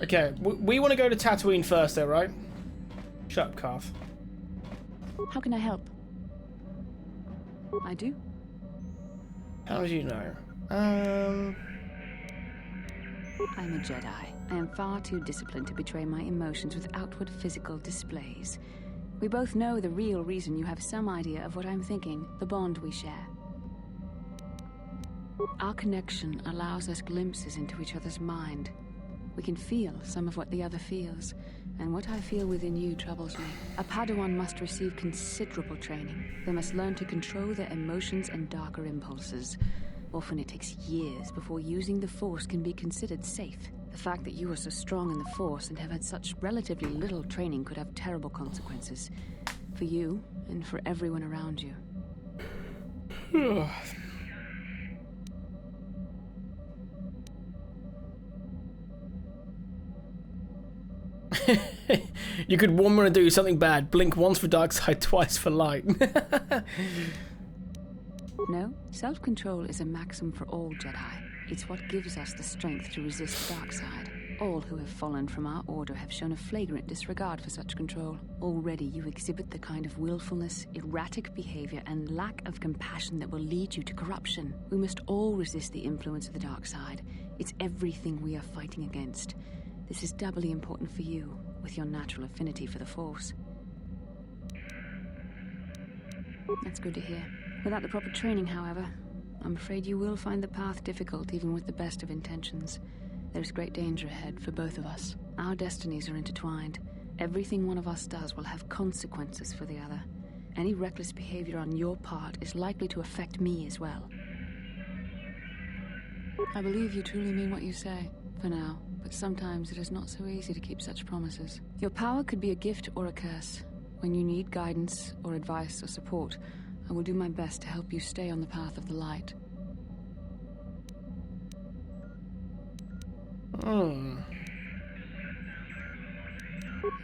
Okay, we want to go to Tatooine first though, right? Shut up, Carth. How can I help? I do. How do you know? I'm a Jedi. I am far too disciplined to betray my emotions with outward physical displays. We both know the real reason you have some idea of what I'm thinking, the bond we share. Our connection allows us glimpses into each other's mind. We can feel some of what the other feels, and what I feel within you troubles me. A Padawan must receive considerable training. They must learn to control their emotions and darker impulses. Often it takes years before using the Force can be considered safe. The fact that you are so strong in the Force and have had such relatively little training could have terrible consequences. For you, and for everyone around you. You could want to do something bad. Blink once for dark side, twice for light. No, self-control is a maxim for all Jedi. It's what gives us the strength to resist the dark side. All who have fallen from our order have shown a flagrant disregard for such control. Already you exhibit the kind of willfulness, erratic behavior, and lack of compassion that will lead you to corruption. We must all resist the influence of the dark side. It's everything we are fighting against. This is doubly important for you, with your natural affinity for the Force. That's good to hear. Without the proper training, however, I'm afraid you will find the path difficult even with the best of intentions. There is great danger ahead for both of us. Our destinies are intertwined. Everything one of us does will have consequences for the other. Any reckless behavior on your part is likely to affect me as well. I believe you truly mean what you say, for now. But sometimes it is not so easy to keep such promises. Your power could be a gift or a curse. When you need guidance or advice or support, I will do my best to help you stay on the path of the light. I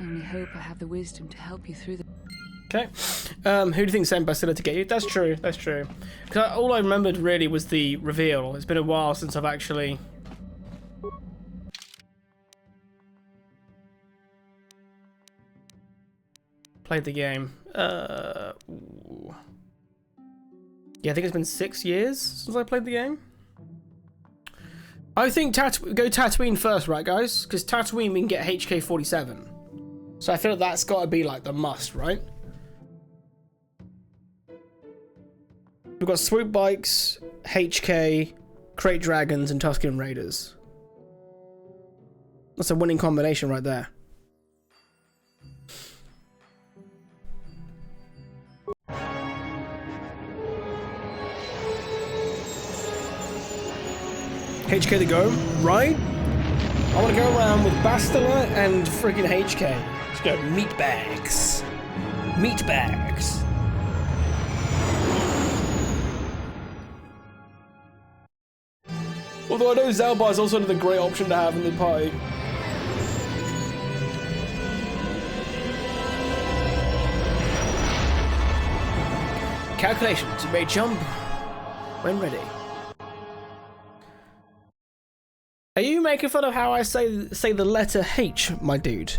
only hope I have the wisdom to help you through the... Okay. Who do you think sent Bastila to get you? That's true, that's true. Because all I remembered really was the reveal. It's been a while since I've actually... played the game. Yeah, I think it's been 6 years since I played the game. I think go Tatooine first, right, guys? Because Tatooine we can get HK-47. So I feel like that's got to be like the must, right? We've got swoop bikes, HK, crate dragons, and Tusken Raiders. That's a winning combination right there. HK to go, right? I want to go around with Bastila and friggin' HK. Let's go meat bags. Meat bags. Although I know Zalbar is also another great option to have in the party. Calculations. You may jump when ready. Are you making fun of how I say the letter H, my dude?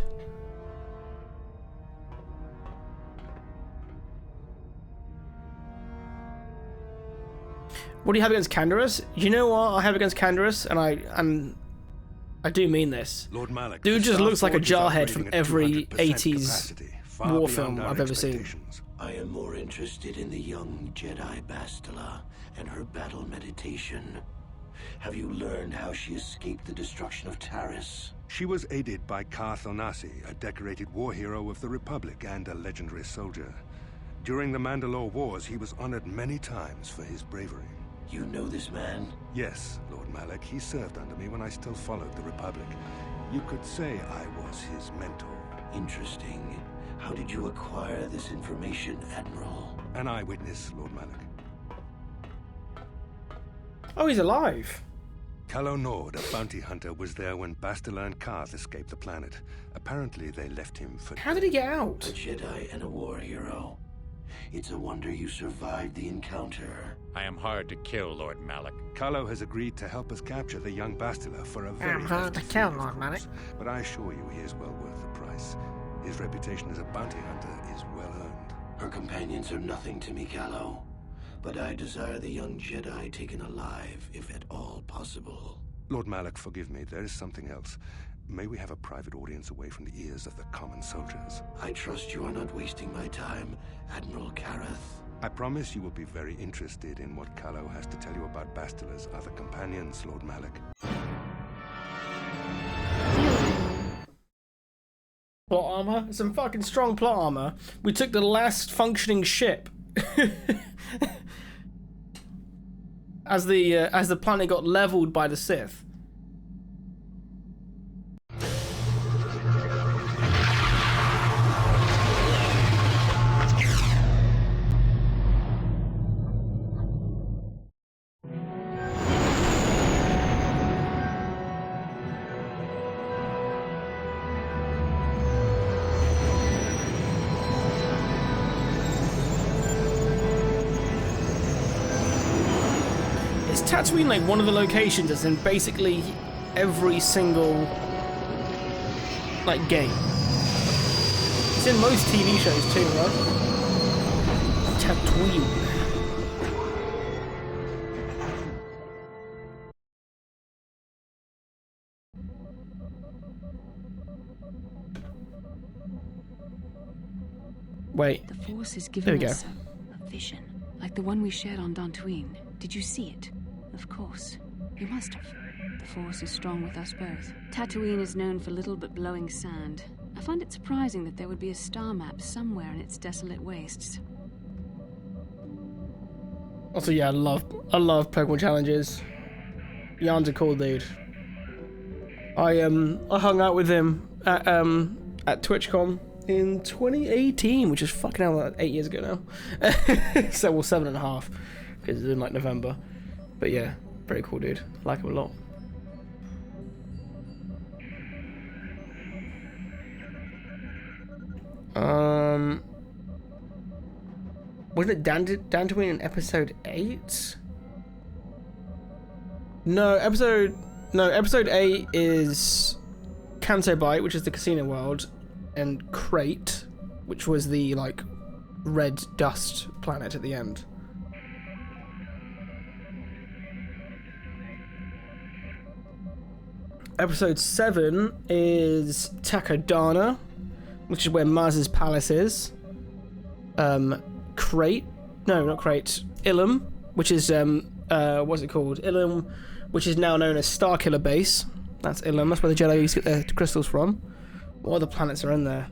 What do you have against Canderous? You know what I have against Canderous, and I do mean this. Lord Malak, dude just looks like a jarhead from every 80s war film I've ever seen. I am more interested in the young Jedi Bastila and her battle meditation. Have you learned how she escaped the destruction of Taris? She was aided by Karth Onasi, a decorated war hero of the Republic and a legendary soldier. During the Mandalore Wars, he was honored many times for his bravery. You know this man? Yes, Lord Malak. He served under me when I still followed the Republic. You could say I was his mentor. Interesting. How did you acquire this information, Admiral? An eyewitness, Lord Malak. Oh, he's alive. Calo Nord, a bounty hunter, was there when Bastila and Karth escaped the planet. Apparently, they left him for... How did he get out? A Jedi and a war hero. It's a wonder you survived the encounter. I am hard to kill, Lord Malak. Calo has agreed to help us capture the young Bastila for a very... I'm hard to kill, Lord Malak. But I assure you he is well worth the price. His reputation as a bounty hunter is well earned. Her companions are nothing to me, Calo. But I desire the young Jedi taken alive, if at all possible. Lord Malak, forgive me. There is something else. May we have a private audience away from the ears of the common soldiers? I trust you are not wasting my time, Admiral Kareth. I promise you will be very interested in what Calo has to tell you about Bastila's other companions, Lord Malak. Plot armor? Some fucking strong plot armor. We took the last functioning ship. As the planet got leveled by the Sith. Tatooine, like one of the locations that's in basically every single like game. It's in most TV shows too, right? Tatooine. Wait. The Force has given us a vision, like the one we shared on Dantooine. Did you see it? Of course. You must have. The Force is strong with us both. Tatooine is known for little but blowing sand. I find it surprising that there would be a star map somewhere in its desolate wastes. Also, yeah, I love Pokemon challenges. Yarn's a cool dude. I hung out with him at TwitchCon in 2018, which is fucking hell, like 8 years ago now. So, well, 7.5, because it's in like November. But yeah, very cool dude. I like him a lot. Wasn't it Dantooine in episode 8? No, episode 8 is Canto Bight, which is the casino world, and Crate, which was the like red dust planet at the end. Episode 7 is Takodana, which is where Maz's palace is. Crate, no, not Crate. Ilum, which is what's it called? Ilum, which is now known as Starkiller Base. That's Ilum. That's where the Jedi used to get their crystals from. What other planets are in there?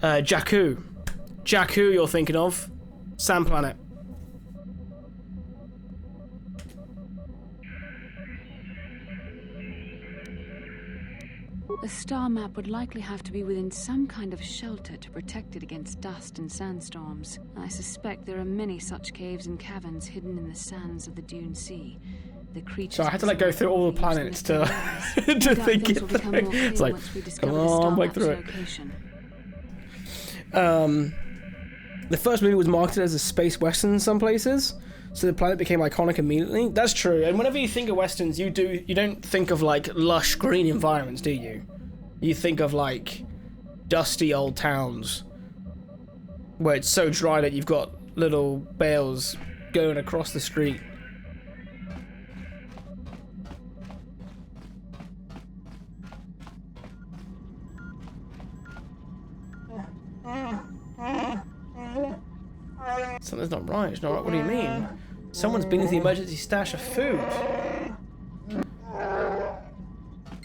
Jakku. Jakku, you're thinking of? Sand planet. A star map would likely have to be within some kind of shelter to protect it against dust and sandstorms. I suspect there are many such caves and caverns hidden in the sands of the Dune Sea. The creatures. So I had to like go through all the planets to to think it through. It's like, come on, break through it. The first movie was marketed as a space western in some places, so the planet became iconic immediately. That's true. And whenever you think of westerns, you don't think of like lush green environments, do you? You think of like dusty old towns where it's so dry that you've got little bales going across the street. Something's not right. It's not right. What do you mean? Someone's been into the emergency stash of food.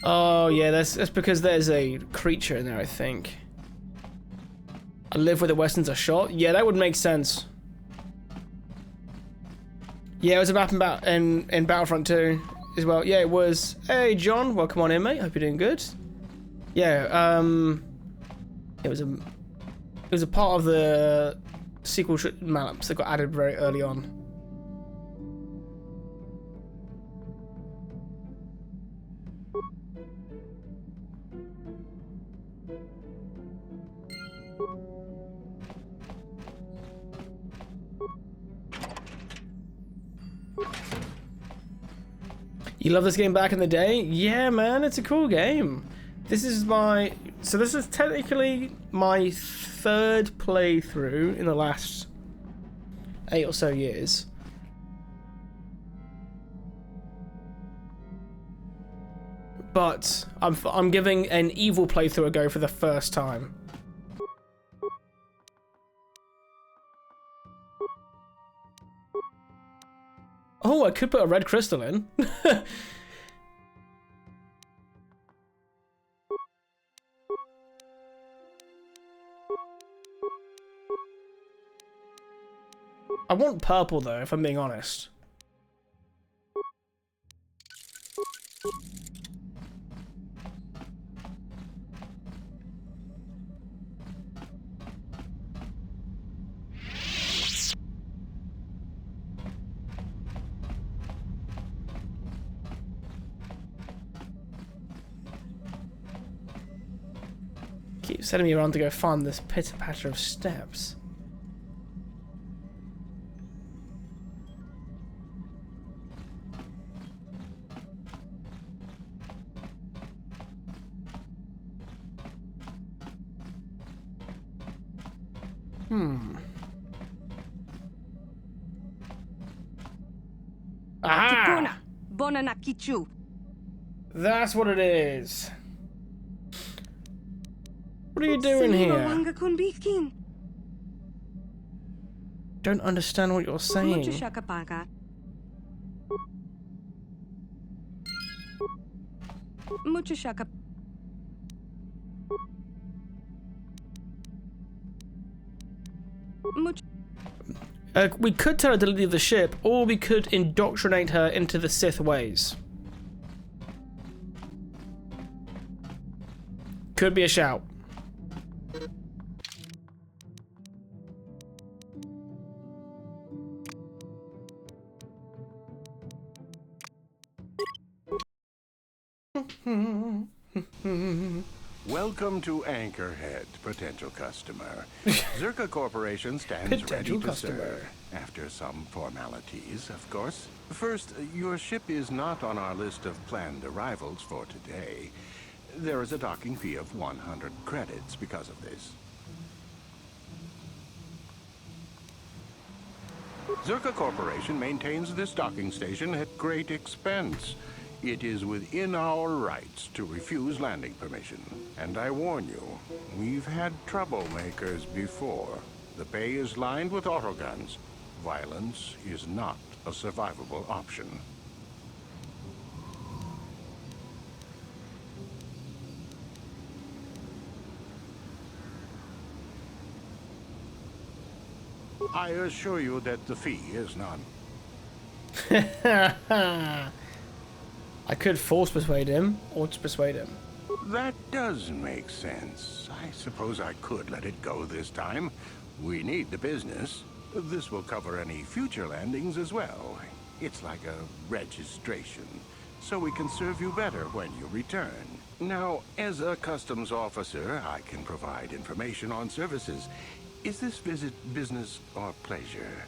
Oh yeah, that's because there's a creature in there, I think. I live where the westerns are shot. Yeah, that would make sense. Yeah, it was a map in Battlefront 2 as well. Yeah, it was. Hey John, welcome on in, mate. Hope you're doing good. Yeah, it was a part of the sequel maps that got added very early on. You love this game back in the day? Yeah, man, it's a cool game. This is technically my third playthrough in the last 8 or so years. But I'm giving an evil playthrough a go for the first time. Oh, I could put a red crystal in. I want purple though, if I'm being honest. Keep sending me around to go find this pitter-patter of steps. Aha! That's what it is. What are you doing here? Don't understand what you're saying. We could tell her to leave the ship, or we could indoctrinate her into the Sith ways. Could be a shout. Welcome to Anchorhead, potential customer. Zerka Corporation stands ready to serve. After some formalities, of course. First, your ship is not on our list of planned arrivals for today. There is a docking fee of 100 credits because of this. Zerka Corporation maintains this docking station at great expense. It is within our rights to refuse landing permission. And I warn you, we've had troublemakers before. The bay is lined with autoguns. Violence is not a survivable option. I assure you that the fee is none. I could force persuade him, or just persuade him. That does make sense. I suppose I could let it go this time. We need the business. This will cover any future landings as well. It's like a registration, so we can serve you better when you return. Now, as a customs officer, I can provide information on services. Is this visit business or pleasure?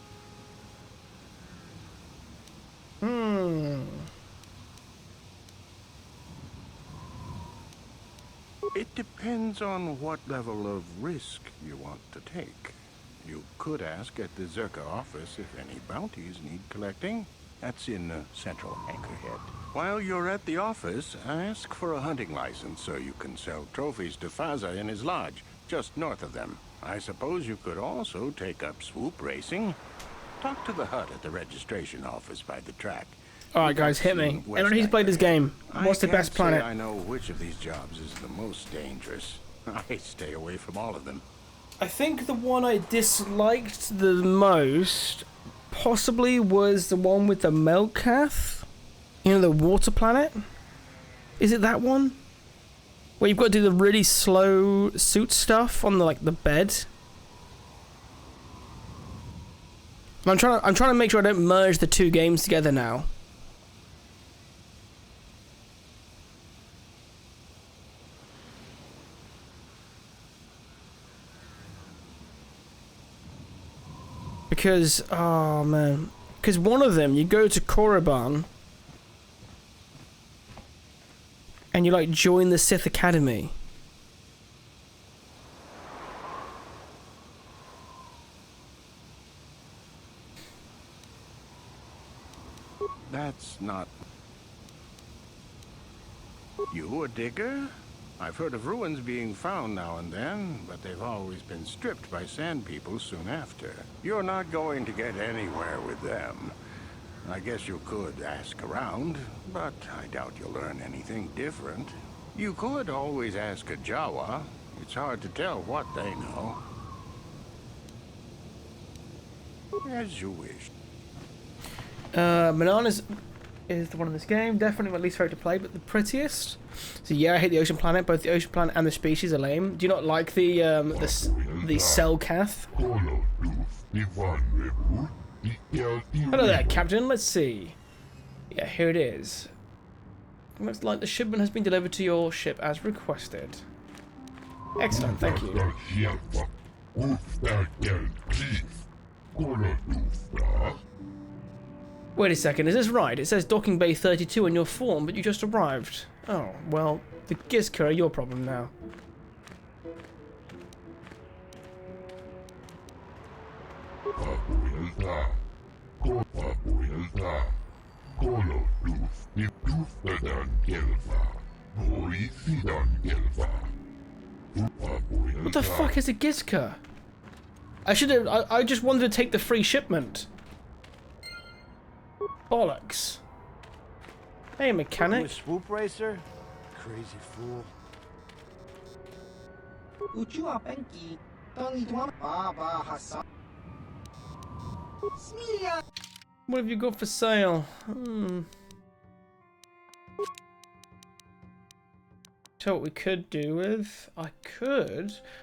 It depends on what level of risk you want to take. You could ask at the Zerka office if any bounties need collecting. That's in Central Anchorhead. While you're at the office, ask for a hunting license so you can sell trophies to Faza in his lodge, just north of them. I suppose you could also take up swoop racing. Talk to the hut at the registration office by the track. Alright guys, hit me. Anyone who's played this game, what's the best planet? I know which of these jobs is the most dangerous. I stay away from all of them. I think the one I disliked the most possibly was the one with the Melkath. You know, the water planet? Is it that one? Where you've got to do the really slow suit stuff on the, like, the bed. I'm trying to make sure I don't merge the two games together now. Because, oh man, because one of them, you go to Korriban and you like join the Sith Academy. That's not... You a digger? I've heard of ruins being found now and then, but they've always been stripped by Sand People soon after. You're not going to get anywhere with them. I guess you could ask around, but I doubt you'll learn anything different. You could always ask a Jawa. It's hard to tell what they know. As you wish. Manan is the one in this game. Definitely my least favorite to play, but the prettiest. So yeah, I hate the ocean planet. Both the ocean planet and the species are lame. Do you not like the Selkath? Hello there, Captain. Let's see. Yeah, here it is. Looks like the shipment has been delivered to your ship as requested. Excellent, thank you. Wait a second, is this right? It says Docking Bay 32 on your form, but you just arrived. Oh, well, the Gizka are your problem now. What the fuck is a Gizka? I just wanted to take the free shipment. Bollocks. Hey, mechanic. Swoop racer? Crazy fool. What have you got for sale? So what we could do with... I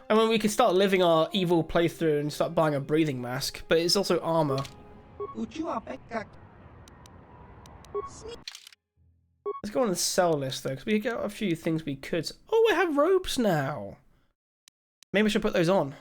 mean, we could start living our evil playthrough and start buying a breathing mask, but it's also armor. Let's go on the sell list though, because we got a few things we could... Oh, I have robes now! Maybe I should put those on.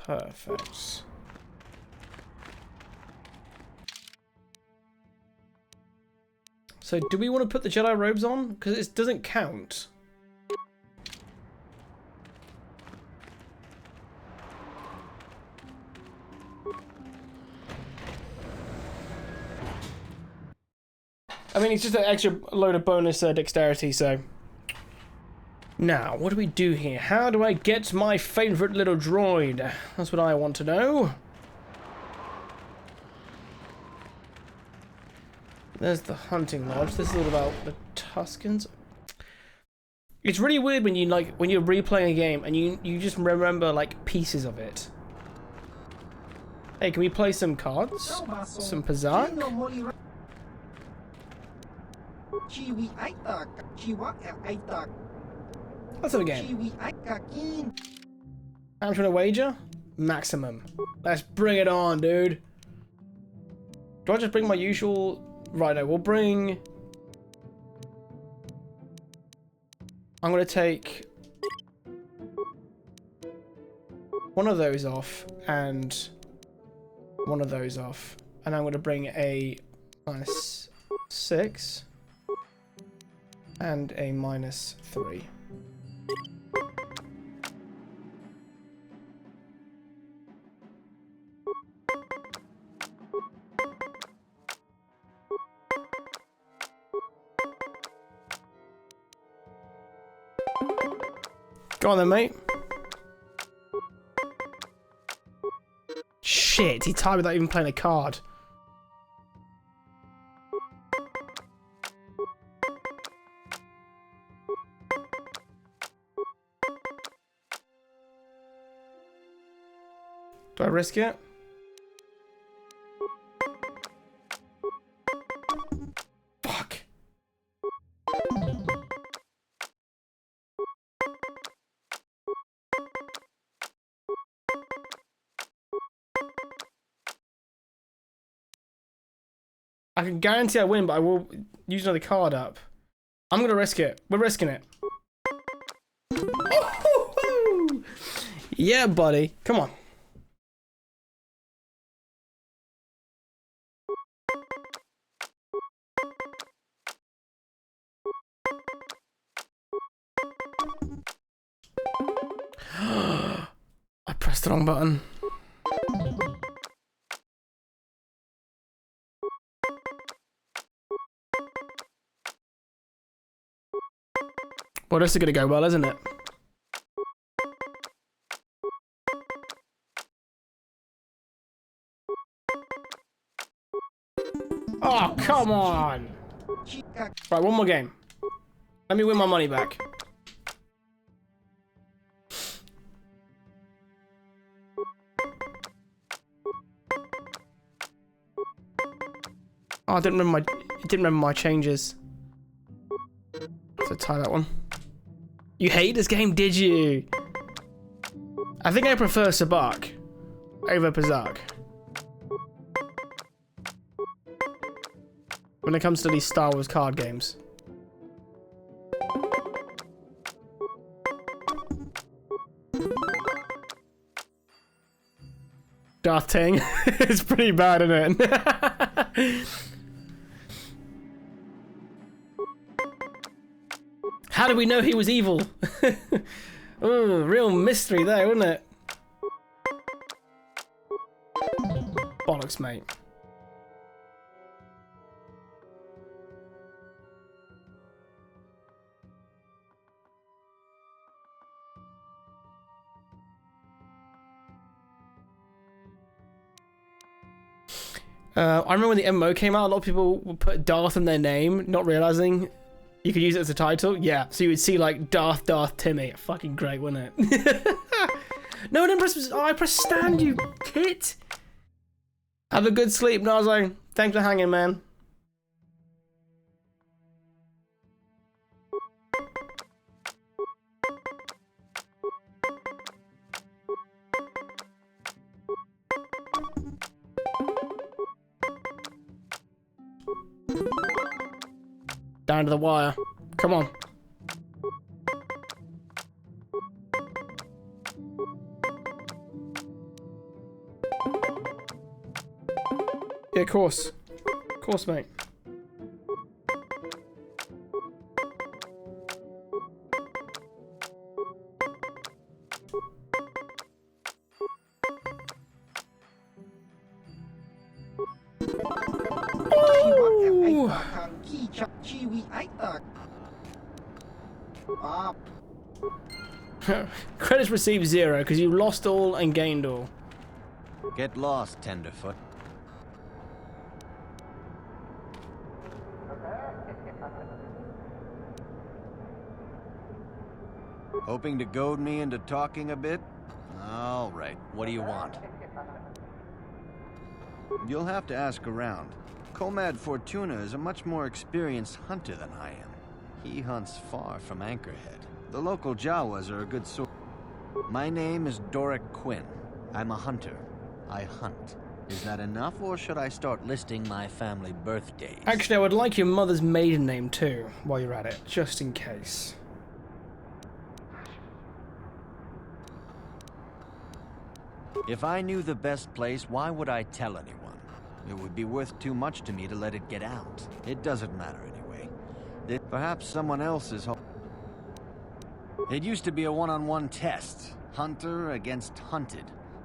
Perfect. So do we want to put the Jedi robes on? Because it doesn't count. I mean, it's just an extra load of bonus dexterity, so... Now, what do we do here? How do I get my favourite little droid? That's what I want to know. There's the hunting lodge. This is all about the Tuskens. It's really weird when you when you're replaying a game and you just remember like pieces of it. Hey, can we play some cards? Some Pazak? Let's have a game. How much want to wager? Maximum. Let's bring it on, dude. Do I just bring my usual... Right, no, we'll bring... I'm going to take one of those off and one of those off. And I'm going to bring a -6 and a -3. Go on then, mate. Shit, he tied without even playing a card. Do I risk it? Fuck. I can guarantee I win, but I will use another card up. I'm gonna risk it. We're risking it. Oh, yeah, buddy. Come on. I pressed the wrong button. Well, this is gonna go well, isn't it? Oh, come on! Right, one more game. Let me win my money back. Oh, I didn't remember my changes. So tie that one. You hate this game, did you? I think I prefer Sabak over Pazak. When it comes to these Star Wars card games. Darth Ting. It's pretty bad, isn't it? How did we know he was evil? Oh, real mystery there, wasn't it? Bollocks, mate. I remember when the MMO came out, a lot of people would put Darth in their name, not realizing you could use it as a title. Yeah, so you would see like Darth Timmy. Fucking great, wasn't it? No, I didn't press. Oh, I pressed stand, you tit. Have a good sleep, Nazo. Thanks for hanging, man. Down to the wire. Come on. Yeah, of course. Of course, mate. Credits received 0 because you lost all and gained all. Get lost, Tenderfoot. Hoping to goad me into talking a bit? All right, what do you want? You'll have to ask around. Comad Fortuna is a much more experienced hunter than I am. He hunts far from Anchorhead. The local Jawas are a good source. My name is Doric Quinn. I'm a hunter. I hunt. Is that enough, or should I start listing my family birthdays? Actually, I would like your mother's maiden name too, while you're at it, just in case. If I knew the best place, why would I tell anyone? It would be worth too much to me to let it get out. It doesn't matter anyway. Perhaps someone else is home. It used to be a one-on-one test. Hunter against hunted.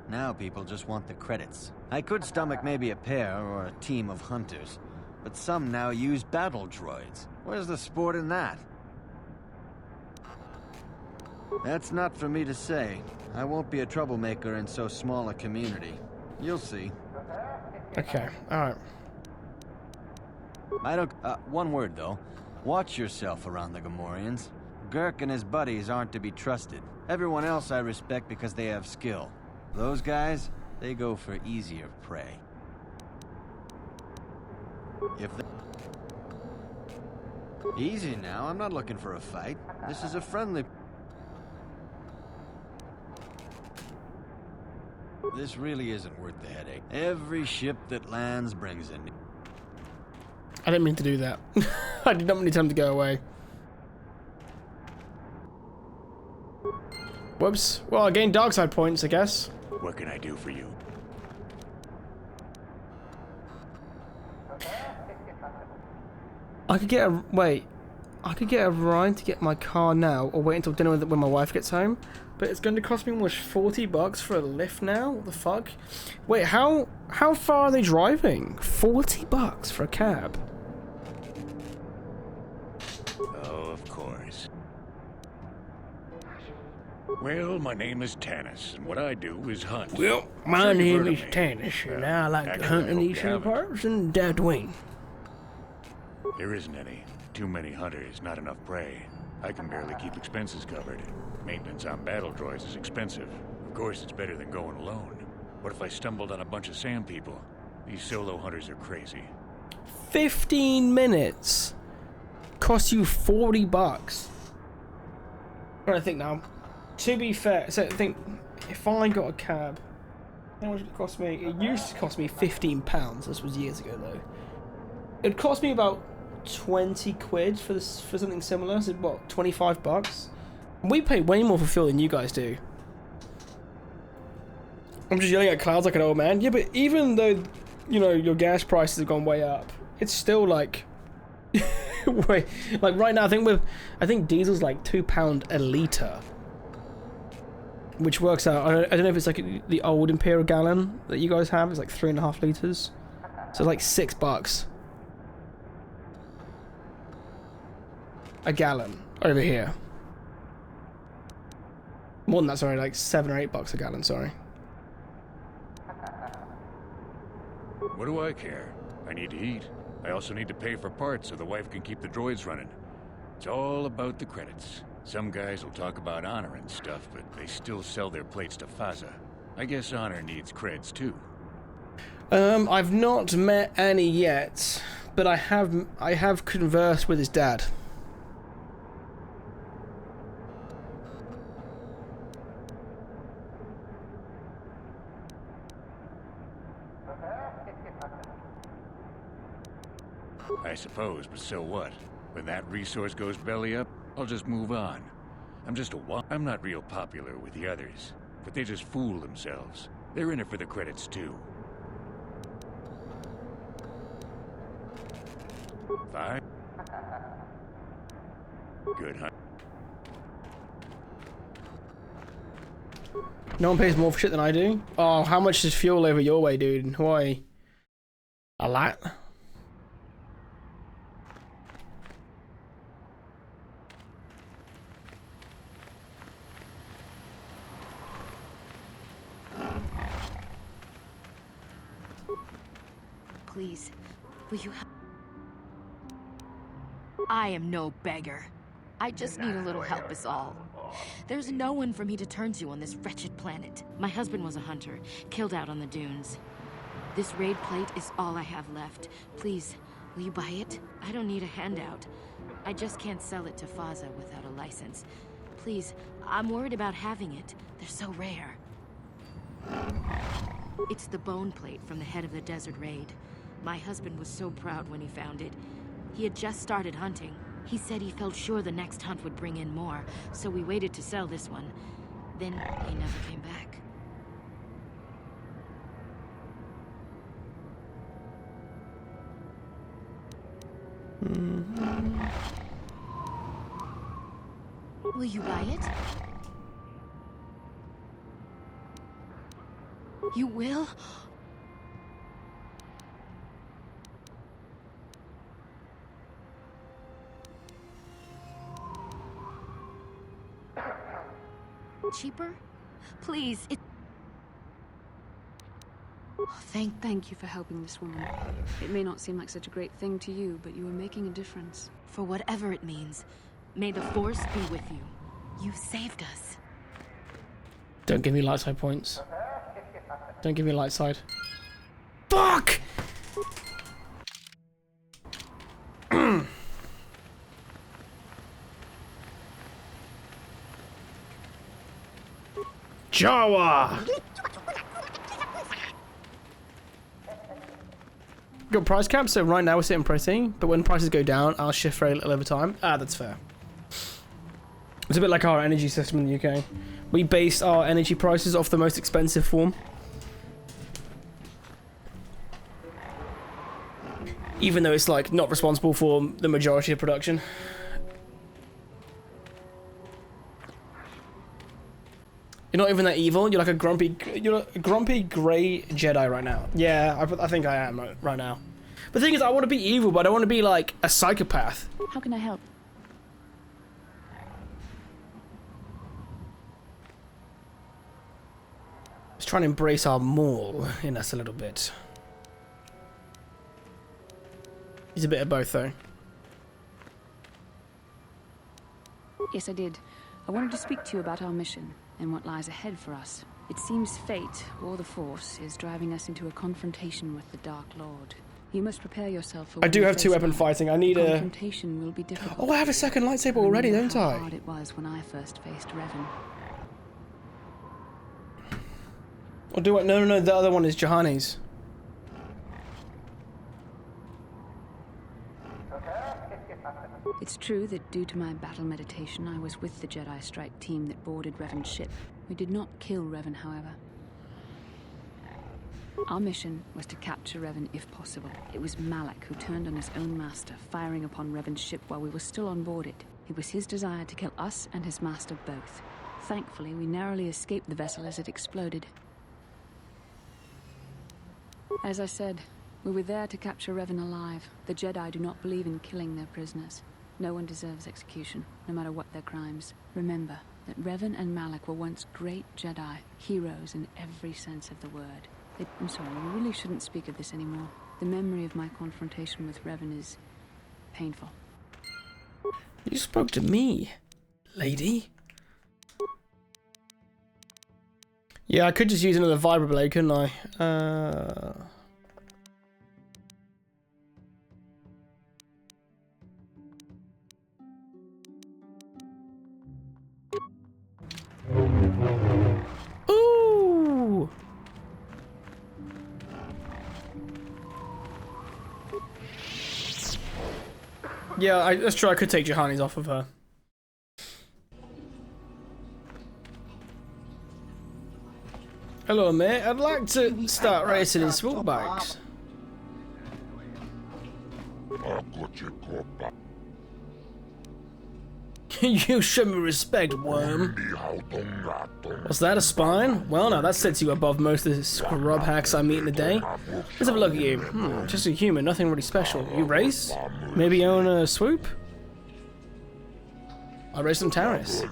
Now people just want the credits. I could stomach maybe a pair or a team of hunters, but some now use battle droids. Where's the sport in that? That's not for me to say. I won't be a troublemaker in so small a community. You'll see. Okay, alright. I don't... one word, though. Watch yourself around the Gamorreans. Gurk and his buddies aren't to be trusted. Everyone else I respect because they have skill. Those guys, they go for easier prey. If they... Easy now, I'm not looking for a fight. This is a friendly... This really isn't worth the headache. Every ship that lands brings in... I didn't mean to do that. I did not mean time to go away. Whoops. Well, I gained dark side points, I guess. What can I do for you? I could get a... Wait. I could get a ride to get my car now, or wait until dinner when my wife gets home. But it's going to cost me almost $40 for a lift now? What the fuck? Wait, how far are they driving? $40 for a cab? Oh, of course. Well, my name is Tanis, and what I do is hunt. Well, my name is Tanis, and I like to hunt in the eastern parts and Tatooine. There isn't any. Too many hunters, not enough prey. I can barely keep expenses covered. Maintenance on battle droids is expensive. Of course, it's better than going alone. What if I stumbled on a bunch of sand people? These solo hunters are crazy. 15 minutes cost you $40. I'm trying to think now. To be fair, so I think if I got a cab, how much would it cost me? It used to cost me £15. This was years ago though. It'd cost me about 20 quid for this, for something similar. So what, $25? We pay way more for fuel than you guys do. I'm just yelling at clouds like an old man. Yeah, but even though, you know, your gas prices have gone way up, it's still like, wait, like right now I think diesel's like £2 a litre, which works out. I don't know if it's like the old Imperial gallon that you guys have. It's like 3.5 litres, so like $6 a gallon over here. More than that, sorry, like $7 or $8 a gallon, sorry. What do I care? I need to eat. I also need to pay for parts so the wife can keep the droids running. It's all about the credits. Some guys will talk about honor and stuff, but they still sell their plates to Faza. I guess honor needs creds too. I've not met Annie yet, but I have conversed with his dad. I suppose, but so what? When that resource goes belly up, I'll just move on. I'm not real popular with the others, but they just fool themselves. They're in it for the credits too. Fine. Good hunt. No one pays more for shit than I do. Oh, how much is fuel over your way, dude, in Hawaii? A lot. Please, will you I am no beggar. I just need a little help is all. There's no one for me to turn to on this wretched planet. My husband was a hunter, killed out on the dunes. This raid plate is all I have left. Please, will you buy it? I don't need a handout. I just can't sell it to Faza without a license. Please, I'm worried about having it. They're so rare. It's the bone plate from the head of the desert raid. My husband was so proud when he found it. He had just started hunting. He said he felt sure the next hunt would bring in more, so we waited to sell this one. Then he never came back. Will you buy it? You will? Cheaper? Please, it... Thank you for helping this woman. It may not seem like such a great thing to you, but you are making a difference. For whatever it means, may the Force be with you. You saved us. Don't give me light side points. Don't give me light side. Fuck! Jawa! Got price cap, so right now we're sitting pretty, but when prices go down, I'll shift very little over time. Ah, that's fair. It's a bit like our energy system in the UK. We base our energy prices off the most expensive form. Even though it's like not responsible for the majority of production. You're not even that evil. You're like a grumpy grey Jedi right now. Yeah, I think I am right now. But the thing is, I want to be evil, but I don't want to be like a psychopath. How can I help? Let's try and embrace our Maul in us a little bit. He's a bit of both, though. Yes, I did. I wanted to speak to you about our mission and what lies ahead for us. It seems fate, or the Force, is driving us into a confrontation with the Dark Lord. You must prepare yourself for. I do have 2-weapon fighting. I need a. Confrontation will be difficult. Oh, I have a second lightsaber already, don't I? How hard it was when I first faced Revan. Or do I? No. The other one is Juhani's. It's true that due to my battle meditation, I was with the Jedi strike team that boarded Revan's ship. We did not kill Revan, however. Our mission was to capture Revan if possible. It was Malak who turned on his own master, firing upon Revan's ship while we were still on board it. It was his desire to kill us and his master both. Thankfully, we narrowly escaped the vessel as it exploded. As I said, we were there to capture Revan alive. The Jedi do not believe in killing their prisoners. No one deserves execution, no matter what their crimes. Remember that Revan and Malak were once great Jedi, heroes in every sense of the word. I'm sorry, we really shouldn't speak of this anymore. The memory of my confrontation with Revan is painful. You spoke to me, lady. Yeah, I could just use another vibroblade, couldn't I? Ooh! Yeah, that's true. I could take Juhani's off of her. Hello, mate. I'd like to start racing in small bikes. You show me respect, worm. What's that, a spine? Well, no, that sets you above most of the scrub hacks I meet in a day. Let's have a look at you. Just a human, nothing really special. You race? Maybe own a swoop? I race some Taris.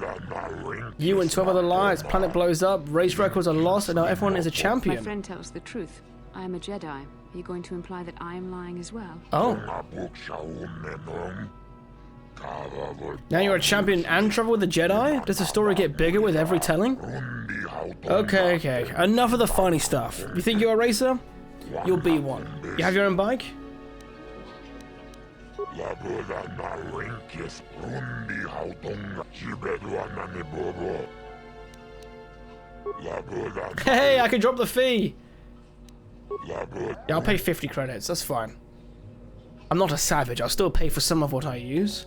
You and 12 other lives, planet blows up, race records are lost, and now everyone is a champion. My friend tells the truth. I am a Jedi, Are you going to imply that I am lying as well? Oh. Now you're a champion and travel with the Jedi? Does the story get bigger with every telling? Okay, okay. Enough of the funny stuff. You think you're a racer? You'll be one. You have your own bike? Hey, I can drop the fee! Yeah, I'll pay 50 credits, that's fine. I'm not a savage, I'll still pay for some of what I use.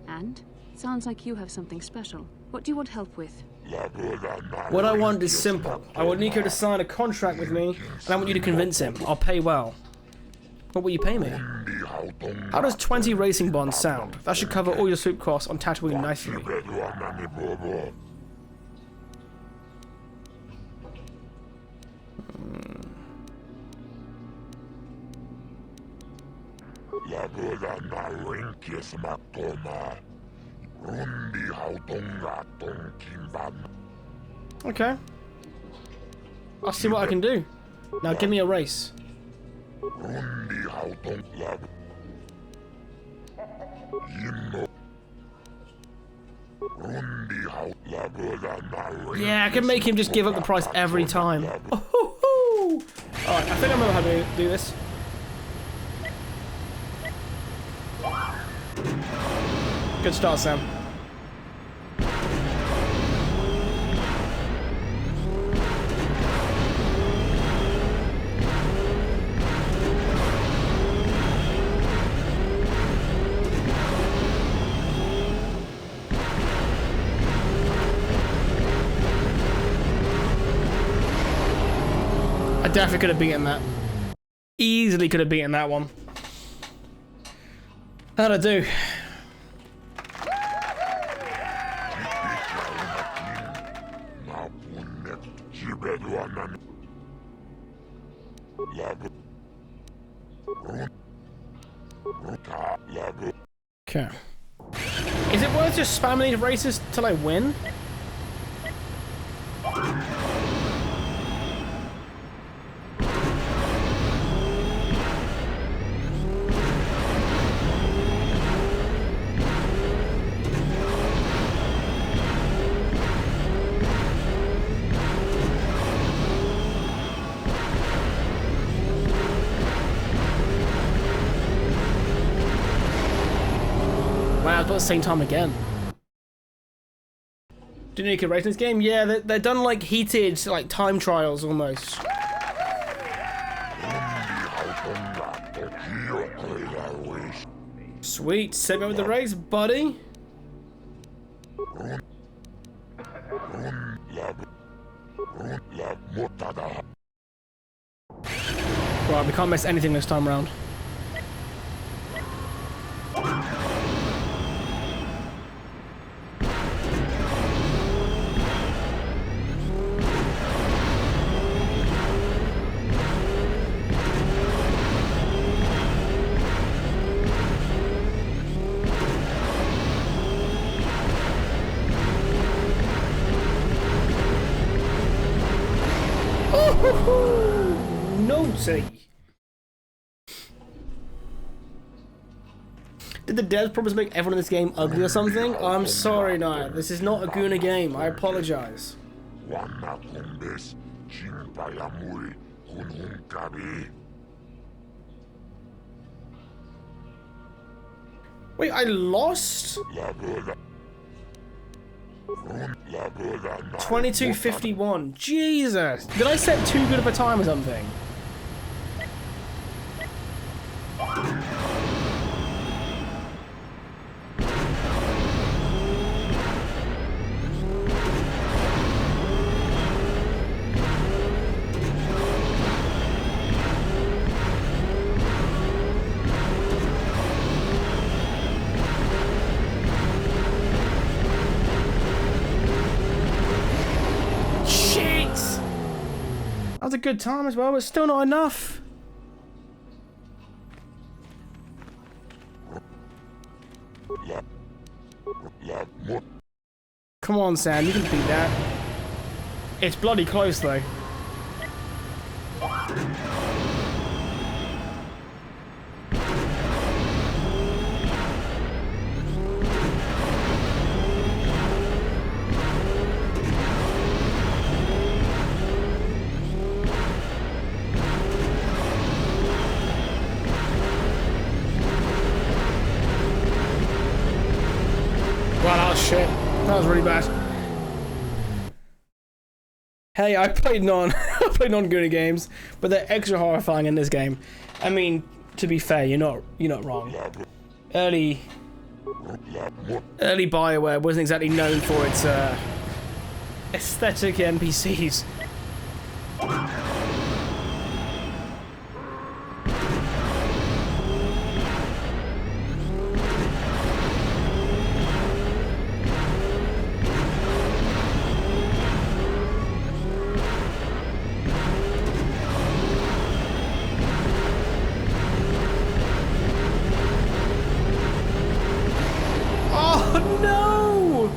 And? Sounds like you have something special. What do you want help with? What I want is simple. I want Nico to sign a contract with me, and I want you to convince him. I'll pay well. What will you pay me? How does 20 racing bonds sound? That should cover all your swoop costs on Tatooine nicely. Okay. I'll see what I can do. Now give me a race. Yeah, I can make him just give up the price every time. Alright, I think I know how to do this. Good start, Sam. I definitely could have beaten that. Easily could have beaten that one. How'd I do? Okay. Is it worth just spamming these races till I win? Wow, it's about the same time again. Didn't you race this game? Yeah, they're done like heated, like time trials almost. Sweet, set me up with the race, buddy. Right, we can't miss anything this time around. Nosy. Did the devs promise to make everyone in this game ugly or something? I'm sorry, no. This is not a Guna game. I apologize. Wait, I lost? 22:51. Jesus. Did I set too good of a time or something? That was a good time as well, but still not enough. Come Come on, Sam, you can beat that. It's bloody close, though. Wow, that was shit. That was really bad. Hey, I played I played non-Goonie games, but they're extra horrifying in this game. I mean, to be fair, you're not wrong. Early BioWare wasn't exactly known for its aesthetic NPCs. Oh no!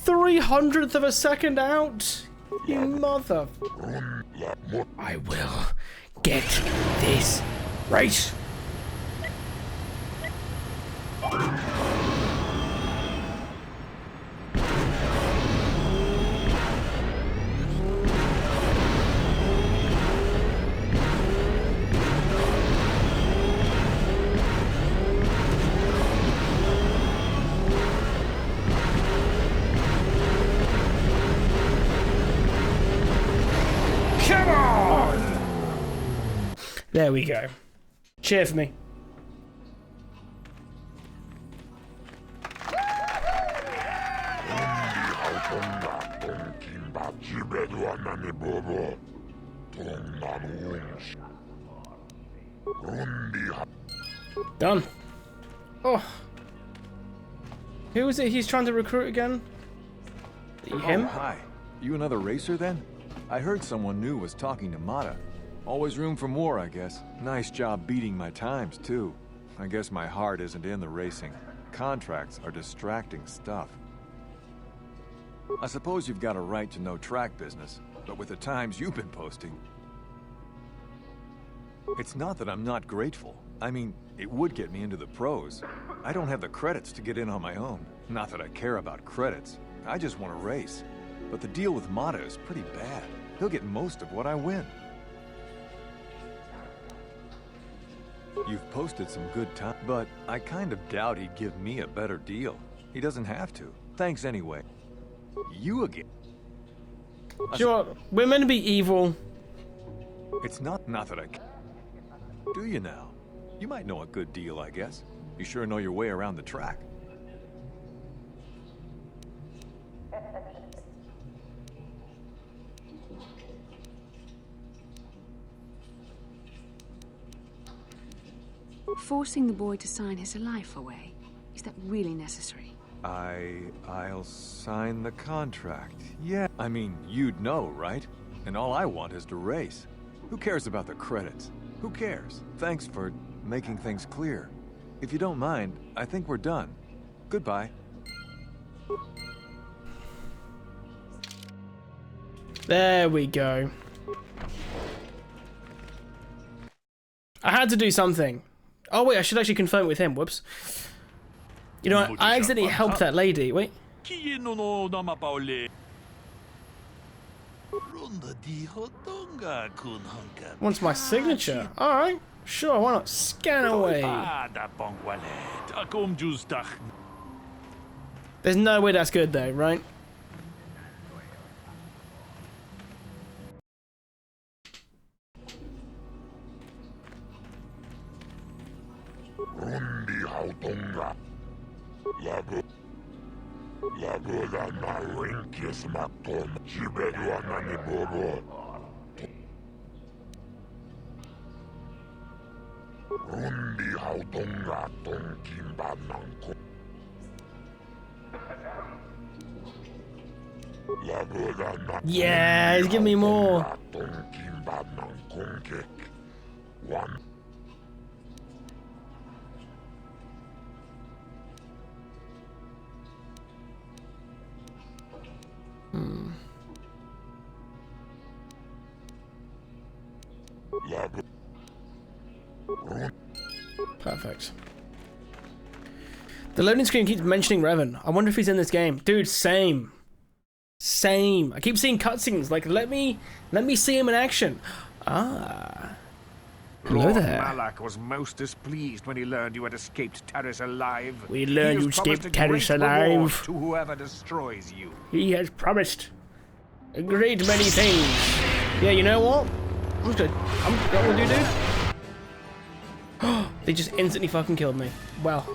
300th of a second out? You mother... I will get this race. Come on! There we go. Cheer for me. Done. Oh. Who is it he's trying to recruit again? Him? Oh, hi. You another racer then? I heard someone new was talking to Mata. Always room for more, I guess. Nice job beating my times, too. I guess my heart isn't in the racing. Contracts are distracting stuff. I suppose you've got a right to know track business, but with the times you've been posting... It's not that I'm not grateful. I mean, it would get me into the pros. I don't have the credits to get in on my own. Not that I care about credits. I just want to race. But the deal with Mata is pretty bad. He'll get most of what I win. You've posted some good time, but I kind of doubt he'd give me a better deal. He doesn't have to. Thanks anyway. You again. Sure, we're meant to be evil. It's not that I... Do you now? You might know a good deal, I guess. You sure know your way around the track. Forcing the boy to sign his life away, is that really necessary? I'll sign the contract. Yeah. I mean, you'd know, right? And all I want is to race. Who cares about the credits? Who cares? Thanks for making things clear. If you don't mind, I think we're done. Goodbye. There we go. I had to do something. Oh wait, I should actually confirm it with him. Whoops. You know what? I accidentally helped that lady. Wait. Wants my signature. Alright. Sure, why not? Scan away. There's no way that's good though, right? Yeah, give me more. Perfect. The loading screen keeps mentioning Revan. I wonder if he's in this game. Dude, same. Same. I keep seeing cutscenes. Like, let me see him in action. Ah. Hello Lord there. Malak was most displeased when he learned you had escaped Taris alive. We learned you escaped Taris alive. To whoever destroys you. He has promised a great many things. Yeah, you know what? I'm what do you do? They just instantly fucking killed me. Wow.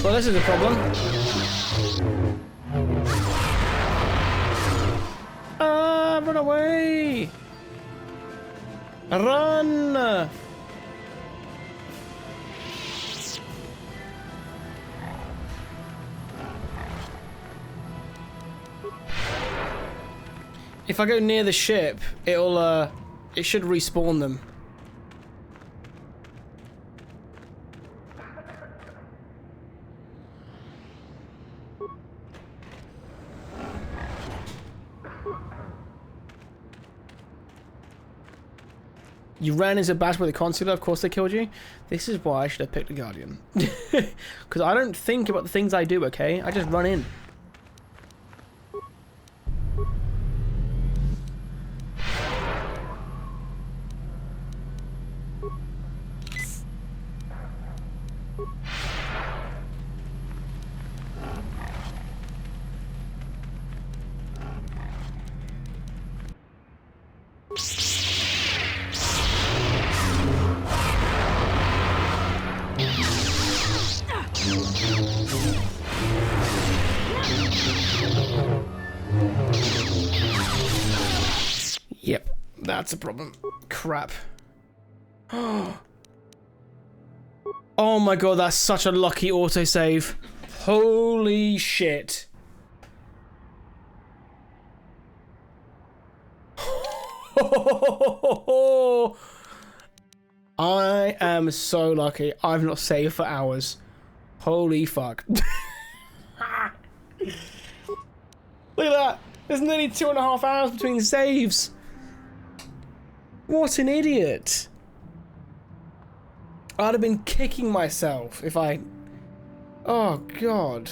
Well, this is a problem. Ah, run away! Run! If I go near the ship, it should respawn them. You ran into battle with a consular, of course they killed you. This is why I should have picked a Guardian. Because I don't think about the things I do, okay? I just run in. Yep, that's a problem. Crap. Oh my god, that's such a lucky autosave. Holy shit. I am so lucky. I've not saved for hours. Holy fuck. Look at that. There's nearly 2.5 hours between saves. What an idiot. I'd have been kicking myself if I... Oh, God.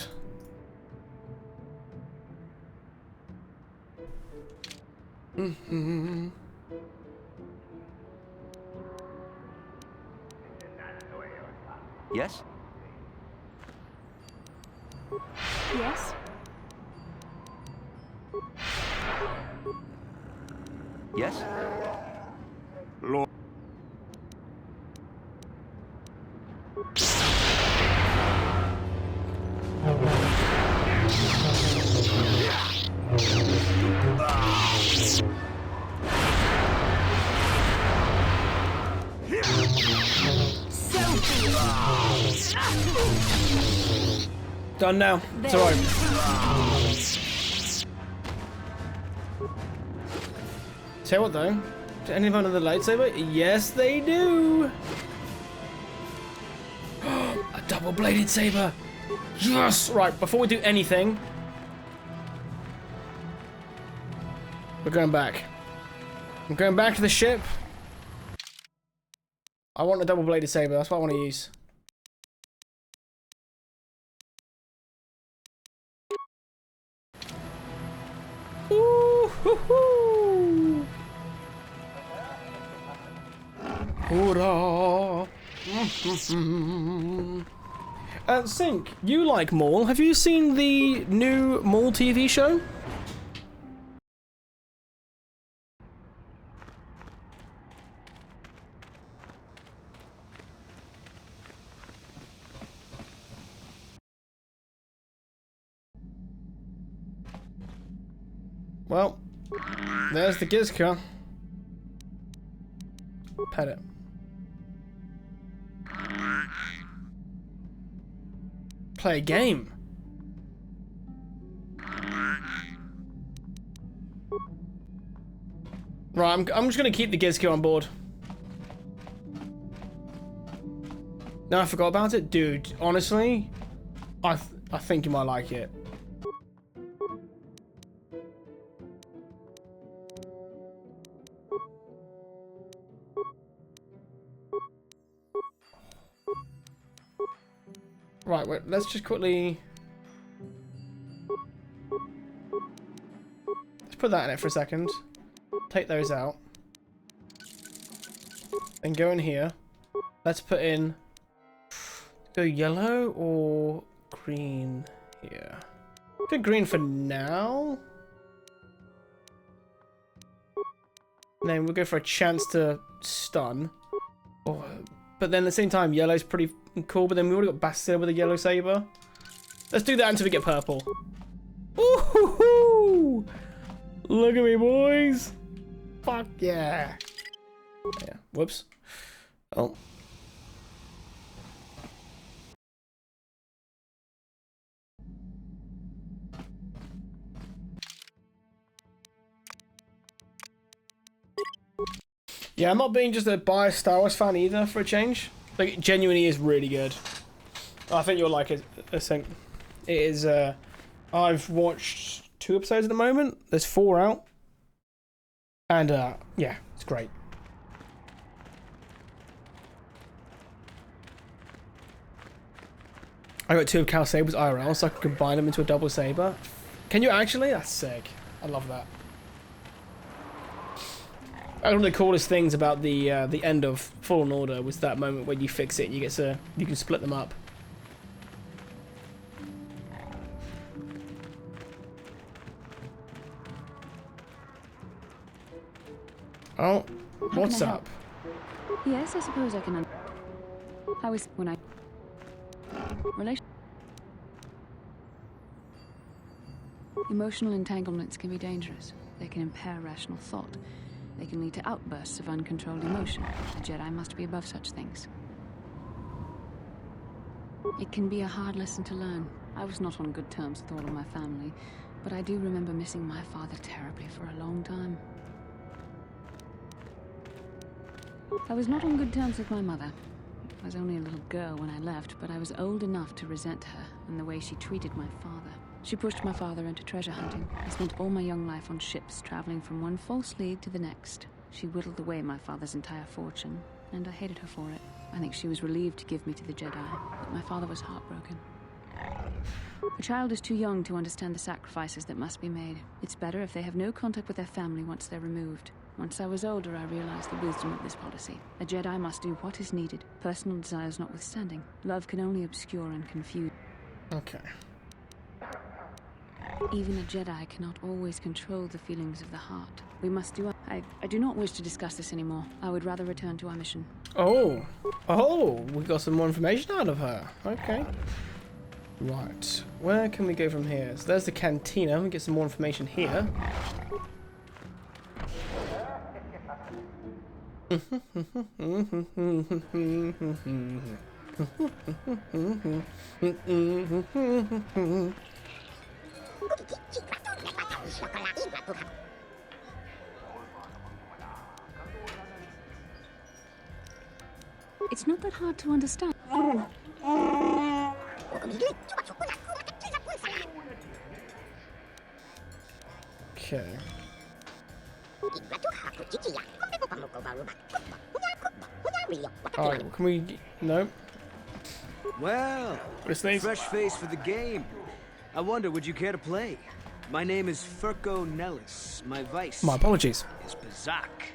Mm-hmm. Yes? Yes? Yes? Lord. Done now. It's alright. Tell you what though, do anyone have the lightsaber? Yes, they do. A double-bladed saber. Yes. Right. Before we do anything, we're going back. I'm going back to the ship. I want a double-bladed saber. That's what I want to use. Ooh-hoo-hoo. Hoorah! Sync, you like Maul. Have you seen the new Maul TV show? Well, there's the Gizka. Pet it. Play a game. Right, I'm just gonna keep the Gizka on board. No, I forgot about it, dude. Honestly, I think you might like it. Right, wait, let's just quickly... Let's put that in it for a second. Take those out. And go in here. Let's put in... Go yellow or green here? Go green for now. And then we'll go for a chance to stun. Oh, but then at the same time, yellow's pretty cool. But then we already got Bastila with a yellow saber. Let's do that until we get purple. Woohoo! Look at me, boys. Fuck yeah. Yeah. Whoops. Oh. Yeah, I'm not being just a biased Star Wars fan either for a change. Like, it genuinely is really good. I think you'll like it. It is, I've watched 2 episodes at the moment. There's 4 out. And, yeah, it's great. I got 2 of Cal Sabers IRL, so I can combine them into a double saber. Can you actually? That's sick. I love that. One of the coolest things about the end of Fallen Order was that moment when you fix it and you can split them up. Oh, what's up? Yes, I suppose I can. How is when I relation? Emotional entanglements can be dangerous. They can impair rational thought. They can lead to outbursts of uncontrolled emotion. A Jedi must be above such things. It can be a hard lesson to learn. I was not on good terms with all of my family, but I do remember missing my father terribly for a long time. I was not on good terms with my mother. I was only a little girl when I left, but I was old enough to resent her and the way she treated my father. She pushed my father into treasure hunting. I spent all my young life on ships, traveling from one false lead to the next. She whittled away my father's entire fortune, and I hated her for it. I think she was relieved to give me to the Jedi, but my father was heartbroken. A child is too young to understand the sacrifices that must be made. It's better if they have no contact with their family once they're removed. Once I was older, I realized the wisdom of this policy. A Jedi must do what is needed, personal desires notwithstanding. Love can only obscure and confuse. Okay. Even a Jedi cannot always control the feelings of the heart. We must do... I do not wish to discuss this anymore. I would rather return to our mission. Oh. Oh, we got some more information out of her. Okay. Right. Where can we go from here? So there's the cantina. We get some more information here. It's not that hard to understand. Okay. Alright, can we... No. Well, fresh face for the game. I wonder, would you care to play? My name is Furko Nellis. My vice... My apologies. ...is Bazak.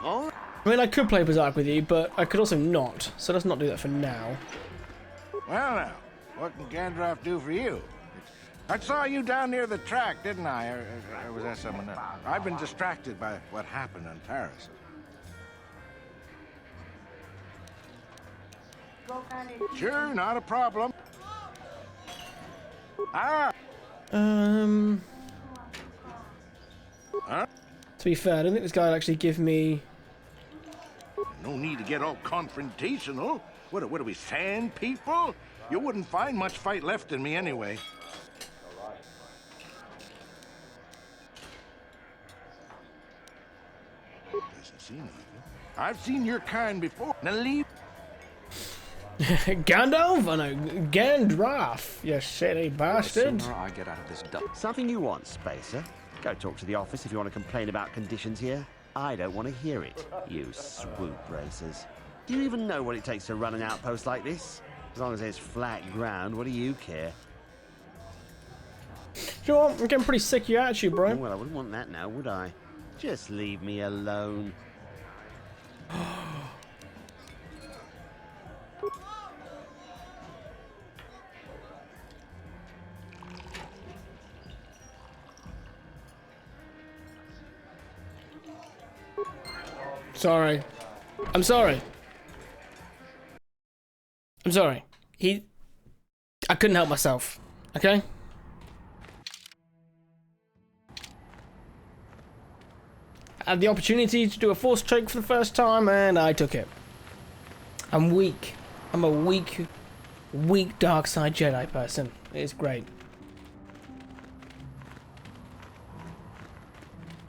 Oh. I mean, I could play Berserk with you, but I could also not. So let's not do that for now. Well now, what can Gandalf do for you? I saw you down near the track, didn't I? Or was that someone else? I've been distracted by what happened in Paris. Sure, not a problem. To be fair, I don't think this guy will actually give me... No need to get all confrontational. What are we, sand people? You wouldn't find much fight left in me anyway. Doesn't seem like it. I've seen your kind before. Now leave. Gandalf? Oh no, Gandraff, you silly bastard. The sooner I get out of this dump. Something you want, Spacer? Go talk to the office if you want to complain about conditions here. I don't want to hear it, you swoop racers. Do you even know what it takes to run an outpost like this? As long as there's flat ground, what do you care? Sure, I'm getting pretty sick of your attitude, bro. Well, I wouldn't want that now, would I? Just leave me alone. Sorry. I'm sorry. I'm sorry. I couldn't help myself. Okay? I had the opportunity to do a force choke for the first time, and I took it. I'm weak. I'm a weak dark side Jedi person. It's great.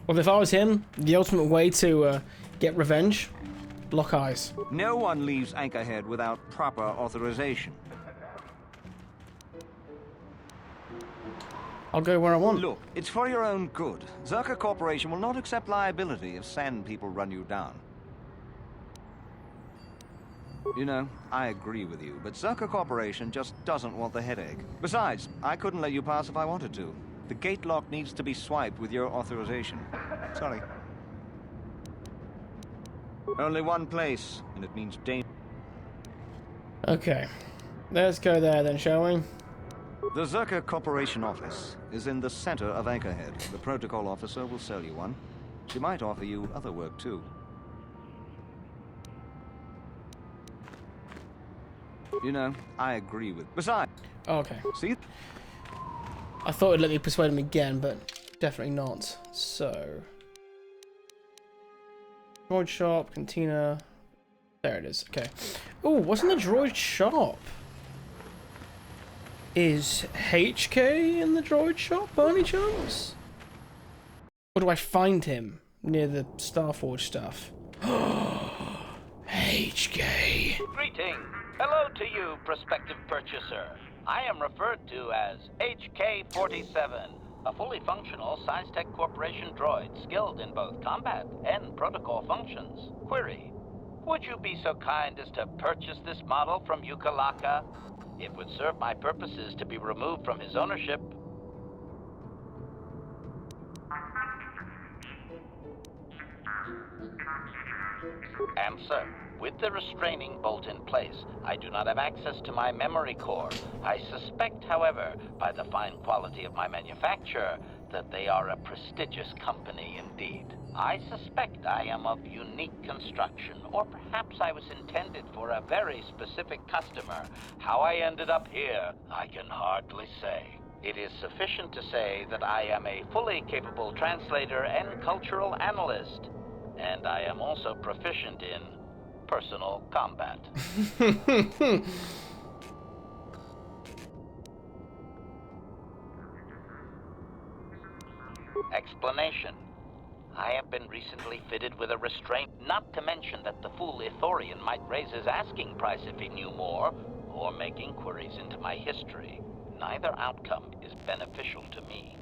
Well, if I was him, the ultimate way to get revenge, lock eyes. No one leaves Anchorhead without proper authorization. I'll go where I want. Look, it's for your own good. Zerka Corporation will not accept liability if Sand people run you down. You know, I agree with you, but Zerka Corporation just doesn't want the headache. Besides, I couldn't let you pass if I wanted to. The gate lock needs to be swiped with your authorization. Sorry. Only one place, and it means danger. Okay. Let's go there then, shall we? The Zerka Corporation office is in the center of Anchorhead. The protocol officer will sell you one. She might offer you other work, too. You know, I agree with... Besides... Oh, okay. See? I thought it'd let me persuade him again, but definitely not. So... Droid shop, cantina... There it is, okay. Ooh, what's in the droid shop? Is HK in the droid shop by any chance? Or do I find him near the Starforge stuff? HK. Greetings. Hello to you, prospective purchaser. I am referred to as HK-47, a fully functional SciTech Corporation droid skilled in both combat and protocol functions. Query: would you be so kind as to purchase this model from Yukalaka? It would serve my purposes to be removed from his ownership. Answer: with the restraining bolt in place, I do not have access to my memory core. I suspect, however, by the fine quality of my manufacture, that they are a prestigious company indeed. I suspect I am of unique construction, or perhaps I was intended for a very specific customer. How I ended up here, I can hardly say. It is sufficient to say that I am a fully capable translator and cultural analyst, and I am also proficient in personal combat. Explanation: I have been recently fitted with a restraint, not to mention that the fool Ithorian might raise his asking price if he knew more, or make inquiries into my history. Neither outcome is beneficial to me.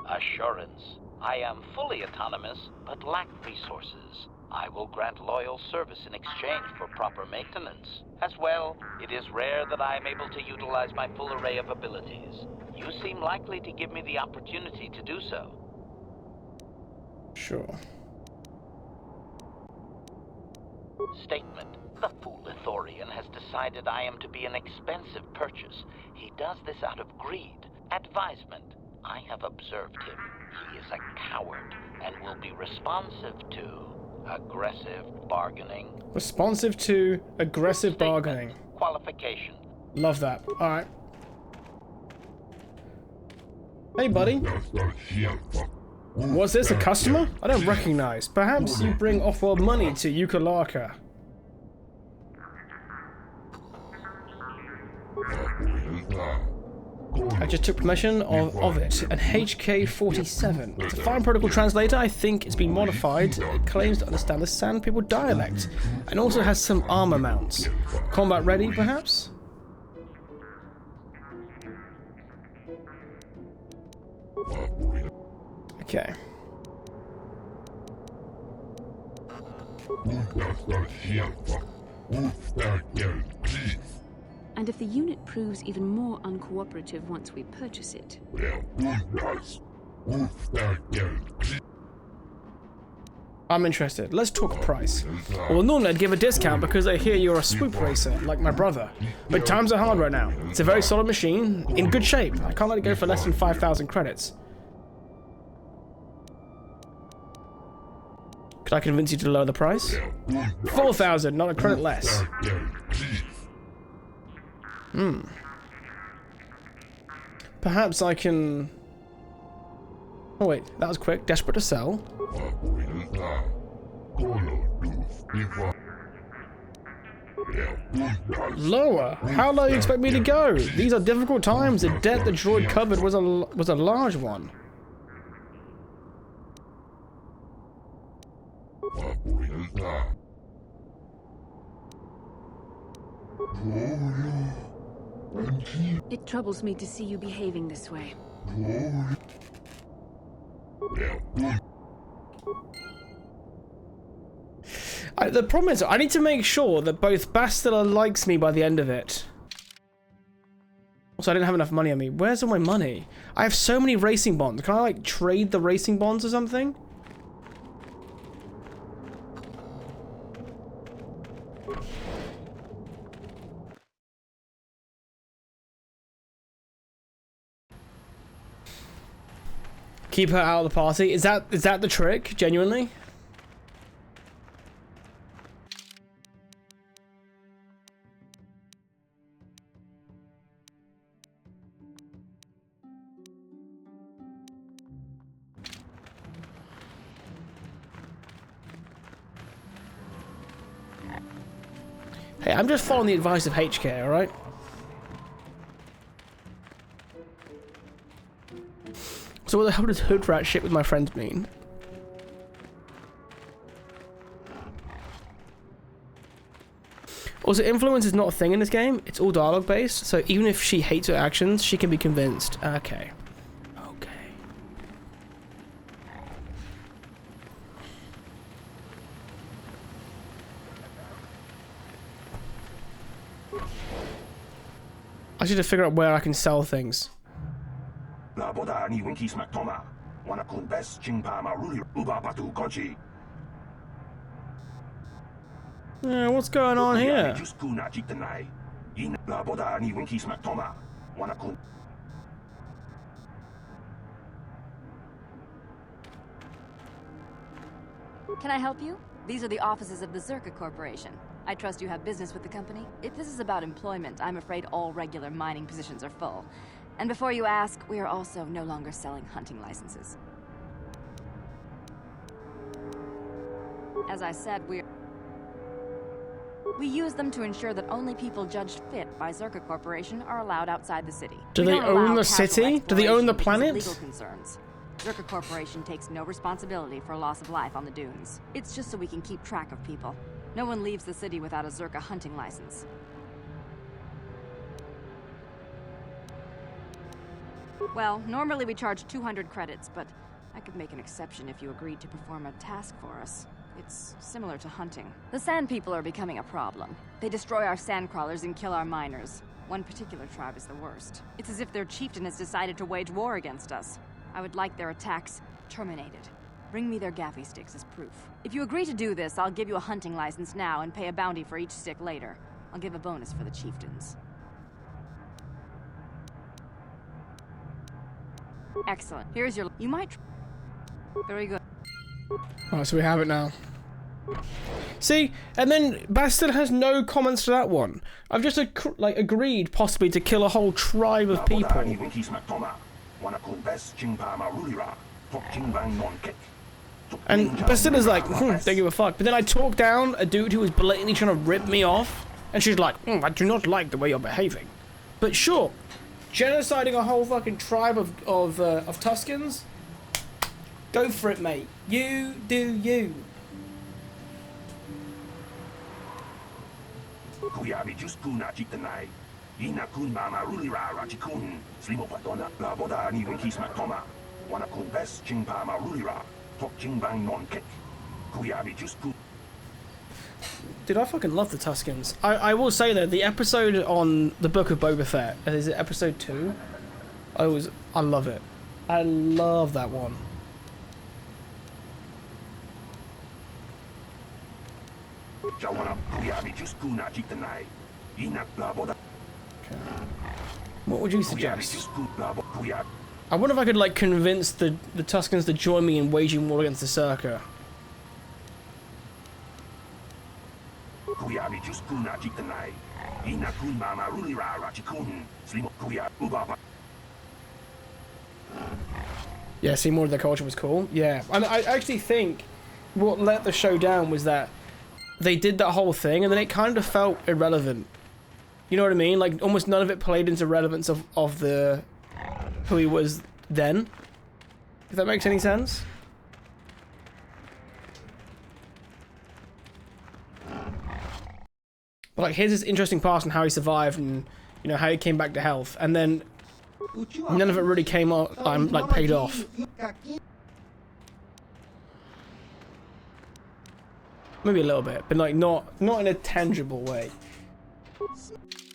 Assurance: I am fully autonomous, but lack resources. I will grant loyal service in exchange for proper maintenance. As well, it is rare that I am able to utilize my full array of abilities. You seem likely to give me the opportunity to do so. Sure. Statement: the fool Ithorian has decided I am to be an expensive purchase. He does this out of greed. Advisement: I have observed him. He is a coward and will be responsive to aggressive bargaining. Responsive to aggressive bargaining. Qualification: love that. Alright. Hey, buddy. Was this a customer? I don't recognize. Perhaps you bring off-world money to Yukalaka. I just took permission of it. An HK-47. It's a fine protocol translator. I think it's been modified. It claims to understand the Sand People dialect. And also has some armor mounts. Combat ready, perhaps? Okay. And if the unit proves even more uncooperative once we purchase it... I'm interested. Let's talk price. Well, normally I'd give a discount because I hear you're a swoop racer, like my brother. But times are hard right now. It's a very solid machine, in good shape. I can't let it go for less than 5,000 credits. Could I convince you to lower the price? 4,000, not a credit less. Perhaps I can... Oh wait, that was quick. Desperate to sell. Lower? How low do you expect me to go? These are difficult times. The debt the droid covered was a large one. It troubles me to see you behaving this way. The problem is, I need to make sure that both Bastila likes me by the end of it. Also, I didn't have enough money on me. Where's all my money? I have so many racing bonds. Can I, like, trade the racing bonds or something? Keep her out of the party. Is that the trick? Genuinely? Hey, I'm just following the advice of HK, alright? So what the hell does hood rat shit with my friends mean? Also, influence is not a thing in this game. It's all dialogue based, so even if she hates her actions, she can be convinced. Okay. I need to figure out where I can sell things. Yeah, what's going on here? Can I help you? These are the offices of the Zerka Corporation. I trust you have business with the company. If this is about employment, I'm afraid all regular mining positions are full. And before you ask, we are also no longer selling hunting licenses. As I said, we use them to ensure that only people judged fit by Zerka Corporation are allowed outside the city. Do they own the city? Do they own the planet? Legal concerns. Zerka Corporation takes no responsibility for loss of life on the dunes. It's just so we can keep track of people. No one leaves the city without a Zerka hunting license. Well, normally we charge 200 credits, but I could make an exception if you agreed to perform a task for us. It's similar to hunting. The Sand People are becoming a problem. They destroy our sandcrawlers and kill our miners. One particular tribe is the worst. It's as if their chieftain has decided to wage war against us. I would like their attacks terminated. Bring me their gaffy sticks as proof. If you agree to do this, I'll give you a hunting license now and pay a bounty for each stick later. I'll give a bonus for the chieftains. Excellent. Here's your... You might... Very good. Alright, so we have it now. See? And then Bastard has no comments to that one. I've just agreed possibly to kill a whole tribe of people. And Bastida's like, don't give a fuck. But then I talk down a dude who was blatantly trying to rip me off, and she's like, I do not like the way you're behaving. But sure, genociding a whole fucking tribe of Tuskens? Go for it, mate. You do you. Dude, I fucking love the Tuskens. I will say though, the episode on the Book of Boba Fett, is it episode 2? I love it. I love that one. What would you suggest? I wonder if I could like convince the Tuskens to join me in waging war against the Circa. Yeah, see more of the culture was cool. Yeah, and I actually think what let the show down was that they did that whole thing and then it kind of felt irrelevant. You know what I mean? Like almost none of it played into relevance of the who he was then. If that makes any sense. But like here's this interesting part on how he survived and you know how he came back to health, and then none of it really came out like paid off. Maybe a little bit, but like not in a tangible way.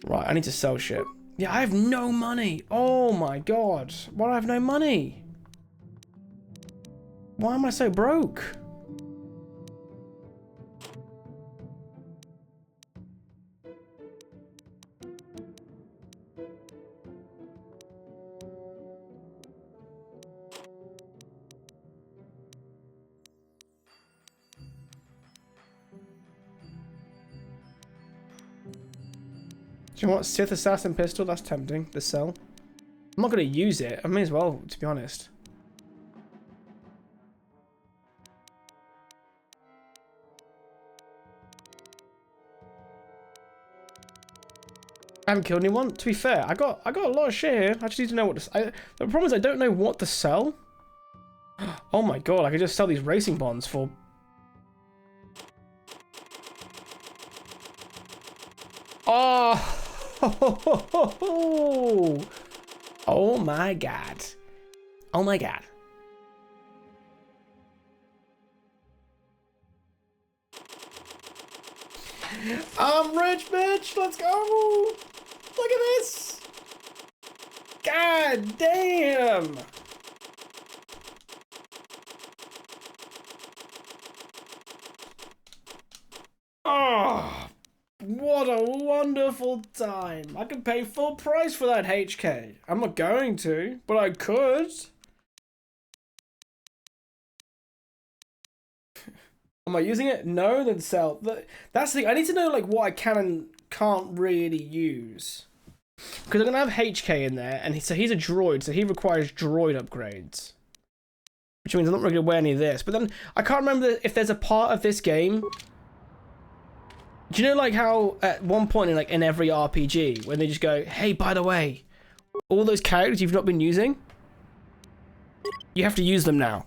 Right, I need to sell shit. Yeah, I have no money. Oh my god. Why do I have no money? Why am I so broke? Do you know what? Sith Assassin pistol? That's tempting. The cell. I'm not going to use it. I may as well, to be honest. I haven't killed anyone. To be fair, I got a lot of shit here. I just need to know what to. The problem is I don't know what to sell. Oh my god! I could just sell these racing bonds for. Oh. Oh my god. Oh my god. I'm rich, bitch. Let's go. Look at this. God damn. Oh. What a wonderful time. I could pay full price for that HK. I'm not going to, but I could. Am I using it? No, then sell. That's the thing. I need to know like what I can and can't really use. Because I'm going to have HK in there, and so he's a droid, so he requires droid upgrades. Which means I'm not really going to wear any of this. But then, I can't remember if there's a part of this game. Do you know like how at one point in every RPG when they just go, hey, by the way, all those characters you've not been using, you have to use them now.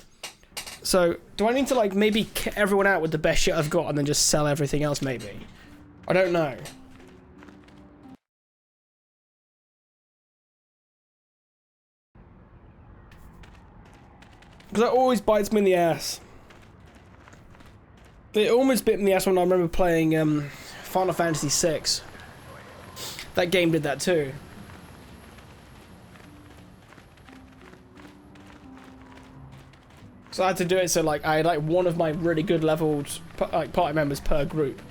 So do I need to like maybe kit everyone out with the best shit I've got and then just sell everything else maybe? I don't know. Because that always bites me in the ass. It almost bit me in the ass when I remember playing Final Fantasy VI. That game did that too. So I had to do it so like I had like one of my really good leveled like party members per group.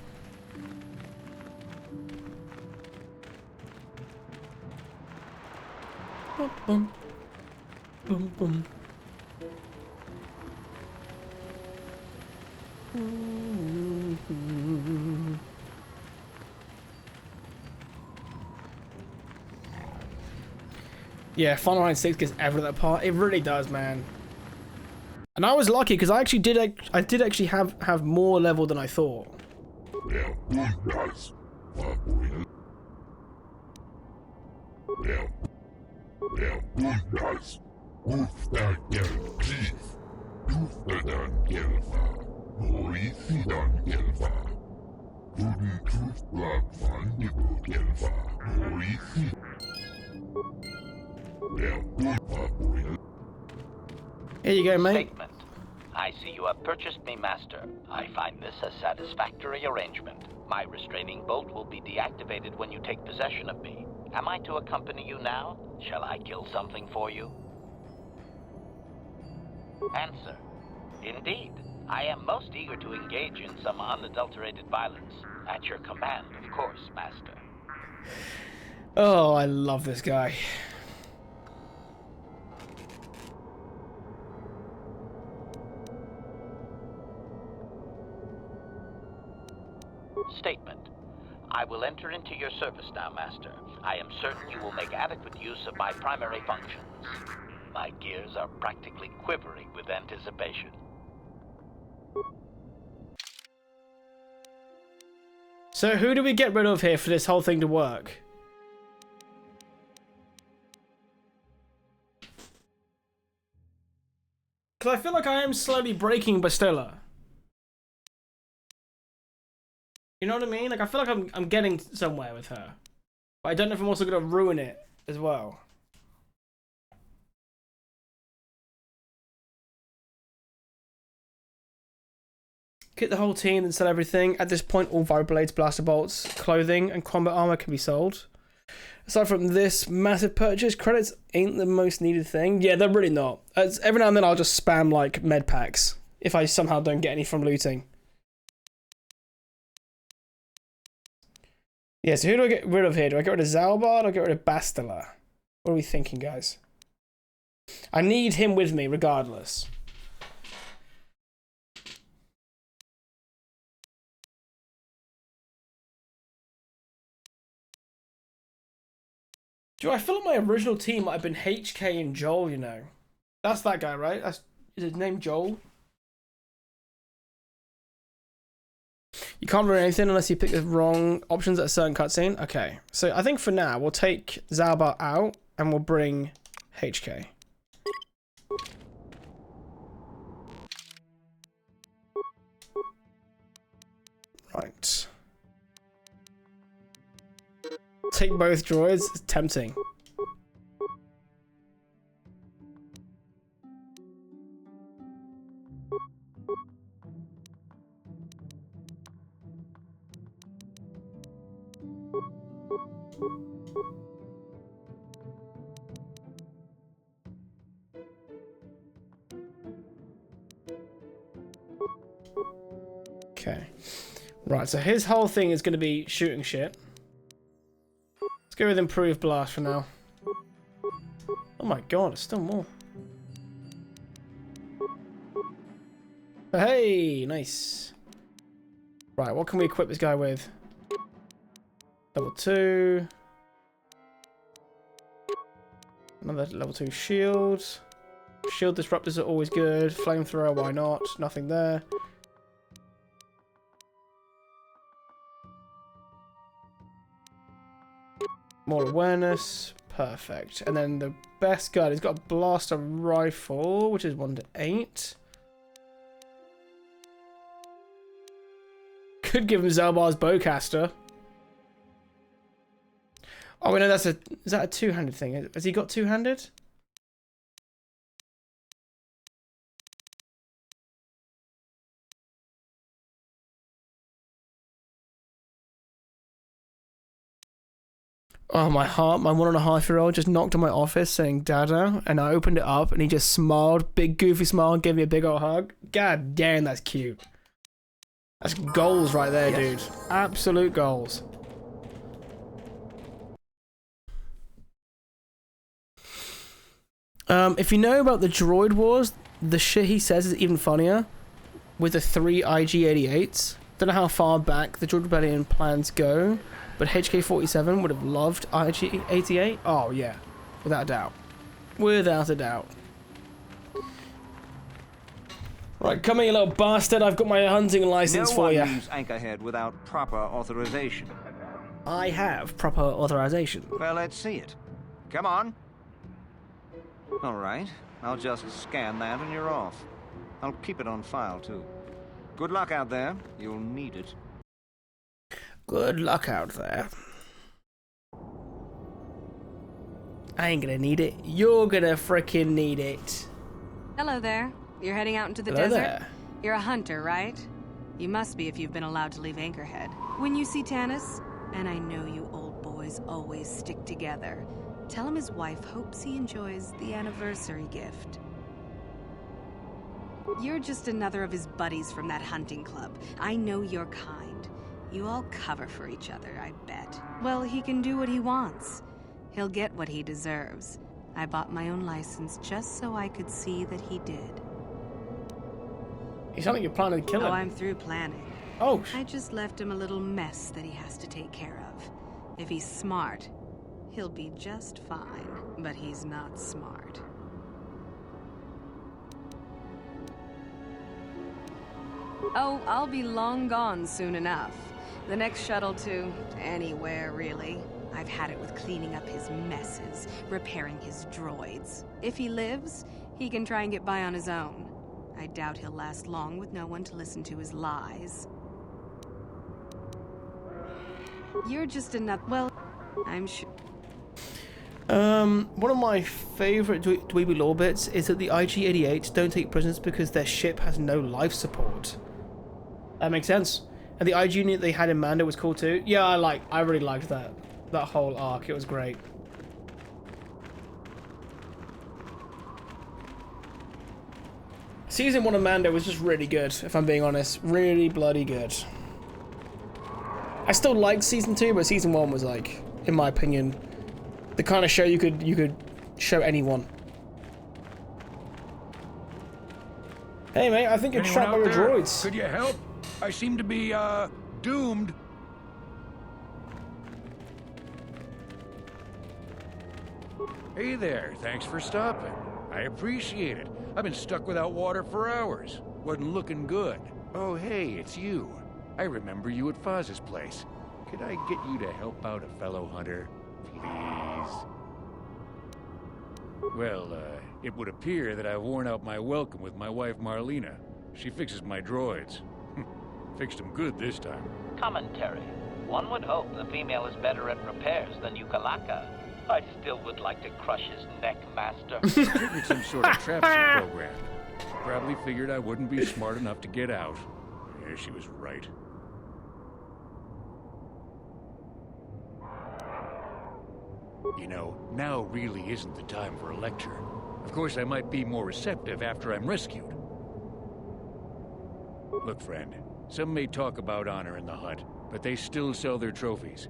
Boom, boom, boom, boom. Yeah, Final Fantasy 6 gets everything that part. It really does, man. And I was lucky because I actually did actually have more level than I thought. Here you go, mate. Statement. I see you have purchased me, Master. I find this a satisfactory arrangement. My restraining bolt will be deactivated when you take possession of me. Am I to accompany you now? Shall I kill something for you? Answer. Indeed. I am most eager to engage in some unadulterated violence. At your command, of course, Master. Oh, I love this guy. Statement. I will enter into your service now, Master. I am certain you will make adequate use of my primary functions. My gears are practically quivering with anticipation. So who do we get rid of here for this whole thing to work? Because I feel like I am slowly breaking Bastilla. You know what I mean? Like, I feel like I'm getting somewhere with her. But I don't know if I'm also going to ruin it as well. Get the whole team and sell everything. At this point, all vibroblades, blaster bolts, clothing, and combat armor can be sold. Aside from this massive purchase, credits ain't the most needed thing. Yeah, they're really not. Every now and then I'll just spam, like, med packs. If I somehow don't get any from looting. Yeah, so who do I get rid of here? Do I get rid of Zalbar or do I get rid of Bastila? What are we thinking, guys? I need him with me, regardless. I feel like my original team might have been HK and Joel, you know. That's that guy, right? Is his name Joel? You can't ruin anything unless you pick the wrong options at a certain cutscene. Okay, so I think for now, we'll take Zalbar out and we'll bring HK. Right. Take both droids? It's tempting. Okay. Right, so his whole thing is going to be shooting shit. Let's go with improved blast for now. Oh my god, there's still more. Hey, nice. Right, what can we equip this guy with? Level 2. Another level 2 shield. Shield disruptors are always good. Flamethrower, why not? Nothing there. More awareness. Perfect. And then the best gun, he's got a blaster rifle, which is 1 to 8. Could give him Zalbar's bowcaster. Oh, we know that's is that a two-handed thing? Has he got two-handed? Oh, my heart, my 1.5-year-old just knocked on my office saying Dada, and I opened it up and he just smiled, big goofy smile, and gave me a big old hug. God damn, that's cute. That's goals right there, dude. Absolute goals. If you know about the Droid Wars, the shit he says is even funnier with the 3 IG-88s. Don't know how far back the Droid Rebellion plans go, but HK-47 would have loved IG-88. Oh, yeah. Without a doubt. Without a doubt. Right, come here, you little bastard. I've got my hunting license for you. No one leaves Anchorhead without proper authorization. I have proper authorization. Well, let's see it. Come on. All right. I'll just scan that and you're off. I'll keep it on file, too. Good luck out there. You'll need it. Good luck out there. I ain't gonna need it. You're gonna frickin' need it. Hello there. You're heading out into the Hello desert? there. You're a hunter, right? You must be if you've been allowed to leave Anchorhead. When you see Tanis, and I know you old boys always stick together, tell him his wife hopes he enjoys the anniversary gift. You're just another of his buddies from that hunting club. I know your kind. You all cover for each other, I bet. Well, he can do what he wants. He'll get what he deserves. I bought my own license just so I could see that he did. You sound like you're planning to kill him. Oh, I'm through planning. Oh. I just left him a little mess that he has to take care of. If he's smart, he'll be just fine. But he's not smart. Oh, I'll be long gone soon enough. The next shuttle to anywhere, really. I've had it with cleaning up his messes, repairing his droids. If he lives, he can try and get by on his own. I doubt he'll last long with no one to listen to his lies. You're just another... Well, I'm sure... One of my favourite Dweeby lore bits is that the IG-88s don't take prisoners because their ship has no life support. That makes sense. And the IG unit they had in Mando was cool too. Yeah, I really liked that whole arc. It was great. Season 1 of Mando was just really good, if I'm being honest. Really bloody good. I still liked Season 2, but Season 1 was like, in my opinion, the kind of show you could show anyone. Hey mate, I think you're trapped by your droids. Could you help? I seem to be, doomed. Hey there, thanks for stopping. I appreciate it. I've been stuck without water for hours. Wasn't looking good. Oh, hey, it's you. I remember you at Foz's place. Could I get you to help out a fellow hunter, please? Well, it would appear that I've worn out my welcome with my wife Marlena. She fixes my droids. Fixed them good this time. Commentary. One would hope the female is better at repairs than Yukalaka. I still would like to crush his neck, Master. Triggered some sort of trap program. Probably figured I wouldn't be smart enough to get out. Yeah, she was right. You know, now really isn't the time for a lecture. Of course, I might be more receptive after I'm rescued. Look, friend, some may talk about honor in the hunt, but they still sell their trophies.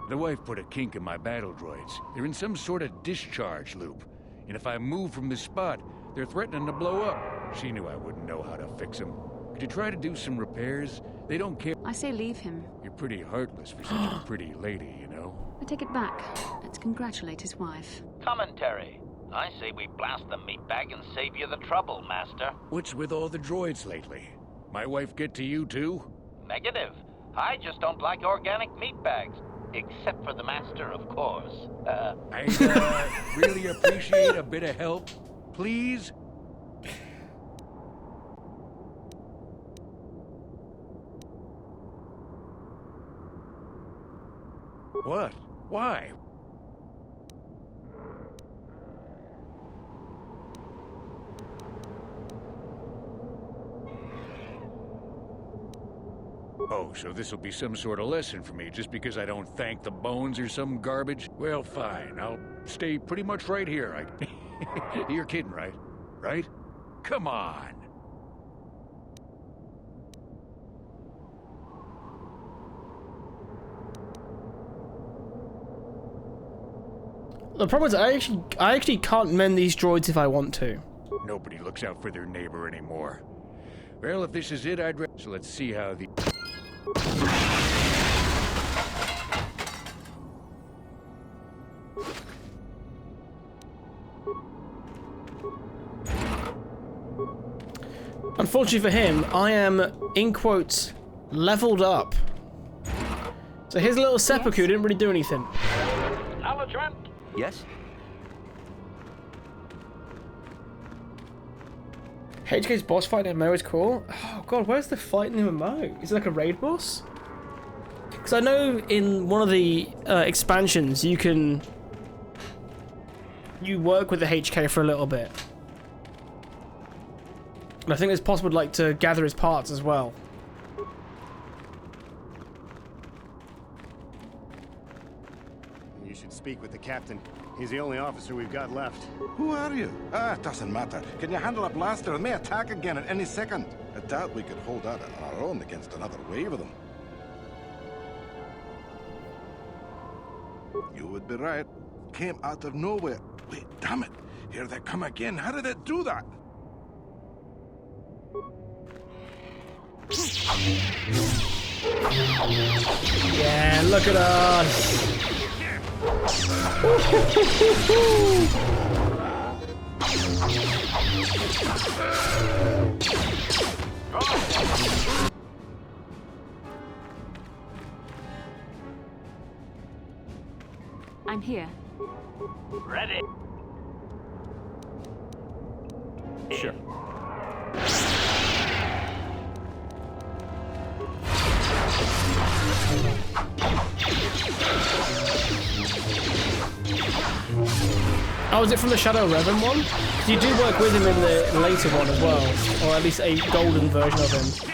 The wife put a kink in my battle droids. They're in some sort of discharge loop. And if I move from this spot, they're threatening to blow up. She knew I wouldn't know how to fix them. Could you try to do some repairs? They don't care. I say leave him. You're pretty heartless for such a pretty lady, you know? I take it back. Let's congratulate his wife. Commentary. I say we blast the meat bag and save you the trouble, Master. What's with all the droids lately? My wife get to you too? Negative. I just don't like organic meat bags. Except for the Master, of course. I really appreciate a bit of help. Please? What? Why? Oh, so this'll be some sort of lesson for me just because I don't thank the bones or some garbage? Well, fine. I'll stay pretty much right here. You're kidding, right? Right? Come on. The problem is I actually can't mend these droids if I want to. Nobody looks out for their neighbor anymore. Well, if this is it, so let's see how the... Unfortunately for him, I am, in quotes, leveled up. So his little seppuku didn't really do anything. Acknowledgement. Yes? HK's boss fight in MMO is cool. Oh god, where's the fight in the MMO? Is it like a raid boss? Because I know in one of the expansions you can you work with the HK for a little bit. And I think it's possible like to gather his parts as well. You should speak with the captain. He's the only officer we've got left. Who are you? Ah, it doesn't matter. Can you handle a blaster? It may attack again at any second. I doubt we could hold out on our own against another wave of them. You would be right. Came out of nowhere. Wait, damn it. Here they come again. How did it do that? Yeah, look at us. I'm here. Ready. Sure. Oh, is it from the Shadow Revan one? 'Cause you do work with him in the later one as well, or at least a golden version of him.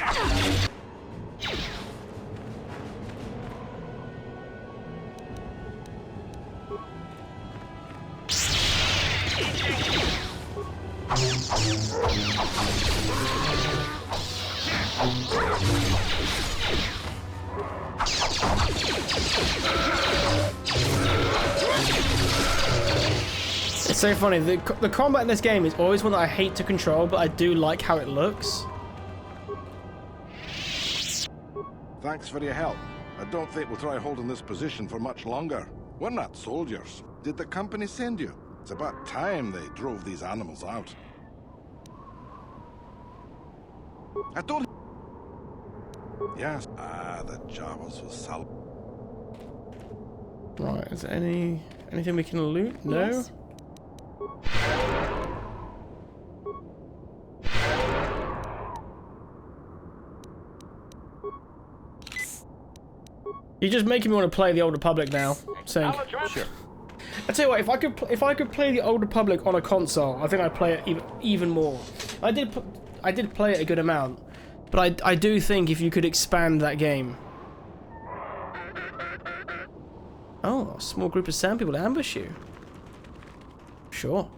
It's so funny, the combat in this game is always one that I hate to control, but I do like how it looks. Thanks for your help. I don't think we'll try holding this position for much longer. We're not soldiers. Did the company send you? It's about time they drove these animals out. I told you. Yes. Ah, the Jawas was Sal. Right, is there anything we can loot? No? Yes. You're just making me want to play the Old Republic now. Saying, sure. I tell you what, if I could play the Old Republic on a console, I think I'd play it even more. I did play it a good amount, but I do think if you could expand that game. Oh, a small group of sand people to ambush you. Sure.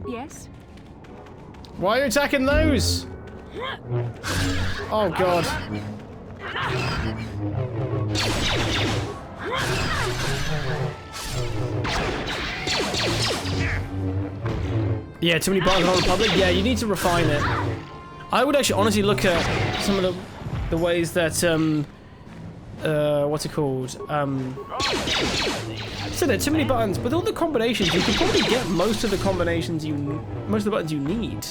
Yes? Why are you attacking those? Oh god. Yeah, too many buttons on Republic? Yeah, you need to refine it. I would actually honestly look at some of the ways that what's it called? So there are too many buttons. With all the combinations, you can probably get most of the combinations most of the buttons you need.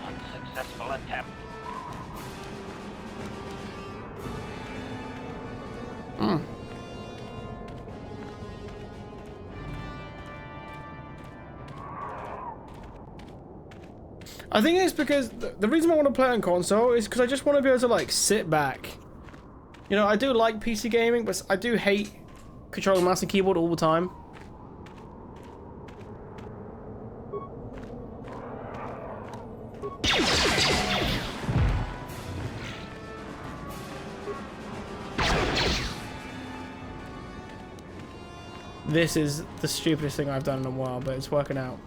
Unsuccessful attempt. I think it's because the reason I want to play on console is because I just want to be able to like sit back. You know, I do like PC gaming, but I do hate controlling mouse and keyboard all the time. This is the stupidest thing I've done in a while, but it's working out.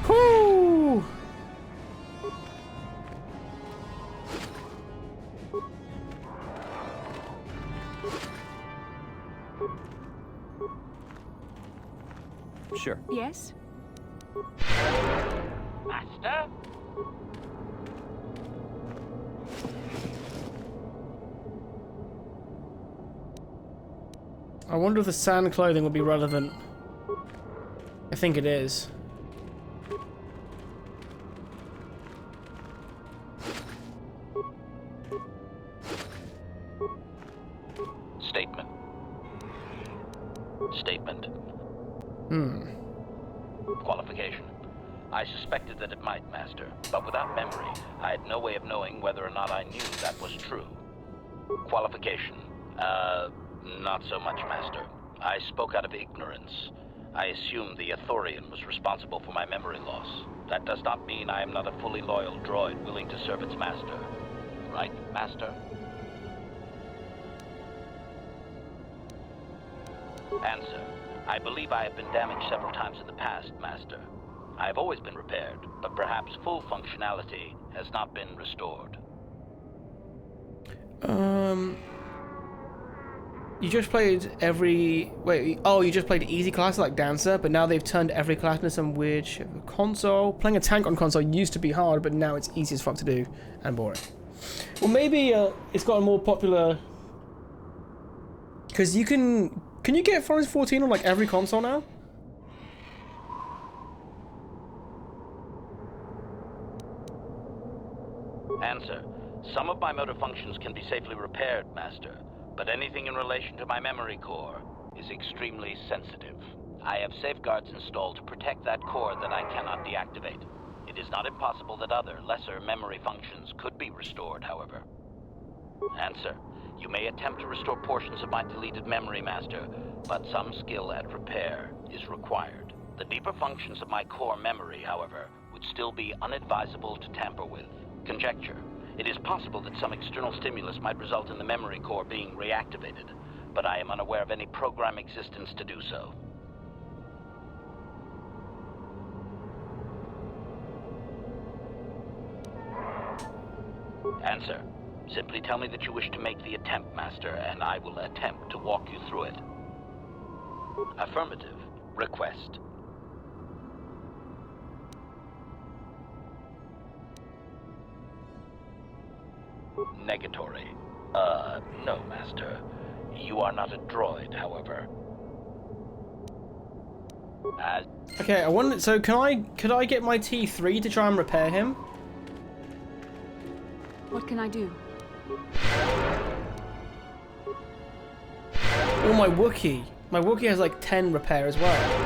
Whoo! Sure. Yes? Master? I wonder if the sand clothing would be relevant. I think it is. Statement. Statement. Qualification. I suspected that it might, Master, but without memory, I had no way of knowing whether or not I knew that was true. Qualification. Not so much, Master. I spoke out of ignorance. I assumed the Athorian was responsible for my memory loss. That does not mean I am not a fully loyal droid willing to serve its master. Right, Master? Answer. I believe I have been damaged several times in the past, Master. I have always been repaired, but perhaps full functionality has not been restored. You just played every... Wait, oh, you just played easy classes like Dancer, but now they've turned every class into some weird shit. Console. Playing a tank on console used to be hard, but now it's easy as fuck to do and boring. Well, maybe it's gotten more popular... Because you can... Can you get Final Fantasy 14 on like every console now? Answer. Some of my motor functions can be safely repaired, Master, but anything in relation to my memory core is extremely sensitive. I have safeguards installed to protect that core that I cannot deactivate. It is not impossible that other, lesser memory functions could be restored, however. Answer. You may attempt to restore portions of my deleted memory, Master, but some skill at repair is required. The deeper functions of my core memory, however, would still be unadvisable to tamper with. Conjecture. It is possible that some external stimulus might result in the memory core being reactivated, but I am unaware of any program existence to do so. Answer. Simply tell me that you wish to make the attempt, Master, and I will attempt to walk you through it. Affirmative. Request. Negatory. No, Master. You are not a droid, however. Okay, I wonder. So could I get my T3 to try and repair him? What can I do? Or my Wookiee. My Wookiee has like 10 repair as well.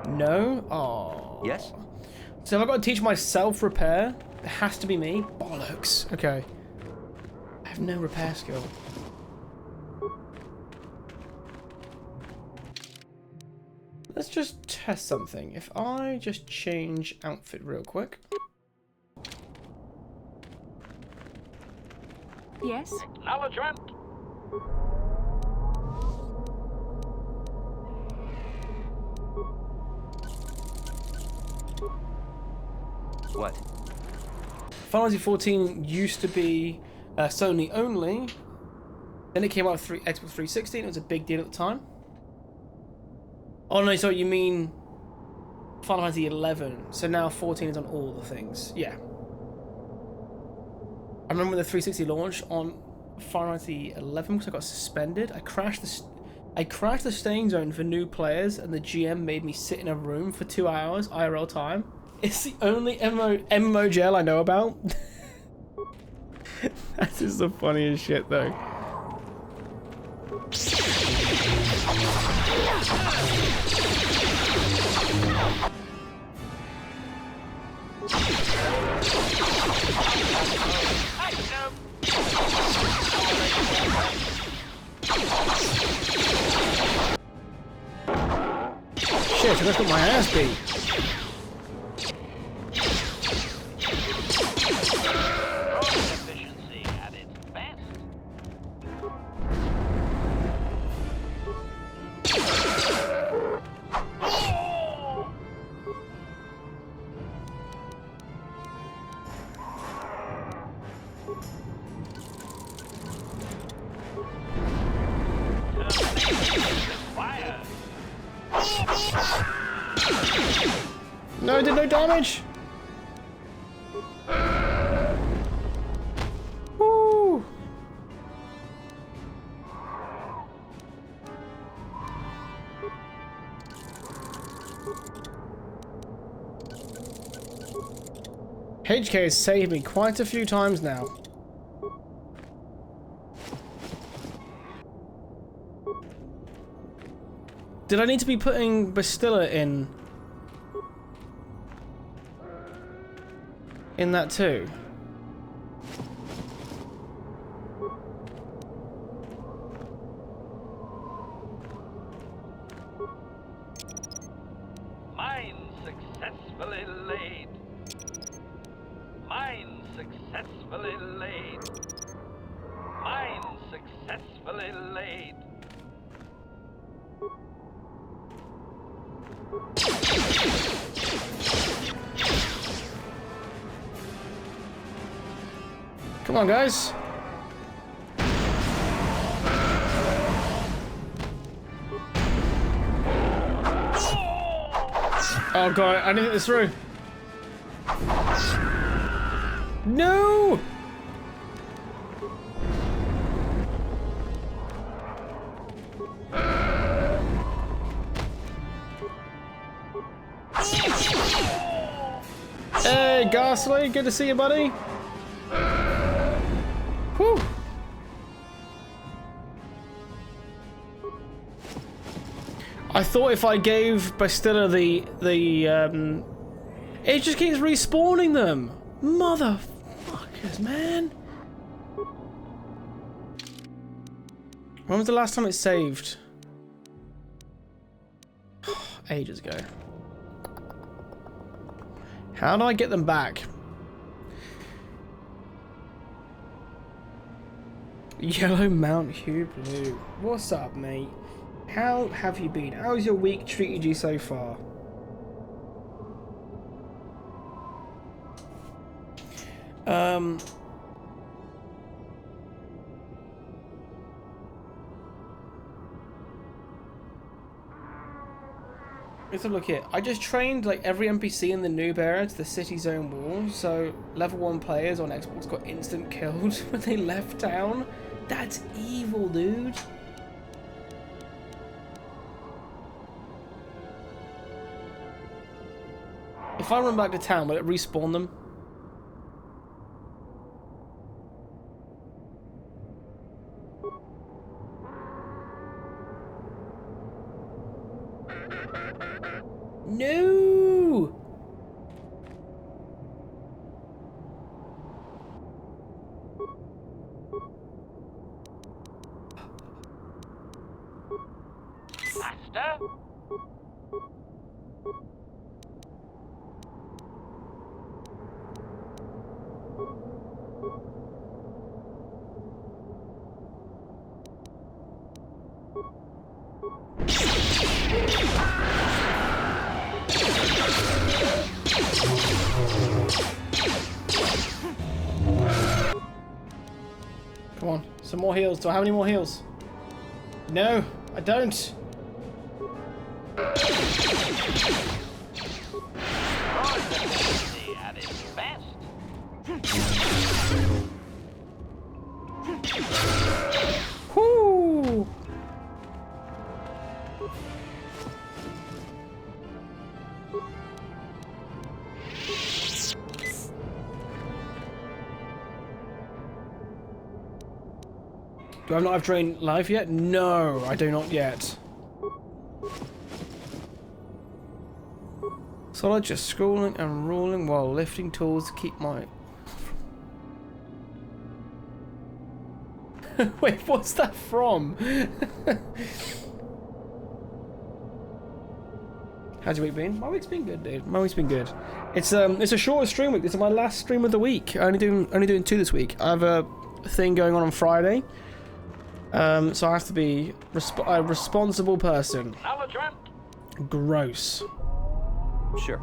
No? Oh. Yes? So if I've got to teach myself repair, it has to be me? Bollocks. Okay. I have no repair skill. Let's just test something. If I just change outfit real quick. Yes? Acknowledgement. What? Final Fantasy 14 used to be Sony only. Then it came out with Xbox 360 and it was a big deal at the time. Oh no, sorry, you mean Final Fantasy 11. So now 14 is on all the things. Yeah. I remember when the 360 launched on Final Fantasy 11 because I got suspended. I crashed the staying zone for new players and the GM made me sit in a room for 2 hours IRL time. It's the only MMO jail I know about. That is the funniest shit though. Shit, I just got my ass beat. No, it did no damage. Woo! HK has saved me quite a few times now. Did I need to be putting Bastilla in that too? Mine successfully laid. Mine successfully laid. Mine successfully laid. Come on, guys. Oh god, I didn't get this through. No! Hey, Ghastly, good to see you, buddy. Whew. I thought if I gave Bastilla it just keeps respawning them. Motherfuckers, man. When was the last time it saved? Ages ago. How do I get them back? Yellow Mount Hugh Blue. What's up, mate? How have you been? How's your week treated you so far? Let's have a look here. I just trained like every NPC in the noob area to the city zone wall, so level 1 players on Xbox got instant killed when they left town. That's evil, dude. If I run back to town, will it respawn them? No! Master? Come on, some more heals. Do I have any more heals? No, I don't. At its best. Whoo! Do I not have Drain Life yet? No, I do not yet. So I'm just scrolling and rolling while lifting tools to keep my... Wait, what's that from? How's your week been? My week's been good, dude. My week's been good. It's a shorter stream week. This is my last stream of the week. Only doing 2 this week. I have a thing going on Friday. So I have to be a responsible person. Gross. Sure.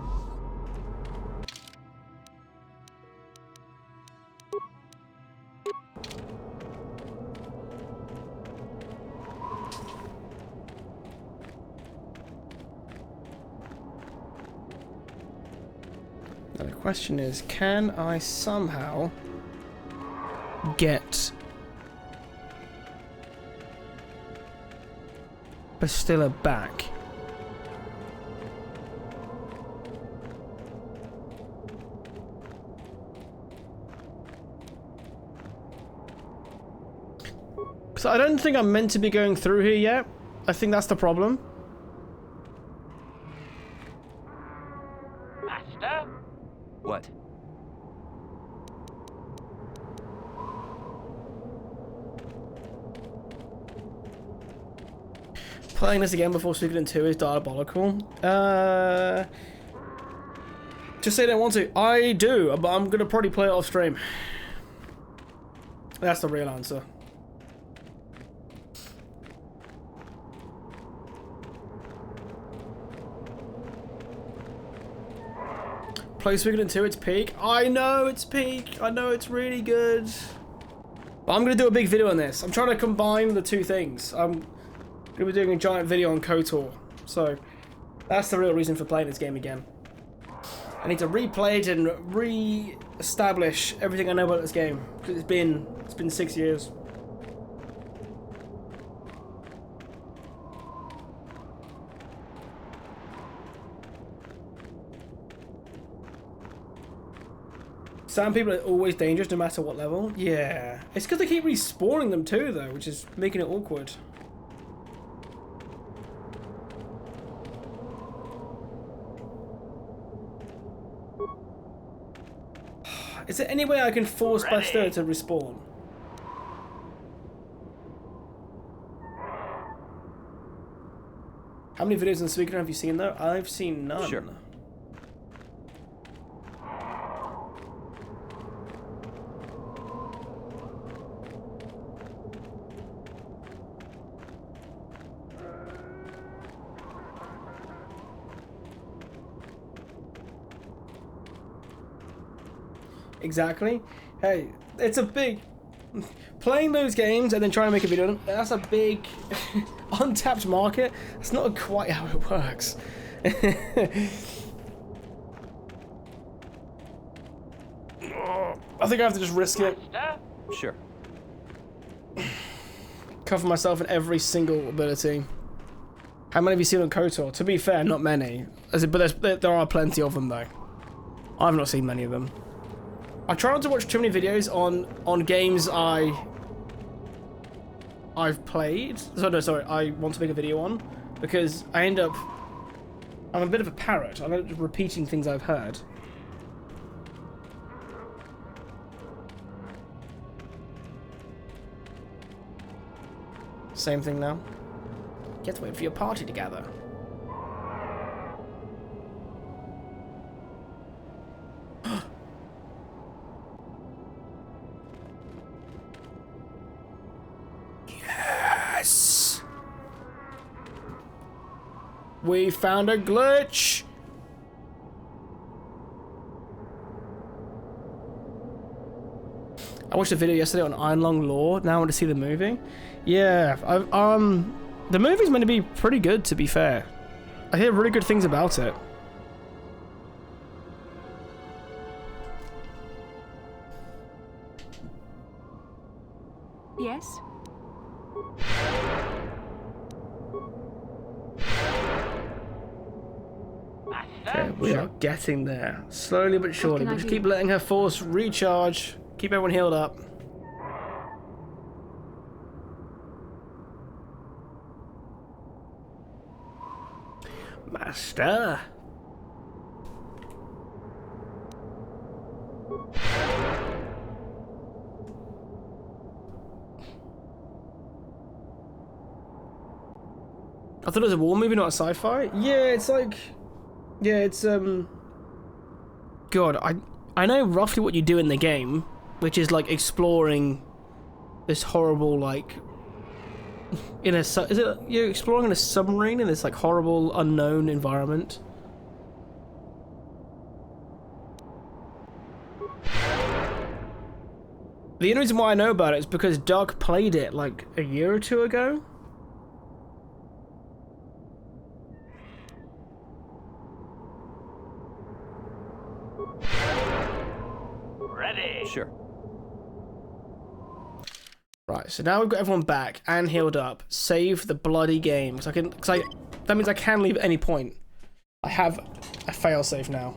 And the question is, can I somehow get Bastilla back? So I don't think I'm meant to be going through here yet. I think that's the problem. Master? What? Playing this again before Suikoden 2 is diabolical. Just say I don't want to. I do, but I'm gonna probably play it off stream. That's the real answer. Play Suikoden 2, it's peak. I know it's peak. I know it's really good. But I'm gonna do a big video on this. I'm trying to combine the two things. I'm gonna be doing a giant video on KOTOR. So that's the real reason for playing this game again. I need to replay it and re-establish everything I know about this game. Because it's been 6 years. Sand people are always dangerous no matter what level. Yeah. It's because they keep respawning them too though, which is making it awkward. Is there any way I can force Bastilla to respawn? How many videos on Suikoden have you seen though? I've seen none. Sure. Exactly. Hey, it's a big... Playing those games and then trying to make a video, that's a big untapped market. That's not quite how it works. I think I have to just risk it. Sure. Cover myself in every single ability. How many have you seen on KOTOR? To be fair, not many. But there are plenty of them though. I've not seen many of them. I try not to watch too many videos on games I've played. Sorry, I want to make a video on, because I'm a bit of a parrot. I'm just repeating things I've heard. Same thing now. Get to wait for your party to gather. Yes! We found a glitch! I watched a video yesterday on Ironlong Lore. Now I want to see the movie. Yeah, the movie's meant to be pretty good, to be fair. I hear really good things about it. Yes? Okay, we are getting there. Slowly but surely. But just keep letting her force recharge. Keep everyone healed up. Master. I thought it was a war movie, not a sci-fi. Yeah, it's like, yeah, it's God, I know roughly what you do in the game, which is like exploring this horrible like you're exploring in a submarine in this like horrible unknown environment. The only reason why I know about it is because Doug played it like a year or two ago. Ready. Sure. Right, so now we've got everyone back and healed up. Save the bloody game. That means I can leave at any point. I have a failsafe now.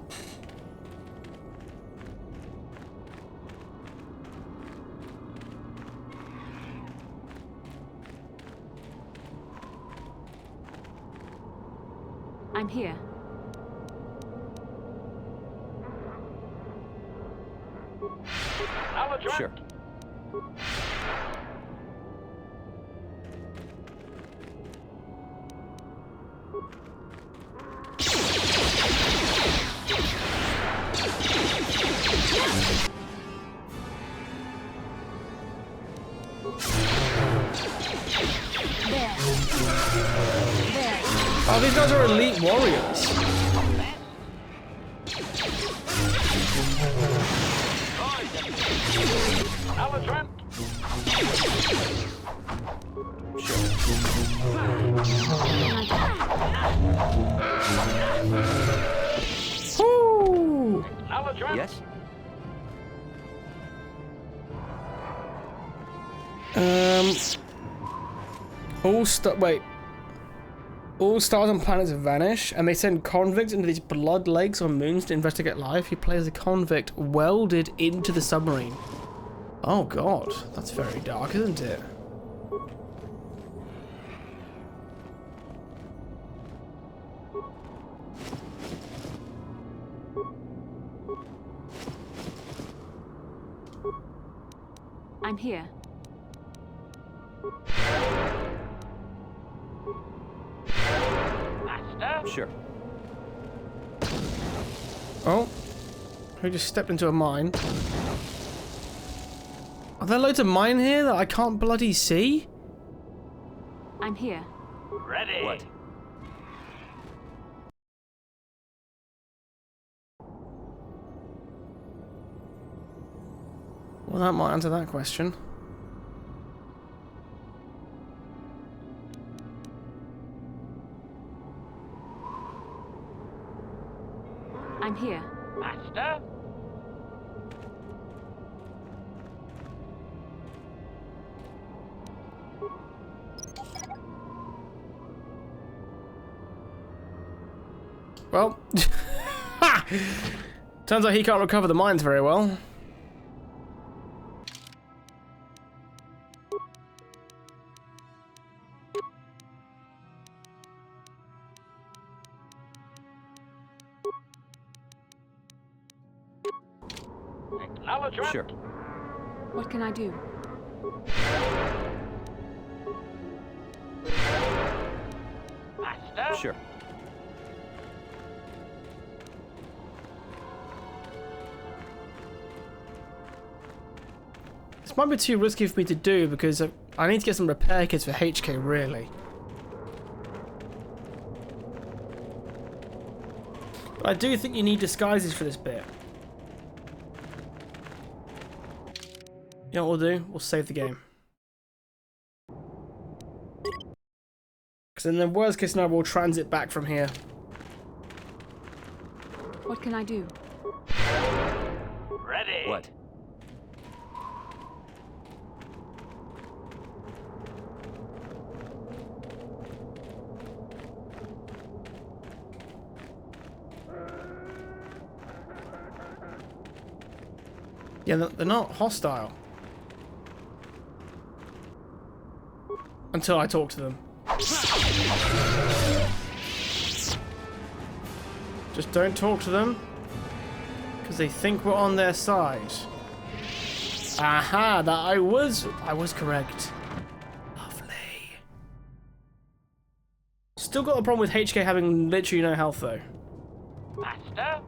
I'm here. Sure. Oh, these guys are elite warriors. Woo! Yes. All stars and planets vanish, and they send convicts into these blood lakes on moons to investigate life. You play as a convict welded into the submarine. Oh god, that's very dark, isn't it? I'm here. Master? Sure. Oh, who just stepped into a mine? Are there loads of mine here that I can't bloody see? I'm here. Ready. What? Well, that might answer that question. I'm here. Master? Well, turns out he can't recover the mines very well. Sure. What can I do? Master? Sure. This might be too risky for me to do because I need to get some repair kits for HK, really. But I do think you need disguises for this bit. You know what we'll do? We'll save the game. Because in the worst case scenario, we'll transit back from here. What can I do? Ready. What? Yeah, they're not hostile. Until I talk to them. Just don't talk to them. Because they think we're on their side. Aha, that I was correct. Lovely. Still got the problem with HK having literally no health though. Master?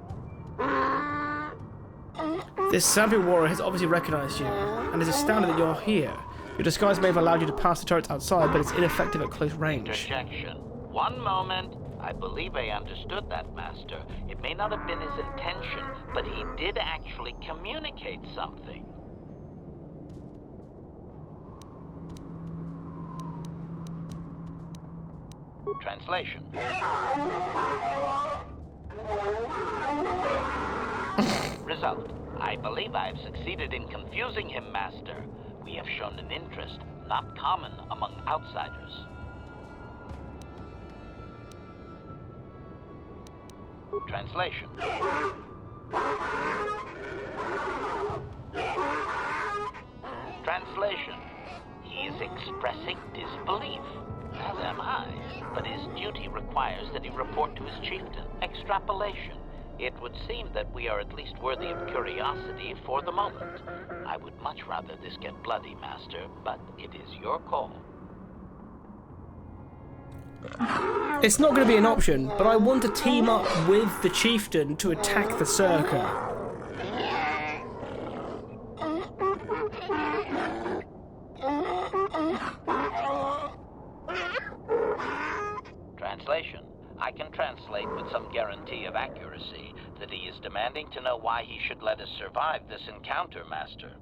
This Zampi warrior has obviously recognized you, and is astounded that you're here. Your disguise may have allowed you to pass the turrets outside, but it's ineffective at close range. Interjection. One moment. I believe I understood that, Master. It may not have been his intention, but he did actually communicate something. Translation. Result. I believe I've succeeded in confusing him, Master. We have shown an interest not common among outsiders. Translation. Translation. He is expressing disbelief, as am I, but his duty requires that he report to his chieftain. Extrapolation. It would seem that we are at least worthy of curiosity for the moment. I would much rather this get bloody, Master, but it is your call. It's not going to be an option, but I want to team up with the chieftain to attack the Circa. Translation. I can translate with some guarantee of accuracy that he is demanding to know why he should let us survive this encounter, Master.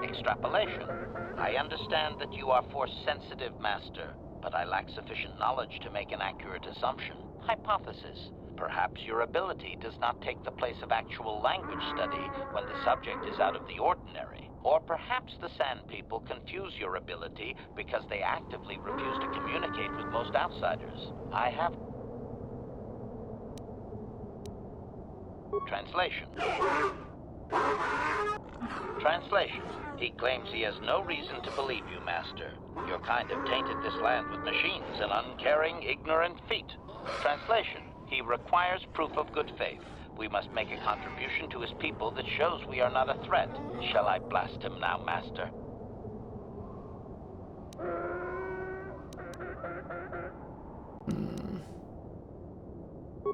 Extrapolation. I understand that you are force-sensitive, Master, but I lack sufficient knowledge to make an accurate assumption. Hypothesis. Perhaps your ability does not take the place of actual language study when the subject is out of the ordinary. Or perhaps the Sand People confuse your ability because they actively refuse to communicate with most outsiders. I have... Translation. Translation. He claims he has no reason to believe you, Master. Your kind have tainted this land with machines and uncaring, ignorant feet. Translation. He requires proof of good faith. We must make a contribution to his people that shows we are not a threat. Shall I blast him now, Master?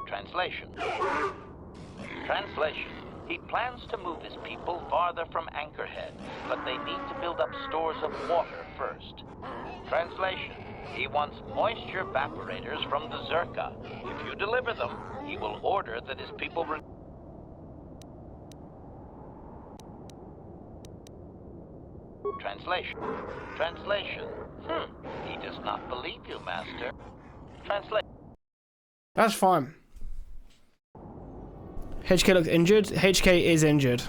Translation. Translation. He plans to move his people farther from Anchorhead, but they need to build up stores of water first. Translation. He wants moisture evaporators from the Zerka. If you deliver them, he will order that his people... Translation. Translation. He does not believe you, Master. Translation. That's fine. HK looks injured. HK is injured.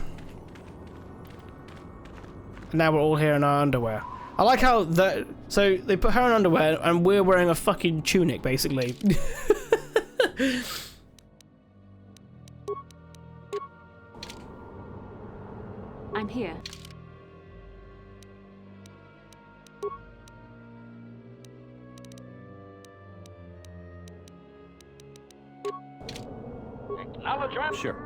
Now we're all here in our underwear. I like how that. So they put her in underwear and we're wearing a fucking tunic, basically. I'm here. Acknowledgement. Sure.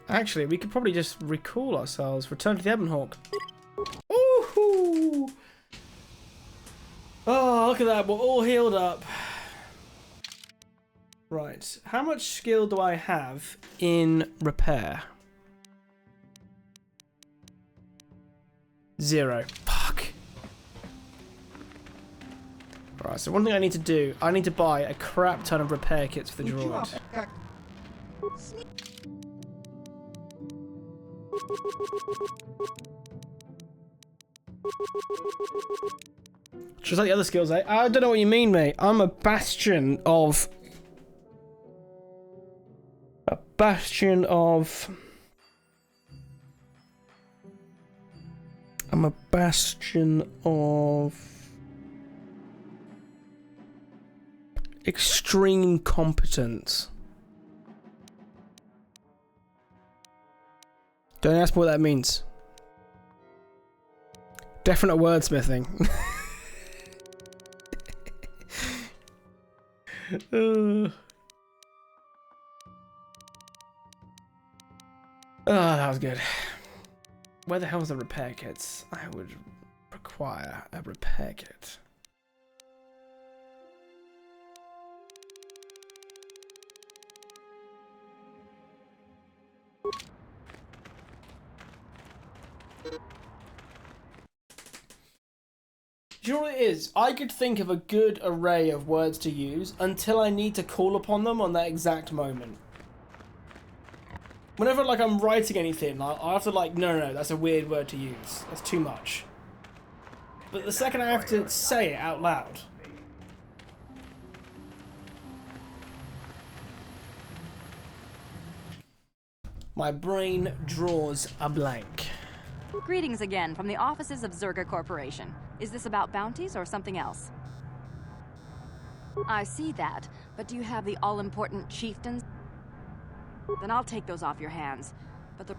Actually, we could probably just recall ourselves. Return to the Ebonhawk. Ooh! Oh, look at that. We're all healed up. Right. How much skill do I have in repair? 0. Fuck. Right, so one thing I need to do, I need to buy a crap ton of repair kits for the droid. Just like the other skills, eh? I don't know what you mean, mate. I'm a bastion of... I'm a bastion of... extreme competence. Don't ask me what that means. Definite wordsmithing. Oh, that was good. Where the hell is the repair kits? I would require a repair kit. Do you know what it is? I could think of a good array of words to use until I need to call upon them on that exact moment. Whenever like I'm writing anything, I have to like, no, that's a weird word to use. That's too much. but the second I have to say it out loud, my brain draws a blank. Greetings again from the offices of Zerga Corporation. Is this about bounties or something else? I see that, but do you have the all-important chieftains? Then I'll take those off your hands. But the...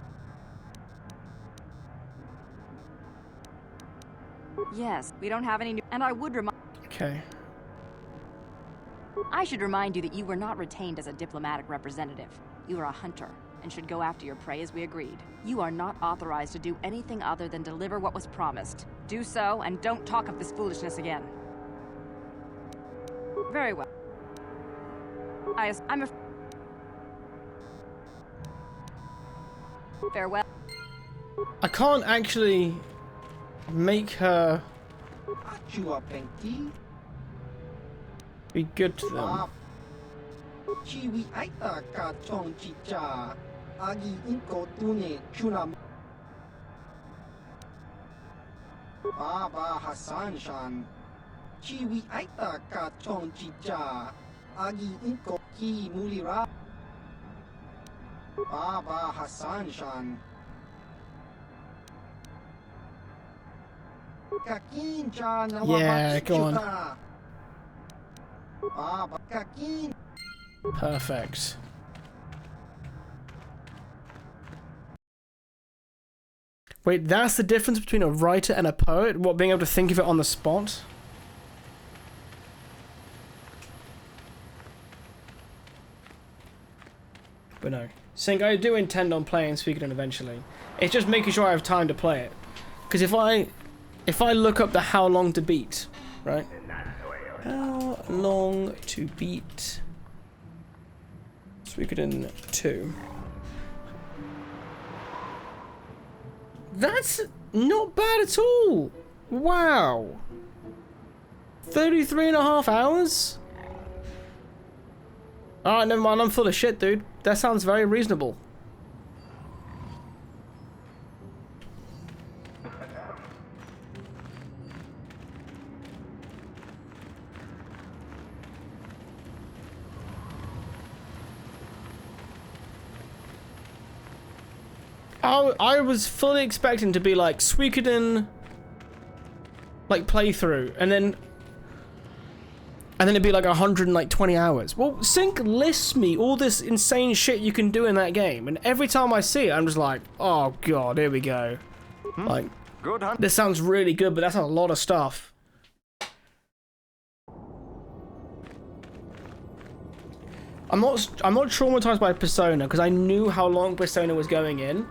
Yes, we don't have any new... And I would remind... Okay. I should remind you that you were not retained as a diplomatic representative. You are a hunter, and should go after your prey as we agreed. You are not authorized to do anything other than deliver what was promised. Do so, and don't talk of this foolishness again. Very well. I'm a... Farewell. I can't actually make her be good to them. Baba Hassan Shan. Chiwi Aita Ka Chong Chicha. Agi Inko Ki Mulira. Baba Hassan Shan. Kakin Cha Yeah, go on. Baba Kakin. Perfect. Wait, that's the difference between a writer and a poet? What, being able to think of it on the spot? But no. Sink, I do intend on playing Suikoden eventually. It's just making sure I have time to play it. Because if I look up the how long to beat, right? How long to beat Suikoden 2. That's not bad at all. Wow. 33.5 hours? Alright, never mind, I'm full of shit, dude. That sounds very reasonable. I was fully expecting to be like Suikoden, like playthrough, and then it'd be like 120 hours. Well, Sync lists me all this insane shit you can do in that game, and every time I see it, I'm just like, oh god, here we go. Like, good hunt. This sounds really good, but that's a lot of stuff. I'm not traumatized by Persona because I knew how long Persona was going in.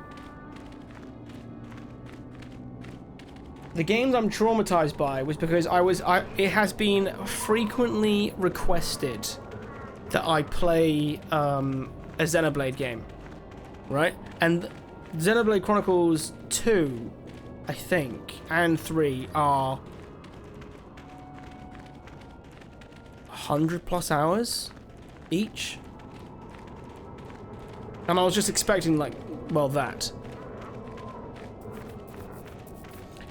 The games I'm traumatized by was because it has been frequently requested that I play a Xenoblade game, right? And Xenoblade Chronicles 2, I think, and 3 are 100+ hours each. And I was just expecting, like, well, that.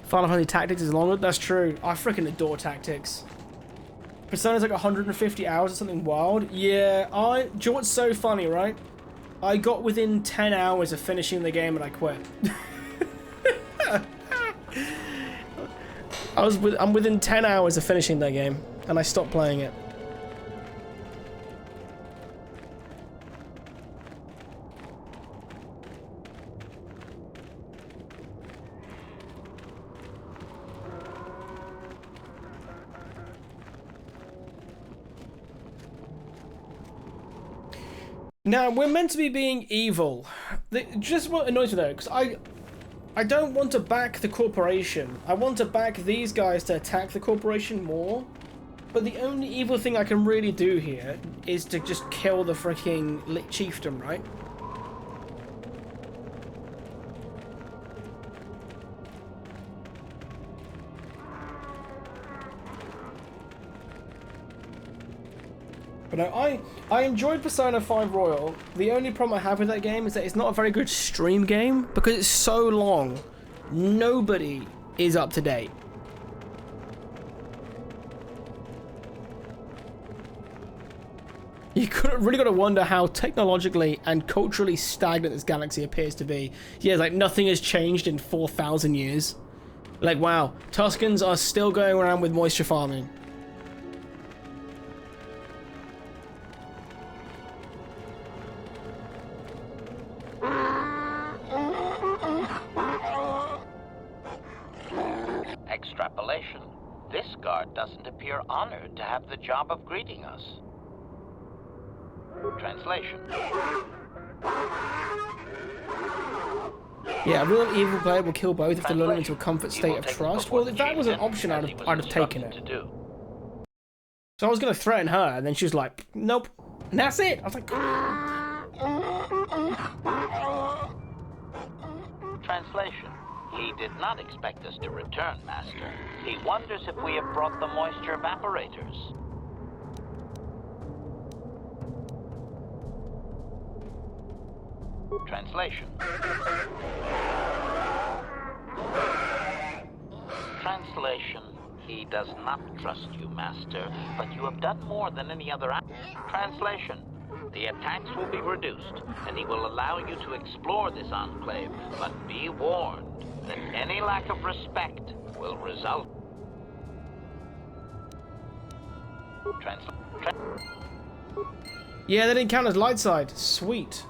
Final Fantasy Tactics is longer. That's true. I freaking adore Tactics. Persona's like 150 hours or something wild. Yeah, do you know what's so funny, right? I got within 10 hours of finishing the game and I quit. I'm within 10 hours of finishing that game and I stopped playing it. Now, we're meant to be being evil. Just what annoys me though, because I don't want to back the corporation. I want to back these guys to attack the corporation more. But the only evil thing I can really do here is to just kill the freaking chieftain, right? But no, I enjoyed Persona 5 Royal. The only problem I have with that game is that it's not a very good stream game because it's so long. Nobody is up to date. You really got to wonder how technologically and culturally stagnant this galaxy appears to be. Yeah, like nothing has changed in 4,000 years. Like, wow, Tuskens are still going around with moisture farming. Extrapolation. This guard doesn't appear honored to have the job of greeting us. Translation. Yeah, a real evil player will kill both if they lull them into a comfort state of trust. Well, if that was an option, I'd have taken it. So I was going to threaten her, and then she was like, nope. And that's it. I was like... Translation. He did not expect us to return, Master. He wonders if we have brought the moisture evaporators. Translation. Translation. He does not trust you, Master, but you have done more than any other. Translation. The attacks will be reduced, and he will allow you to explore this enclave, but be warned that any lack of respect will result. Yeah, that didn't count as light side. Sweet.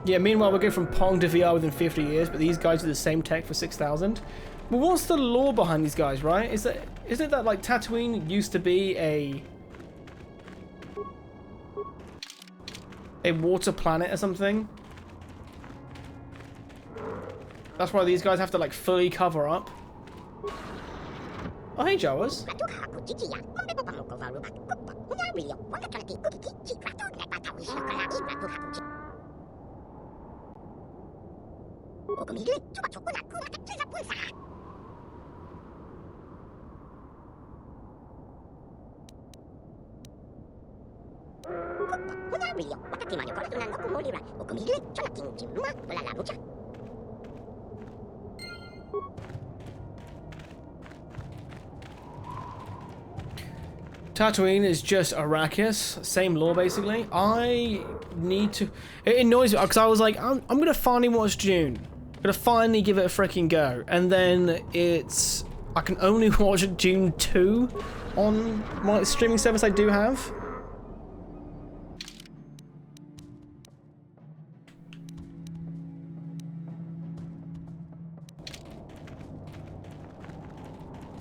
Yeah, meanwhile, we're going from Pong to VR within 50 years, but these guys are the same tech for 6,000. Well, what's the lore behind these guys, right? Isn't it that, like, Tatooine used to be a water planet or something? That's why these guys have to, like, fully cover up. Oh, hey, Jawas. Tatooine is just Arrakis, same lore basically. I need to... It annoys me because I was like, I'm gonna finally watch Dune. I'm gonna finally give it a freaking go. And then it's... I can only watch Dune 2 on my streaming service I do have.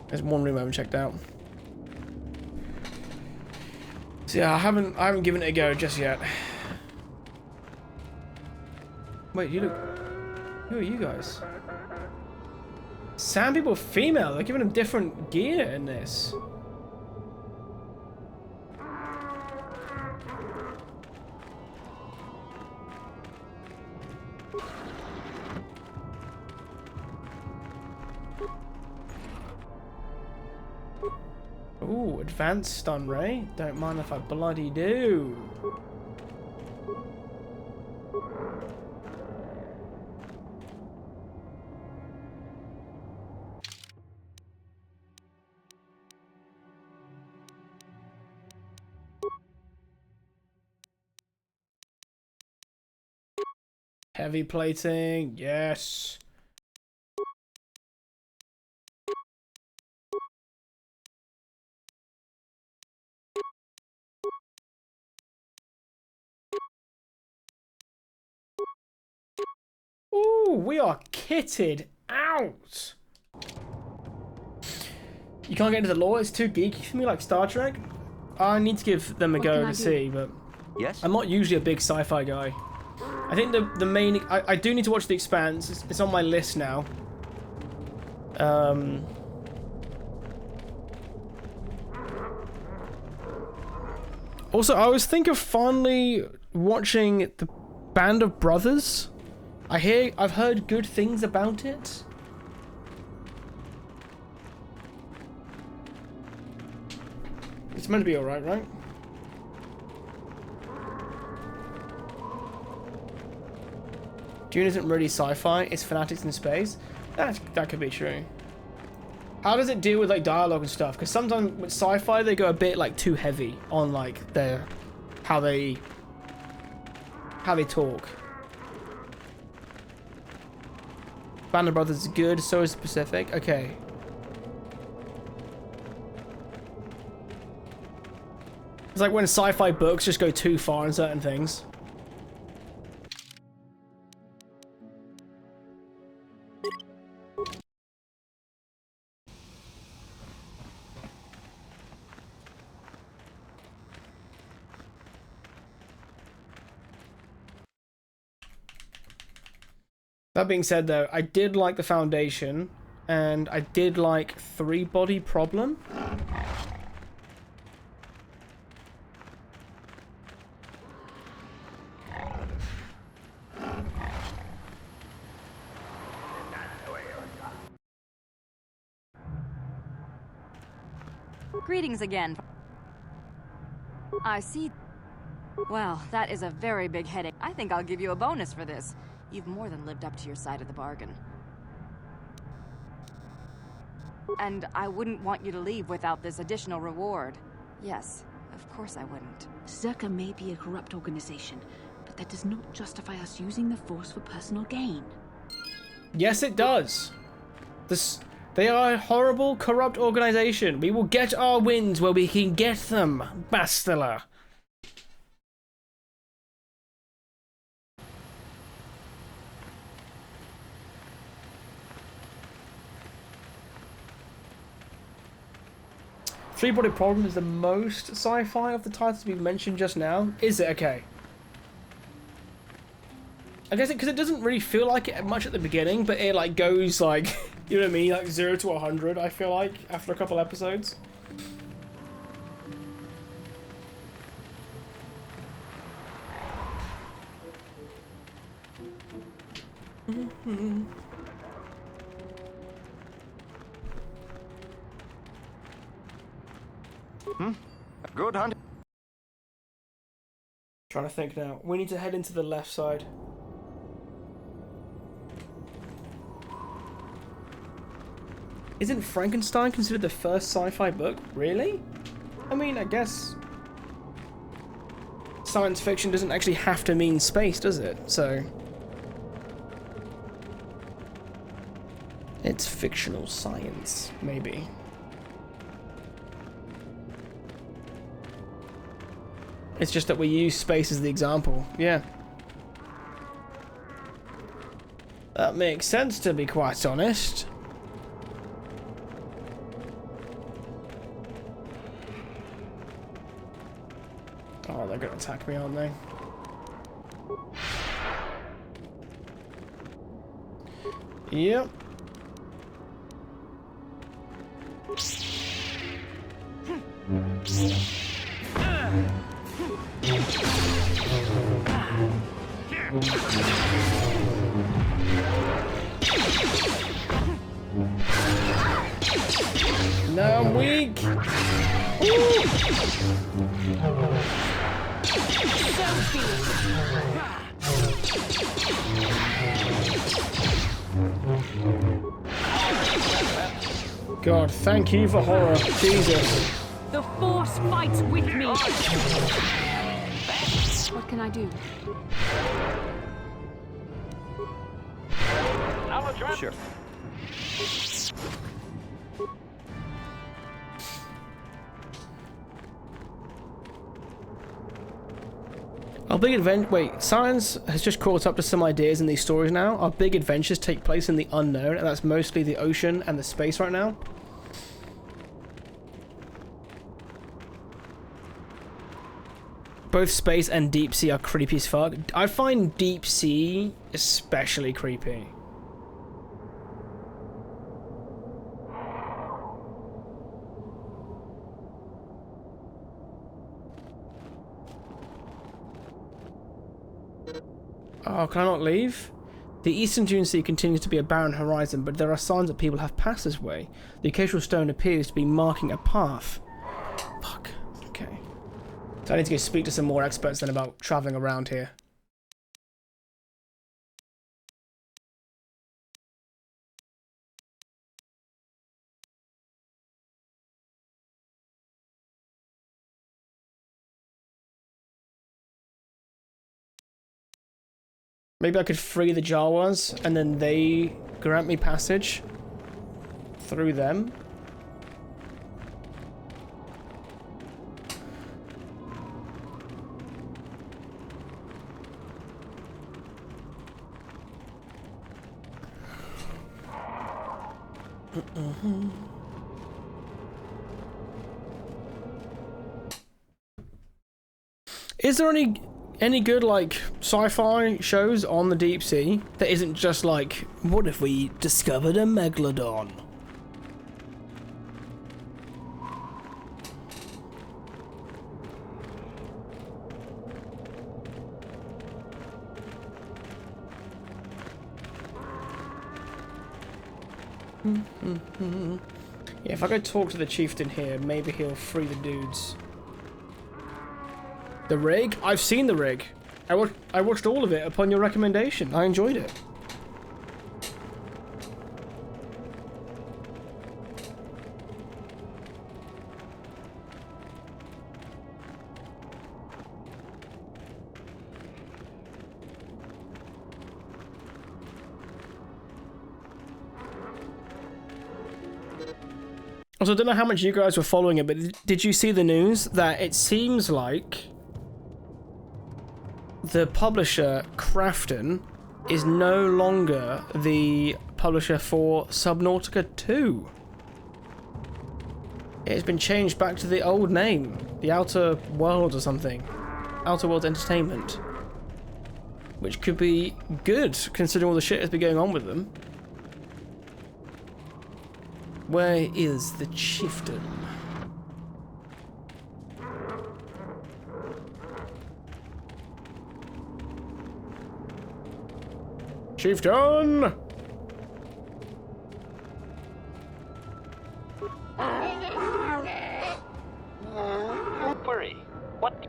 There's one room I haven't checked out. So yeah, I haven't given it a go just yet. Wait, you look... Who are you guys? Sand people female. They're giving them different gear in this. Ooh, advanced stun ray. Don't mind if I bloody do. Heavy plating, yes. Ooh, we are kitted out. You can't get into the lore, it's too geeky for me, like Star Trek. I need to give them a go to see, but yes? I'm not usually a big sci-fi guy. I think the main... I do need to watch The Expanse. It's on my list now. Also, I was thinking of finally watching the Band of Brothers. I've heard good things about it. It's meant to be alright, right? Dune isn't really sci-fi, it's fanatics in space. That could be true. How does it deal with like dialogue and stuff? Because sometimes with sci-fi they go a bit like too heavy on like their how they talk. Band of Brothers is good, so is Pacific. Okay. It's like when sci-fi books just go too far in certain things. That being said, though, I did like the Foundation, and I did like Three Body Problem. Greetings again. I see. Well, that is a very big headache. I think I'll give you a bonus for this. You've more than lived up to your side of the bargain. And I wouldn't want you to leave without this additional reward. Yes, of course I wouldn't. Zerka may be a corrupt organization, but that does not justify us using the Force for personal gain. Yes, it does. They are a horrible, corrupt organization. We will get our wins where we can get them, Bastila. Three Body Problem is the most sci-fi of the titles we've mentioned just now. Is it? Okay. I guess because it doesn't really feel like it much at the beginning, but it like goes like, you know what I mean, like 0 to 100. I feel like after a couple episodes. Good hunt. Trying to think now. We need to head into the left side. Isn't Frankenstein considered the first sci-fi book? Really? I mean, I guess science fiction doesn't actually have to mean space, does it? So it's fictional science, maybe. It's just that we use space as the example. Yeah. That makes sense, to be quite honest. Oh, they're gonna attack me, aren't they? Yep. No, I'm weak. God, thank you for horror. Jesus. The Force fights with me. What can I do? Sure. Our big adventure. Wait, science has just caught up to some ideas in these stories now. Our big adventures take place in the unknown, and that's mostly the ocean and the space right now. Both space and deep sea are creepy as fuck. I find deep sea especially creepy. Oh, can I not leave? The Eastern Dune Sea continues to be a barren horizon, but there are signs that people have passed this way. The occasional stone appears to be marking a path. Fuck. Okay. So I need to go speak to some more experts then about travelling around here. Maybe I could free the Jawas and then they grant me passage through them. Is there any good like sci-fi shows on the deep sea that isn't just like, what if we discovered a megalodon? Yeah, if I go talk to the chieftain here, maybe he'll free the dudes. The rig? I've seen the rig. I watched all of it upon your recommendation. I enjoyed it. Also, I don't know how much you guys were following it, but did you see the news that it seems like the publisher, Krafton, is no longer the publisher for Subnautica 2? It's been changed back to the old name, the Outer World or something. Outer World Entertainment. Which could be good, considering all the shit that's been going on with them. Where is the chieftain? Chieftain! Query. What?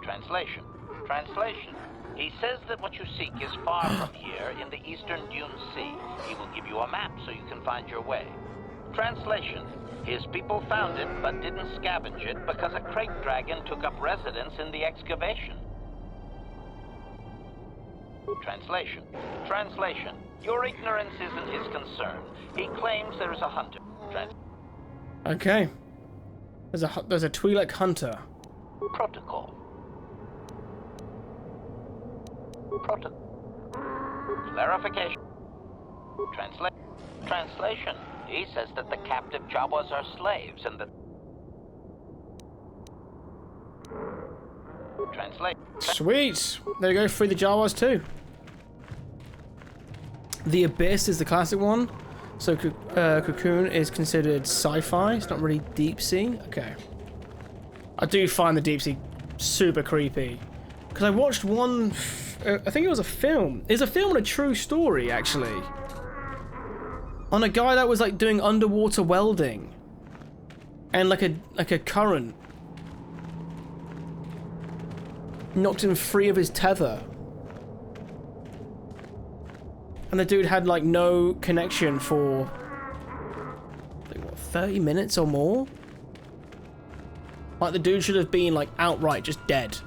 Translation. Translation. He says that what you seek is far from here in the eastern Dune Sea. He will give you a map so you can find your way. Translation. His people found it but didn't scavenge it because a crate dragon took up residence in the excavation. Translation. Translation. Your ignorance isn't his concern. He claims there is a hunter. Okay. There's a Twi'lek hunter. Protocol. Clarification. Translation. He says that the captive Jawas are slaves and that... Translate. Sweet! There you go, free the Jawas too. The Abyss is the classic one. So Cocoon is considered sci-fi. It's not really deep sea. Okay. I do find the deep sea super creepy. Because I watched one... I think it was a film. It's a film on a true story, actually. On a guy that was like doing underwater welding. And like a current knocked him free of his tether. And the dude had like no connection for like, what, 30 minutes or more? Like the dude should have been like outright just dead.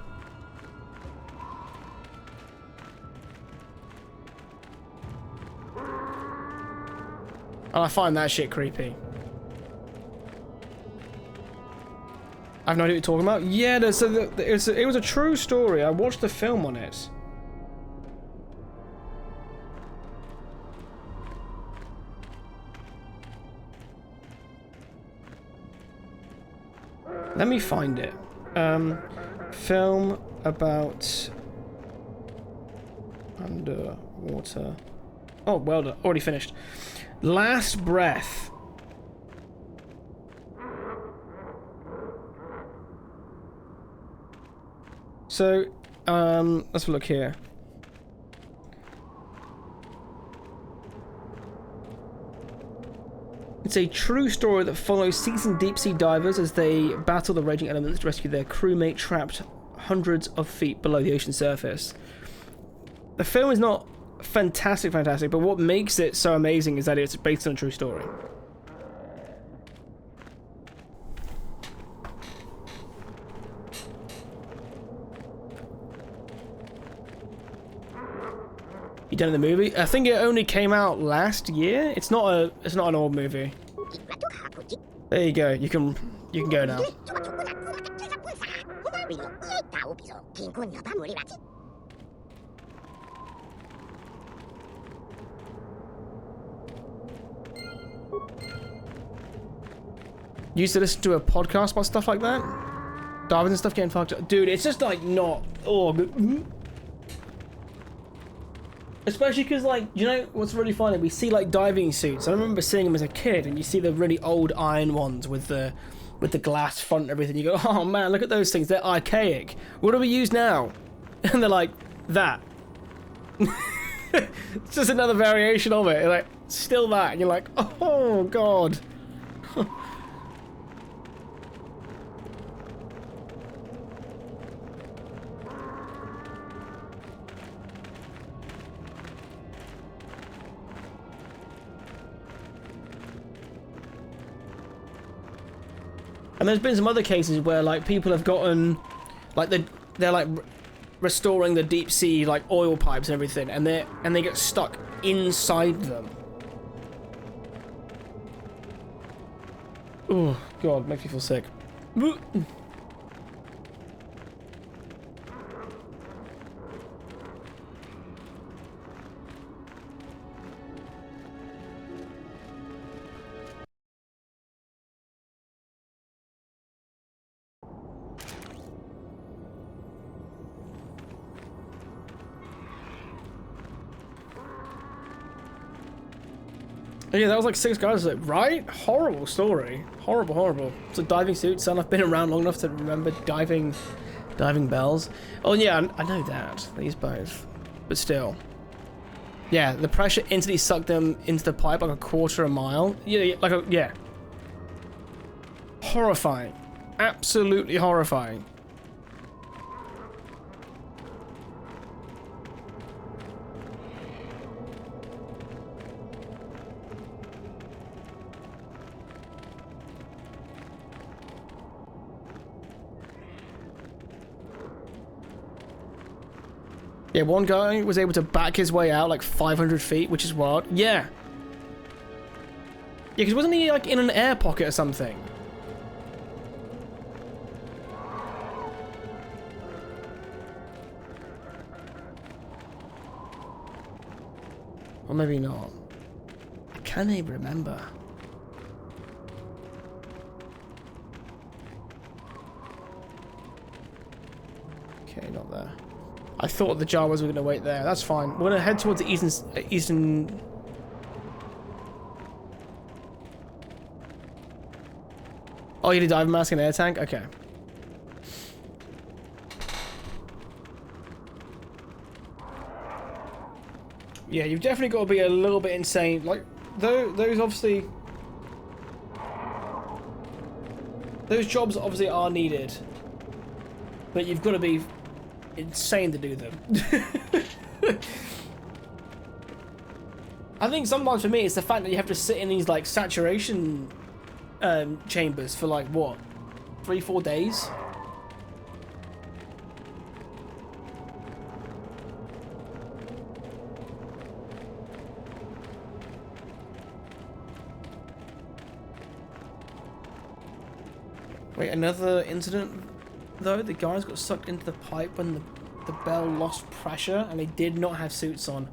And I find that shit creepy. I have no idea what you're talking about. Yeah, it was a true story. I watched the film on it. Let me find it. Film about underwater. Oh, well done. Already finished. Last Breath. So, let's have a look here. It's a true story that follows seasoned deep-sea divers as they battle the raging elements to rescue their crewmate trapped hundreds of feet below the ocean surface. The film is not fantastic, but what makes it so amazing is that it's based on a true story. you done in the movie. I think it only came out last year. It's not an old movie. There you go. You can go now. You used to listen to a podcast about stuff like that? Divers and stuff getting fucked up. Dude, it's just like not... Oh, especially because, like, you know what's really funny? We see like diving suits. I remember seeing them as a kid, and you see the really old iron ones with the glass front and everything. You go, oh man, look at those things. They're archaic. What do we use now? And they're like, that. It's just another variation of it. Like, still that. And you're like, oh god. And there's been some other cases where like people have gotten like they're like restoring the deep sea like oil pipes and everything, and they get stuck inside them. Oh god, makes me feel sick. Yeah, that was like 6 guys, right? Horrible story. Horrible, horrible. It's a diving suit, son. I've been around long enough to remember diving bells. Oh yeah, I know that. These both. But still. Yeah, the pressure instantly sucked them into the pipe like a quarter a mile. Yeah, yeah. Horrifying. Absolutely horrifying. Yeah, one guy was able to back his way out like 500 feet, which is wild. Yeah. Yeah, because wasn't he like in an air pocket or something? Or maybe not. I can't even remember. Okay, not there. I thought the Jawas were going to wait there. That's fine. We're going to head towards the eastern... Oh, you did dive mask and air tank? Okay. Yeah, you've definitely got to be a little bit insane. Like, those obviously... Those jobs obviously are needed. But you've got to be insane to do them. I think sometimes for me it's the fact that you have to sit in these like saturation chambers for like what, 3-4 days. Wait, another incident though? The guys got sucked into the pipe when the bell lost pressure and they did not have suits on.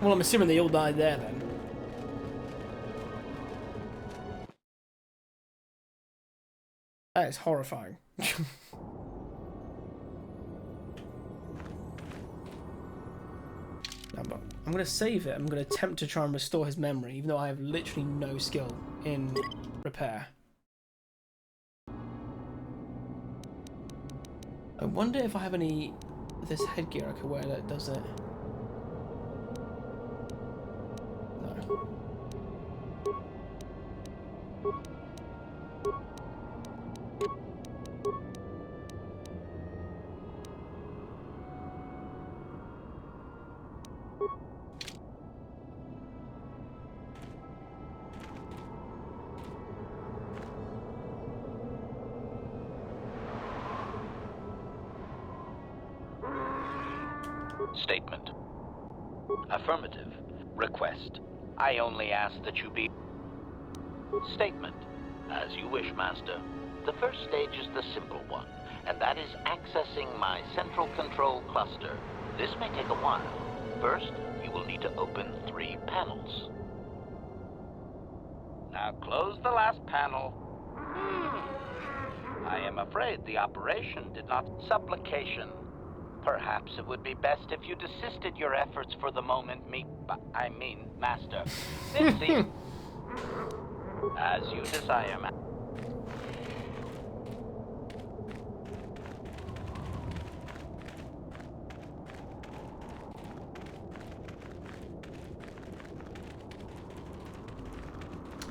Well, I'm assuming they all died there then. That is horrifying. I'm going to save it. I'm going to attempt to try and restore his memory, even though I have literally no skill in repair. I wonder if I have any of this headgear I can wear that does it. No. Statement. Affirmative. Request. I only ask that you be... Statement. As you wish, Master. The first stage is the simple one, and that is accessing my central control cluster. This may take a while. First, you will need to open 3 panels. Now close the last panel. I am afraid the operation did not... Supplication. Perhaps it would be best if you desisted your efforts for the moment, Master. This seems... As you desire, Master.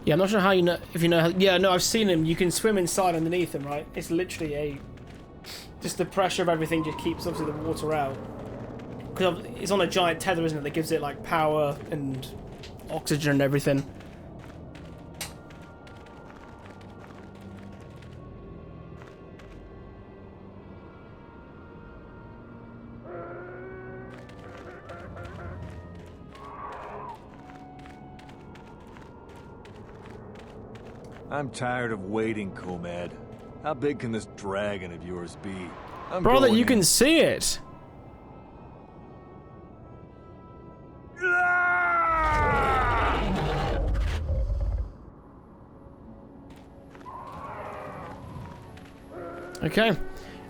Yeah, I'm not sure how you know, if you know how, yeah, no, I've seen him. You can swim inside underneath him, right? It's literally just the pressure of everything just keeps, obviously, the water out. Because it's on a giant tether, isn't it, that gives it, like, power and oxygen and everything. I'm tired of waiting, Comad. How big can this dragon of yours be? Brother, you can see it. Okay,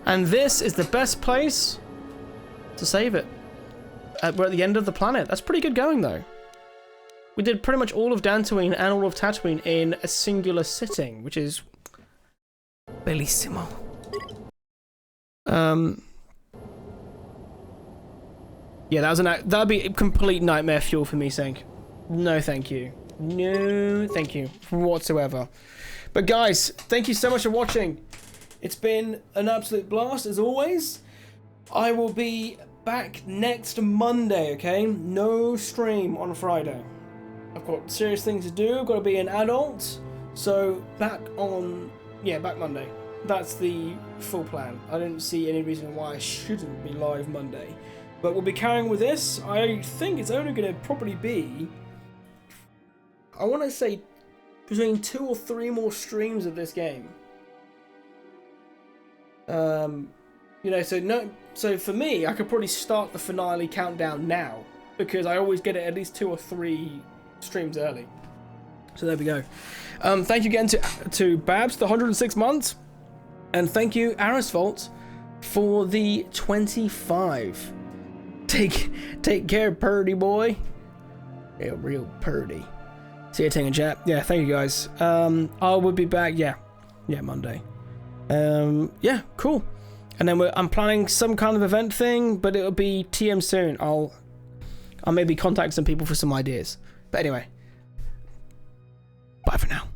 and this is the best place to save it. We're at the end of the planet. That's pretty good going, though. We did pretty much all of Dantooine and all of Tatooine in a singular sitting, which is bellissimo. Yeah, that'd be complete nightmare fuel for me, saying, no, thank you, no, thank you whatsoever. But guys, thank you so much for watching. It's been an absolute blast as always. I will be back next Monday. Okay, no stream on Friday. I've got serious things to do. I've got to be an adult. So back Monday. That's the full plan. I don't see any reason why I shouldn't be live Monday. But we'll be carrying with this. I think it's only going to probably be, I want to say, between 2 or 3 more streams of this game. You know, so for me, I could probably start the finale countdown now, because I always get it at least 2 or 3 streams early. So there we go. Thank you again to Babs, the 106 months, and thank you Arisfault for the 25. Take care, purdy boy. Yeah, real purdy. See you in chat. Yeah, thank you guys. I will be back. Yeah, Monday. Yeah, cool. And then I'm planning some kind of event thing, but it'll be TM soon. I'll maybe contact some people for some ideas. But anyway, bye for now.